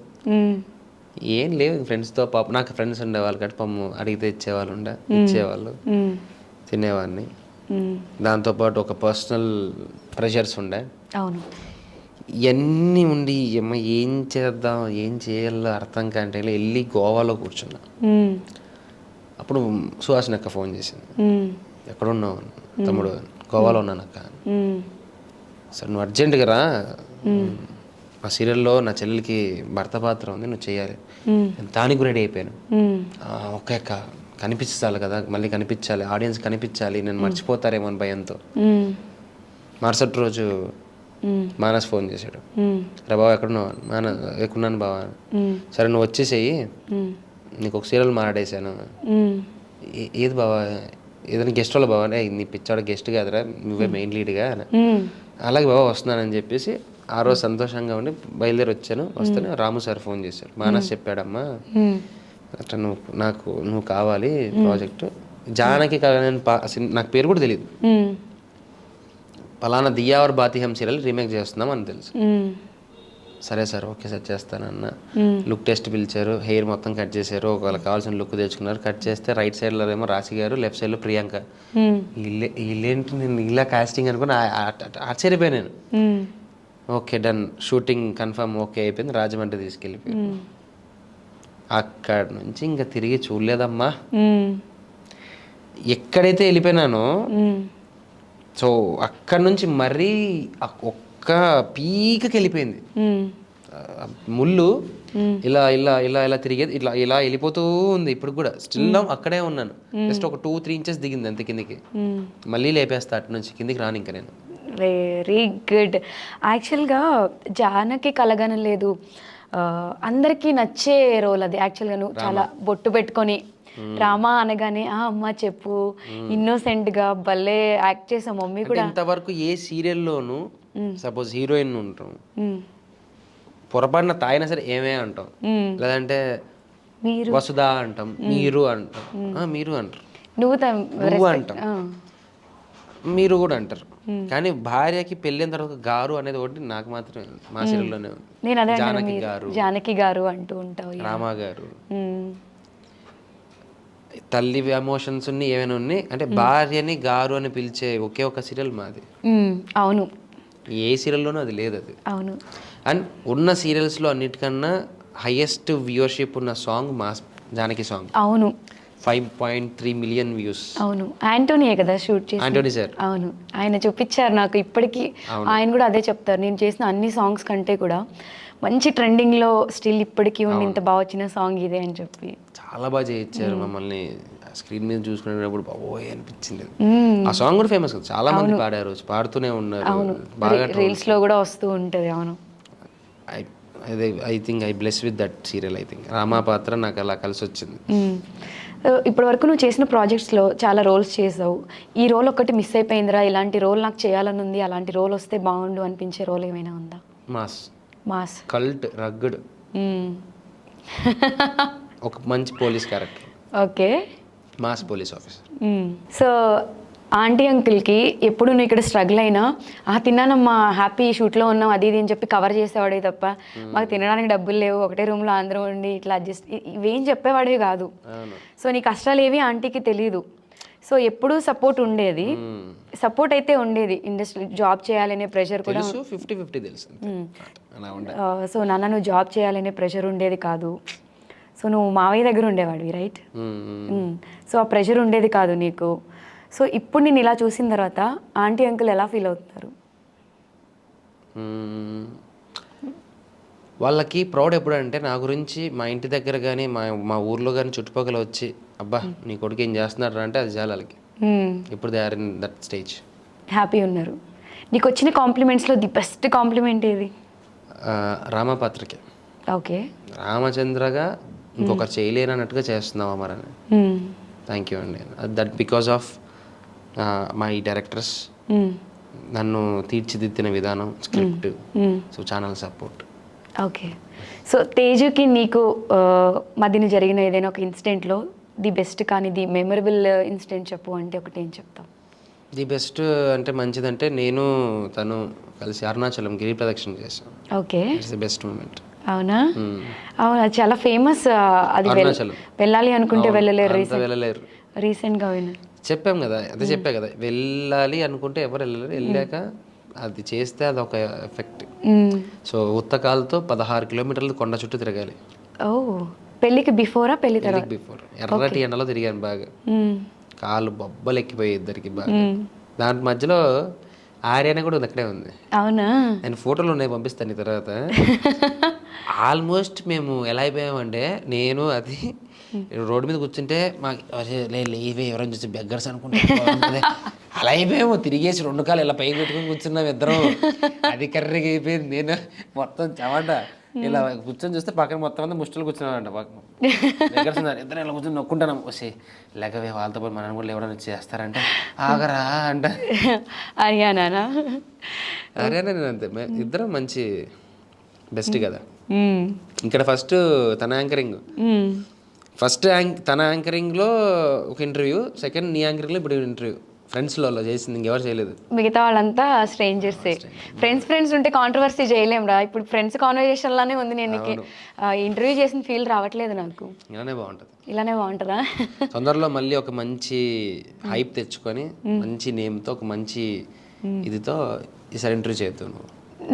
ఏం లేవు. ఫ్రెండ్స్తో నాకు ఫ్రెండ్స్ ఉండేవాళ్ళు కాబట్టి అడిగితే ఇచ్చేవాళ్ళు, తినేవాడిని. దాంతోపాటు ఒక పర్సనల్ ప్రెషర్స్ ఉండే. అవును. ఇవన్నీ ఉండి ఏం చేయాలో అర్థం కాంటే వెళ్ళి గోవాలో కూర్చున్నా. అప్పుడు సుహాసిని అక్క ఫోన్ చేసింది, మ్మ్. ఎక్కడున్నావు తమ్ముడు, గోవాలో ఉన్నాను అక్క. మ్మ్. సరే నువ్వు అర్జెంటుగా రా, మా సీరియల్లో నా చెల్లెలకి భర్త పాత్ర ఉంది, నువ్వు చేయాలి. దానికి రెడీ అయిపోయాను. మ్మ్. ఓకే అక్క, కనిపించాలి కదా, మళ్ళీ కనిపించాలి, ఆడియన్స్ కనిపించాలి, నేను మర్చిపోతారేమో అని భయంతో. మ్మ్. మరుసటి రోజు మానస్ ఫోన్ చేశాడు, మ్మ్. రే బావ ఎక్కడున్నావు, ఎక్కడున్నాను బావా. మ్మ్. సరే నువ్వు వచ్చేసేయి, మ్మ్. నీకు ఒక సీరియల్ మాట్లాడేశాను. మ్మ్. ఏది బావా, ఏదైనా గెస్ట్ వాళ్ళు బావా, నీ పిచ్చాడు గెస్ట్ కాదురా, నువ్వే మెయిన్ లీడ్గా. మ్మ్. అలాగే బాబా వస్తున్నానని చెప్పేసి ఆ రోజు సంతోషంగా ఉండి బయలుదేరి వచ్చాను. వస్తేనే రాము సార్ ఫోన్ చేశారు, మానస్ చెప్పాడమ్మా మ్మ్. అట్లా నువ్వు కావాలి ప్రాజెక్టు, జానకి నాకు పేరు కూడా తెలియదు, మ్మ్. పలానా దియావర్ బాతిహం సీరియల్ రీమేక్ చేస్తున్నాం అని తెలుసు. మ్మ్. సరే సార్, ఓకే సార్ చేస్తానన్న. లుక్ టెస్ట్ పిలిచారు, హెయిర్ మొత్తం కట్ చేశారు, ఒకవేళ కావాల్సిన లుక్ తెచ్చుకున్నారు. కట్ చేస్తే రైట్ సైడ్లో ఏమో రాశి గారు, లెఫ్ట్ సైడ్లో ప్రియాంక. మ్మ్. వీళ్ళేంటి, నేను ఇలా కాస్టింగ్ అనుకుని ఆశ్చర్యపోయాను నేను. మ్మ్. Okay done, shooting confirm okay అయిపోయింది, రాజమండ్రి తీసుకెళ్ళిపోయాను. అక్కడ నుంచి ఇంకా తిరిగి చూడలేదమ్మా. మ్మ్. ఎక్కడైతే వెళ్ళిపోయినానో మ్మ్. సో అక్కడ నుంచి మరీ ఒక్క పీకకి వెళ్ళిపోయింది. మ్మ్. ముళ్ళు ఇలా ఇలా ఇలా ఇలా తిరిగేది, ఇట్లా ఇలా వెళ్ళిపోతూ ఉంది. ఇప్పుడు కూడా స్టిల్ అక్కడే ఉన్నాను, జస్ట్ ఒక 2-3 ఇంచెస్ దిగింది అంతే కిందికి. మళ్ళీ లేపేస్తా అటు నుంచి, కిందికి రాను ఇంకా నేను. Very good. యాక్చువల్గా జానకి కలగనలేదు, అందరికీ నచ్చే రోల్ అది. యాక్చువల్గా నువ్వు చాలా బొట్టు పెట్టుకొని రామా అనగానే అమ్మ చెప్పు, ఇన్నోసెంట్గా భలే యాక్ట్ చేసాం. మమ్మీ కూడా ఇంతవరకు ఏ సీరియల్లోనూ సపోజ్ హీరోయిన్ ఉంటాం, మ్మ్. పొరపాటున తాయినా సరే ఏమే అంటాం, లేదంటే మీరు వసుదా అంటాం, మీరు అంటాం, మీరు అంటారు, నువ్వు నువ్వు అంటాం, మీరు కూడా అంటారు. కానీ భార్యకి పెళ్ళైన తర్వాత గారు అనేది ఒకటి నాకు మాత్రమే మా సీరియల్లోనే ఉంది. నేను అదే జానకి గారు, జానకి గారు అంటూ ఉంటావు. రామా గారు. మ్మ్. తల్లి ఎమోషన్స్ ఉన్నాయి, ఏమైనా ఉన్నాయి అంటే భార్యని గారు అని పిలిచే ఒకే ఒక సీరియల్ మాది. మ్మ్. అవును ఏ సీరియల్లోనూ అది లేదు అది. అవును. అండ్ ఉన్న సీరియల్స్లో అన్నిటికన్నా హైయెస్ట్ వ్యూవర్షిప్ ఉన్న సాంగ్ మా జానకి సాంగ్. అవును 5.3 మిలియన్ వ్యూస్. అవును యాంటోనీయే కదా షూట్ చేసి. ఆంటోనీ సార్. అవును, ఆయన చూపించారు నాకు ఇప్పటికీ. ఆయన కూడా అదే చెప్తారు, నేను చేసిన అన్ని సాంగ్స్ కంటే కూడా మంచి ట్రెండింగ్లో స్టిల్ ఇప్పటికీ ఉండి ఇంత బాగా వచ్చిన సాంగ్ ఇదే అని చెప్పి చాలా బాగా చేయించారు మమ్మల్ని. స్క్రీన్ మీద చూసుకునేటప్పుడు బాబోయ్ అనిపించింది. ఆ సాంగ్ కూడా ఫేమస్ కదా, చాలా మంది పాడారు, పాడుతూనే ఉన్నారు, బాగా రీల్స్ లో కూడా వస్తూ ఉంటది. అవును, I think I bless with that serial. I think Rama పాత్ర నాకు అలా కలిసి వచ్చింది. ఇప్పటి వరకు నువ్వు చేసిన ప్రాజెక్ట్స్లో చాలా రోల్స్ చేసావు. ఈ రోల్ ఒకటి మిస్ అయిపోయిందిరా, ఇలాంటి రోల్ నాకు చేయాలని ఉంది, అలాంటి రోల్ వస్తే బాగుండు అనిపించే రోల్ ఏమైనా ఉందా? మాస్ కల్ట్ రగ్గడ్ ఒక మంచి police character. Okay, mass police officer. So aunty అంకుల్కి ఎప్పుడు నువ్వు ఇక్కడ స్ట్రగుల్ అయినా తిన్నానమ్మా హ్యాపీ షూట్లో ఉన్నాం అది ఇది అని చెప్పి కవర్ చేసేవాడే తప్ప మాకు తినడానికి డబ్బులు లేవు, ఒకటే రూమ్లో అందరూ ఉండి ఇట్లా అడ్జస్ట్ ఇవేం చెప్పేవాడివి కాదు. సో నీ కష్టాలు ఏవి ఆంటీకి తెలీదు. సో ఎప్పుడూ సపోర్ట్ ఉండేది, సపోర్ట్ అయితే ఉండేది. ఇండస్ట్రీ జాబ్ చేయాలనే ప్రెషర్ కూడా, 50-50 తెలుసు. సో నాన్న నువ్వు జాబ్ చేయాలనే ప్రెషర్ ఉండేది కాదు. సో నువ్వు మావయ్య దగ్గర ఉండేవాడివి రైట్. సో ఆ ప్రెషర్ ఉండేది కాదు నీకు. సో ఇప్పుడు నేను ఇలా చూసిన తర్వాత ఆంటీ అంకుల్ ఎలా ఫీల్ అవుతున్నారు? వాళ్ళకి ప్రౌడ్ ఎప్పుడంటే నా గురించి మా ఇంటి దగ్గర కానీ మా ఊర్లో కానీ చుట్టుపక్కల వచ్చి అబ్బా నీ కొడుకు ఏం చేస్తున్నాడు అంటే అది చాలు వాళ్ళకి. ఇప్పుడు they are in that stage, happy ఉన్నారు. నీకు వచ్చిన కాంప్లిమెంట్స్లో ది బెస్ట్ కాంప్లిమెంట్ ఏది? రామపాత్రకి. ఓకే, రామచంద్రగా ఇంకొకరు చేయలేనట్టుగా చేస్తున్నావా మరి అని. థ్యాంక్ యూ అండి. That because of my directors, నన్ను తీర్చిదిద్దిన విధానం, script, so channel support. Okay, so తేజుకి నీకు మధ్యన జరిగిన ఏదైనా ఒక ఇన్సిడెంట్లో ది బెస్ట్ కానీ ది మెమరబుల్ ఇన్సిడెంట్ చెప్పు అంటే ఒకటి ఏం చెప్తాం? ది బెస్ట్ అంటే మంచిదంటే నేను తను కలిసి అరుణాచలం గిరి ప్రదక్షిణ చేసాం. Okay, it's the best moment. అవునా? అవునా, చాలా ఫేమస్ అది. వెళ్ళాలి అనుకుంటే వెళ్ళలేరు. రీసెంట్గా చెప్పాం కదా, అదే చెప్పా కదా, వెళ్ళాలి అనుకుంటే ఎవరు వెళ్ళలేరు, వెళ్ళాక అది చేస్తే అది ఒక ఎఫెక్ట్. సో ఉత్తకాలతో 16 కిలోమీటర్లు కొండ చుట్టూ తిరగాలి. ఓ పెళ్ళికి బిఫోరా పెళ్లి తర్వాత? బిఫోర్ ఎర్రటి ఎండలో తిరిగాను బాగా, కాళ్ళు బొబ్బలు ఎక్కిపోయి ఇద్దరికి బాగా. దాంట్ మధ్యలో ఆర్యాన కూడా ఉంది, అక్కడే ఉంది. అవునా? నేను ఫోటోలు ఉన్నాయి, పంపిస్తాను ఈ తర్వాత. ఆల్మోస్ట్ మేము ఎలా అయిపోయామంటే, నేను అది రోడ్డు మీద కూర్చుంటే మాకు లేవే ఎవరైనా చూసి బెగ్గర్స్ అనుకుంటే అలా అయిపోయాము. తిరిగేసి 2 కాళ్ళు ఇలా పైకి పెట్టుకుని కూర్చున్నాం ఇద్దరం. అది కర్రీగా అయిపోయింది. నేను మొత్తం చెమట ఇలా కూర్చొని చూస్తే పక్కన మొత్తం అంతా ముష్టలు కూర్చున్నానంట. బెగ్గర్స్ ఇద్దరు ఇలా కూర్చొని నొక్కుంటాను. వస్తే లేకవే వాళ్ళతో పాటు మనల్ని కూడా ఎవరైనా చేస్తారంటే ఆగరా అంట. అరియానా? అరేనా నేను అంతే, ఇద్దరం మంచి బెస్ట్ కదా. ఇక్కడ ఫస్ట్ తన యాంకరింగ్, తన యాంకరింగ్లో ఒక ఇంటర్వ్యూ, సెకండ్ నీ యాంకరింగ్లో ఇప్పుడు ఇంటర్వ్యూ. ఫ్రెండ్స్లో చేసింది ఇంకెవరు చేయలేదు. మిగతా వాళ్ళంతా స్ట్రేంజర్సే. ఫ్రెండ్స్ ఉంటే కాంట్రవర్సీ చేయలేం రా. ఇప్పుడు ఫ్రెండ్స్ కాన్వర్జేషన్ లానే ఉంది. నేను ఇంటర్వ్యూ చేసిన ఫీల్ రావట్లేదు నాకు. ఇలానే బాగుంటుంది. ఇలానే బాగుంటుందా? తొందరలో మళ్ళీ ఒక మంచి హైప్ తెచ్చుకొని మంచి నేమ్తో ఒక మంచి ఇదితో ఈసారి ఇంటర్వ్యూ చేద్దాం.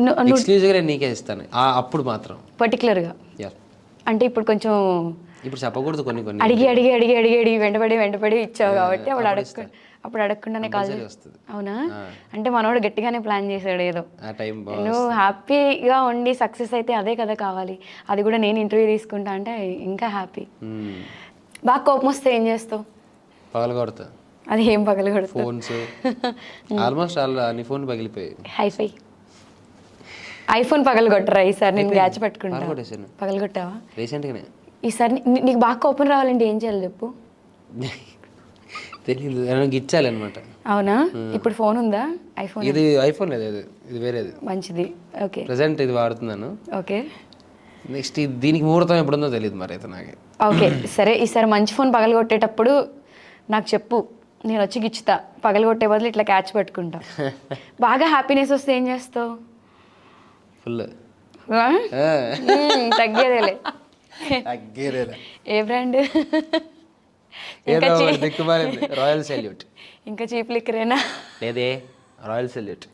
నువ్వు ఎక్స్క్లూజివ్గా నేను నీకే ఇస్తాను అప్పుడు మాత్రం పర్టికులర్గా. అంటే ఇప్పుడు కొంచెం ఇప్పుడు చెప్పకూడదు, కొన్ని కొన్ని అడిగి వెంటపడి ఇచ్చావు కాబట్టి అప్పుడు అడగకుండానే కాల్ వస్తుంది. అవునా? అంటే మనోడు గట్టిగానే ప్లాన్ చేశాడు ఏదో. ఆ టైం నువ్వు హ్యాపీగా ఉండి సక్సెస్ అయితే అదే కదా కావాలి. అది కూడా నేను ఇంటర్వ్యూ తీసుకుంటా అంటే ఇంకా హ్యాపీ. బాగా కోపం వస్తే ఏం చేస్తావు? పగలగొడతా. అది ఏం పగలగొడతావు? ఫోన్స్ ఆల్మోస్ట్ అన్ని ఫోన్ పగిలిపోయాయి. హైఫై ఐఫోన్ పగలగొట్టరా ఈసారి? నేను గ్యాచ్ పట్టుకుంటా. పగలగొట్టావా? రీసెంట్గానే. ఈసారి నీకు బాగా కోపం రావాలంటే ఏం చేయాలి చెప్పు? తెలియదు, ఇచ్చాలి అనమాట. అవునా? ఇప్పుడు ఫోన్ ఉందా? ఐఫోన్? ఇది ఐఫోన్ లేదు, ఇది వేరేది. మంచిది. ఓకే, ప్రెసెంట్ ఇది వాడుతున్నాను. ఓకే. నెక్స్ట్ దీనికి ముహూర్తం ఎప్పుడుందో తెలియదు మరి అయితే నాకే. ఓకే సరే, ఈసారి మంచి ఫోన్ పగలగొట్టేటప్పుడు నాకు చెప్పు, నేను వచ్చి గిచ్చుతా. పగలగొట్టే బదులు ఇట్లా క్యాచ్ పెట్టుకుంటా. బాగా హ్యాపీనెస్ వస్తే ఏం చేస్తావు? ఫుల్ తగ్గేదేలే. ఏ బ్రాండ్? Royal salute. ఇంకా చీప్ లిక్కరేనా? లేదే, రాయల్ సెల్యూట్.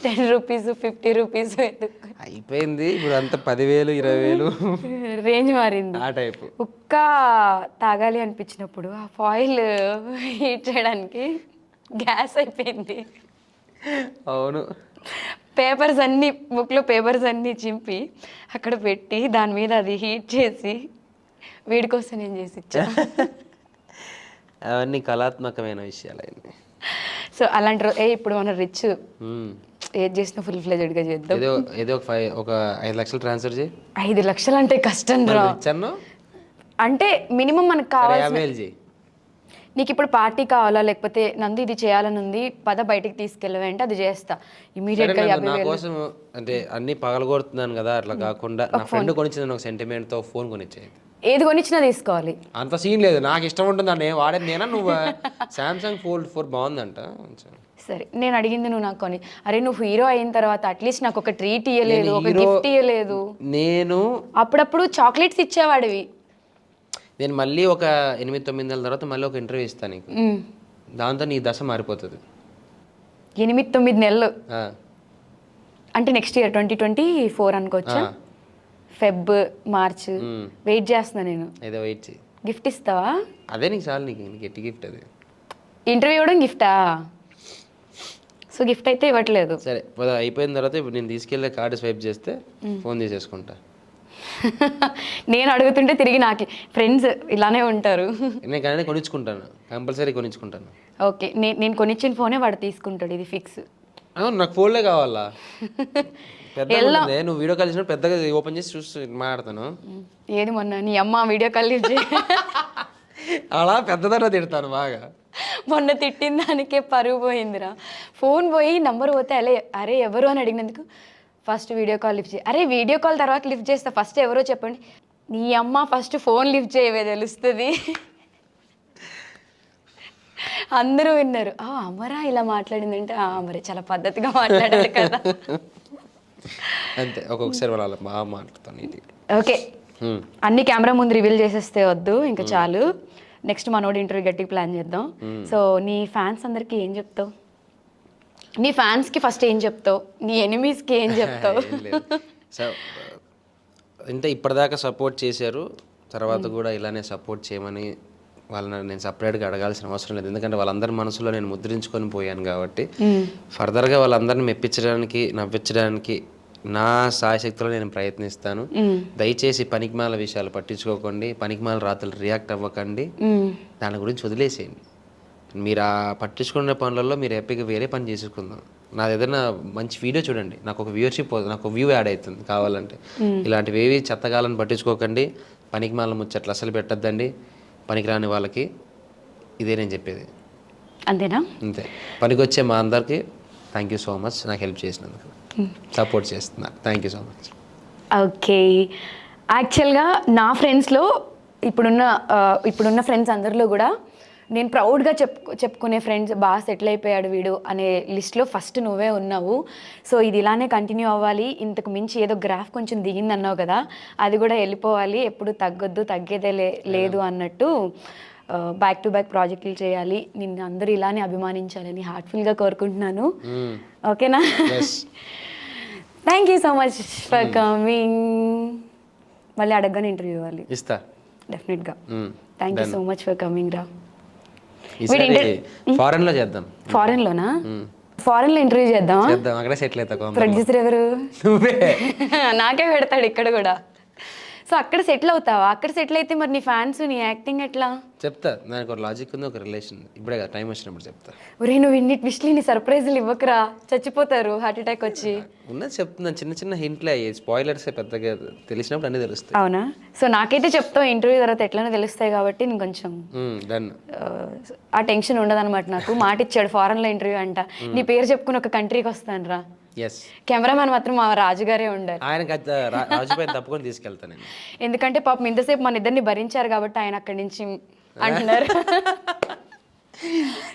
10 రూపీస్ 50 రూపీస్ అయిపోయింది. ఇప్పుడు అంతా 10,000 20,000 రేంజ్ మారింది. ఆ టైప్. ఉక్క తాగాలి అనిపించినప్పుడు ఆ ఫాయిల్ హీట్ చేయడానికి గ్యాస్ అయిపోయింది. అవును. పేపర్స్ అన్నీ, బుక్లో పేపర్స్ అన్నీ చింపి అక్కడ పెట్టి దాని మీద అది హీట్ చేసి వీడి కోసం నేను చేసి ఇచ్చా. అవన్నీ కళాత్మకమైన విషయాలు. సో అలాంటి ఇప్పుడు మనం రిచ్, ఏది చేసినా ఫుల్ ఫ్లెజ్డ్గా చేద్దాం. ఏదో ఒక 5 లక్షలు ట్రాన్స్ఫర్ చేయి. 5 లక్షలు అంటే కష్టం రా. అంటే మినిమం మనకు కావాలి. నీకు ఇప్పుడు పార్టీ కావాలా, లేకపోతే నందు ఇది చేయాలని ఉంది పద బయటికి తీసుకెళ్ళవే అంటే అది చేస్తా ఇమీడియట్గా. నా కోసం అంటే అన్ని పగలగొడుతున్నాను కదా, అట్లా కాకుండా నా ఫ్రెండ్ కొనిచ్చింది ఒక సెంటిమెంట్తో ఫోన్ కొనిచ్చేది. ఏది కొనిచ్చినా తీసుకోవాలి అంత సీన్ లేదు, నాకు ఇష్టం ఉంటుంది అనే వాడేది నేనా. నువ్వు సామ్సంగ్ ఫోల్డ్ 4 బాగుందంట. సరే నేను అడిగింది నువ్వు నాకు కొని. అరే నువ్వు హీరో అయిన తర్వాత అట్లీస్ట్ నాకు ఒక ట్రీట్ ఇవ్వలేదు, ఒక గిఫ్ట్ ఇవ్వలేదు. నేను అప్పుడప్పుడు చాక్లెట్స్ ఇచ్చేవాడివి. నేను మళ్ళీ ఒక 8-9 నెలల తర్వాత మళ్ళీ ఒక ఇంటర్వ్యూ ఇస్తాను నీకు. దాంతో నీ దశ మారిపోతుంది. 8-9 నెలలు అంటే నెక్స్ట్ ఇయర్ 2024 అనుకోవచ్చా? ఫెబ్ మార్చ్ వెయిట్ చేస్తున్నా నేను. ఏదో వెయిట్ చేయి. గిఫ్ట్ ఇస్తావా? అదే నీకు చాలు, నీకు గట్టి గిఫ్ట్. అది ఇంటర్వ్యూ ఇవ్వడం గిఫ్టా? సో గిఫ్ట్ అయితే ఇవ్వట్లేదు. సరే అయిపోయిన తర్వాత ఇప్పుడు నేను తీసుకెళ్ళే కార్డు స్వైప్ చేస్తే ఫోన్ తీసేసుకుంటా. నేను అడుగుతుంటే తిరిగి నాకు ఫ్రెండ్స్ ఇలానే ఉంటారు. నేను కానీ కొనిచ్చుకుంటాను, కంపల్సరీ కొనిచ్చుకుంటాను. ఓకే, నేను కొనిచ్చిన ఫోనే వాడు తీసుకుంటాడు, ఇది ఫిక్స్. అవును, నాకు ఫోన్లే కావాలా. పెద్దగా నువ్వు వీడియో కాల్ చేసినప్పుడు పెద్దగా ఓపెన్ చేసి చూసి మాట్లాడతాను. ఏది మొన్న నీ అమ్మ వీడియో కాల్ అలా పెద్దదాన్ని తిడతాను బాగా. మొన్న తిట్టిన దానికే పరుగు పోయిందిరా. ఫోన్ పోయి నంబర్ పోతే అరే ఎవరు అని అడిగినందుకు ఫస్ట్ వీడియో కాల్ లిఫ్ట్ చేయి. అరే వీడియో కాల్ తర్వాత లిఫ్ట్ చేస్తా, ఫస్ట్ ఎవరో చెప్పండి. నీ అమ్మ ఫస్ట్ ఫోన్ లిఫ్ట్ చేయవే తెలుస్తుంది. అందరూ విన్నారు. అమరా ఇలా మాట్లాడిందంటే మరి చాలా పద్ధతిగా మాట్లాడారు కదా. అంతే, ఒక్కొక్కసారి వాళ్ళు బాగా మాట్లాడుతాను. ఓకే, అన్ని కెమెరా ముందు రివీల్ చేసేస్తే వద్దు ఇంకా చాలు. నెక్స్ట్ మనోడి ఇంటర్వ్యూ గట్టిగా ప్లాన్ చేద్దాం. సో నీ ఫ్యాన్స్ అందరికి ఏం చెప్తావు? నీ ఫ్యాన్స్కి ఫస్ట్ ఏం చెప్తావు? నీ ఎనిమీస్కి ఏం చెప్తావు? సో అంటే ఇప్పటిదాకా సపోర్ట్ చేశారు, తర్వాత కూడా ఇలానే సపోర్ట్ చేయమని వాళ్ళని నేను సపరేట్గా అడగాల్సిన అవసరం లేదు, ఎందుకంటే వాళ్ళందరి మనసులో నేను ముద్రించుకొని పోయాను కాబట్టి ఫర్దర్గా వాళ్ళందరిని మెప్పించడానికి నవ్వించడానికి నా సాయశక్తిలో నేను ప్రయత్నిస్తాను. దయచేసి పనికిమాల విషయాలు పట్టించుకోకండి, పనికిమాల రాత్రులు రియాక్ట్ అవ్వకండి, దాని గురించి వదిలేసేయండి. మీరు ఆ పట్టించుకునే పనులలో మీరు హ్యాపీగా వేరే పని చేసుకుందాం. నాది ఏదైనా మంచి వీడియో చూడండి, నాకు ఒక వ్యూవర్షిప్, నాకు ఒక వ్యూ యాడ్ అవుతుంది కావాలంటే. ఇలాంటివి ఏవి చెత్తగాలను పట్టించుకోకండి, పనికిమాల ముచ్చట్లు అసలు పెట్టద్దండి, పనికిరాని వాళ్ళకి. ఇదే నేను చెప్పేది. అంతేనా? అంతే. పనికొచ్చే మా అందరికి థ్యాంక్ యూ సో మచ్, నాకు హెల్ప్ చేసినందుకు, సపోర్ట్ చేస్తున్నారు. Thank you so much. Okay, యాక్చువల్గా నా ఫ్రెండ్స్లో ఇప్పుడున్న ఫ్రెండ్స్ అందరిలో కూడా నేను ప్రౌడ్గా చెప్పుకునే ఫ్రెండ్స్, బాగా సెటిల్ అయిపోయాడు వీడు అనే లిస్ట్లో ఫస్ట్ నువ్వే ఉన్నావు. సో ఇది ఇలానే కంటిన్యూ అవ్వాలి, ఇంతకు మించి ఏదో గ్రాఫ్ కొంచెం దిగింది అన్నావు కదా, అది కూడా వెళ్ళిపోవాలి, ఎప్పుడు తగ్గొద్దు, తగ్గేదే లేదు అన్నట్టు బ్యాక్ టు బ్యాక్ ప్రాజెక్టులు చేయాలి, నిన్ను అందరూ ఇలానే అభిమానించాలని హార్ట్ఫుల్గా కోరుకుంటున్నాను. ఓకేనా? Thank you so much for coming. మళ్ళీ అడగగానే ఇంటర్వ్యూ ఇవ్వాలి. ఇస్తా డెఫినెట్గా. Thank you so much for coming రా. ఫారెన్ లో చేద్దాం. ఫారెన్ లోనా? ఫారెన్ లో ఇంటర్వ్యూ చేద్దాం. అక్కడే సెటిల్ అవుతా. ప్రొడ్యూసర్ ఎవరు? నాకే పెడతాడు ఇక్కడ కూడా. సో అక్కడ సెటిల్ అవుతావా? అక్కడ సెటిల్ అయితే మరి నీ ఫ్యాన్స్, నీ యాక్టింగ్ ఎట్లా? చెప్తా, దానికి ఒక లాజిక్ ఉంది, ఒక రిలేషన్. ఇప్పుడే కదా టైం వచ్చినప్పుడు చెప్తా. ఒరే నువ్వు ఇన్ని ట్విస్ట్లీ, నీ సర్ప్రైజ్లు ఇవ్వకరా, చచ్చిపోతారు హార్ట్ అటాక్ వచ్చి. ఉన్నది చెప్తున్నాను, చిన్న చిన్న హింట్లే, స్పాయిలర్స్ పెద్దగా తెలిసినప్పుడు అన్నీ తెలుస్తాయి. అవునా? సో నాకైతే చెప్తావు, ఇంటర్వ్యూ తర్వాత ఎట్లనో తెలుస్తాయి కాబట్టి నేను కొంచెం డన్, ఆ టెన్షన్ ఉండదన్నమాట నాకు. మాట ఇచ్చాడు ఫారెన్లో ఇంటర్వ్యూ అంట, నీ పేరు చెప్పుకుని ఒక కంట్రీకి వస్తాను రా. కెమెరామ్యాన్ మాత్రం మా రాజుగారే ఉండాలి. ఆయన రాజుపై తప్పుకొని తీసుకెళ్తాను నేను. ఎందుకంటే పాపం ఇంతసేపు మన ఇద్దరిని భరించారు కాబట్టి ఆయన అక్కడి నుంచి అంటున్నారు.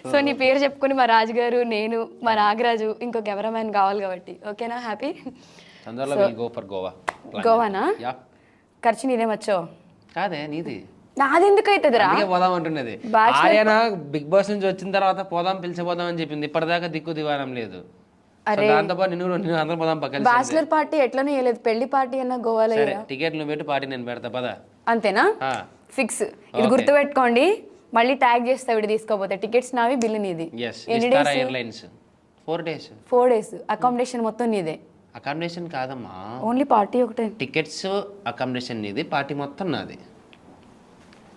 సో నీ పేరు చెప్పుకుని మా రాజుగారు, నేను, మా నాగరాజు, ఇంకో కెమెరామ్యాన్ కావాలి కాబట్టి. ఓకేనా? హ్యాపీ? గోవానా? ఖర్చు నీదేమొచ్చో? కాదే, నీది. నాది ఎందుకు అవుతుంది రా? పోదాం అంటున్నది. ఆయన బిగ్ బాస్ నుంచి వచ్చిన తర్వాత పోదాం, పిలిచిపోదాం అని చెప్పింది. ఇప్పటిదాకా దిక్కు దివానం లేదు. బ్యాచిలర్ పార్టీ ఎట్లనే వేయలేదు, పెళ్లి పార్టీ అన్న గోవాలో. టికెట్లు పెట్టి పార్టీ నేను పెడతా పదా. అంతేనా? ఫిక్స్. ఇది గుర్తు పెట్టుకోండి, మళ్ళీ ట్యాగ్ చేస్తా వీడు తీసుకోపోతే. టికెట్స్ నావి, బిల్లు నీది. ఎయిర్లైన్స్ 4 days అకామిడేషన్ మొత్తం నీదే. అకామిడేషన్ కాదమ్మా, ఓన్లీ పార్టీ ఒకటే. టికెట్స్, అకామిడేషన్ నీది, పార్టీ మొత్తం నాది.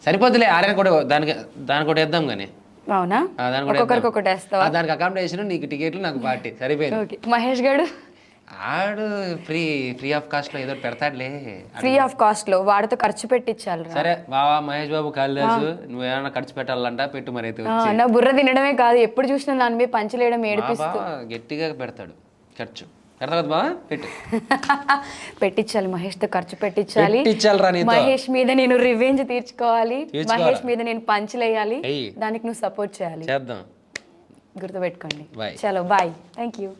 సరిపోతులే, ఆర్యన కూడా దానికి కూడా వేద్దాం కానీ. అవునా? ఒక్కొక్కరికి ఒకటి వేస్తావా? దానికి అకామిడేషన్, నీకు టికెట్లు, నాకు పార్టీ, సరిపోయింది. మహేష్ గారు ఆడు ఫ్రీ ఆఫ్ కాస్ట్ లో ఏదో పెడతాడులే. ఫ్రీ ఆఫ్ కాస్ట్ లో వాడితో ఖర్చు పెట్టించాలి. సరే బావా, మహేష్ బాబు కాళిదాసు, నువ్వు ఏమైనా ఖర్చు పెట్టాలంట పెట్టు. మరి అయితే నా బుర్ర తినడమే కాదు, ఎప్పుడు చూసినా దాని మీద పంచలేయడం, ఏడిపిస్తూ గట్టిగా పెడతాడు ఖర్చు. పెడతావు బా, పెట్టు. పెట్టించాలి, మహేష్ తో ఖర్చు పెట్టించాలి. మహేష్ మీద నేను రివెంజ్ తీర్చుకోవాలి, మహేష్ మీద నేను పంచులేయాలి, దానికి నువ్వు సపోర్ట్ చేయాలి. చేద్దాం, గుర్తుపెట్టుకోండి. చలో బాయ్, థ్యాంక్ యూ.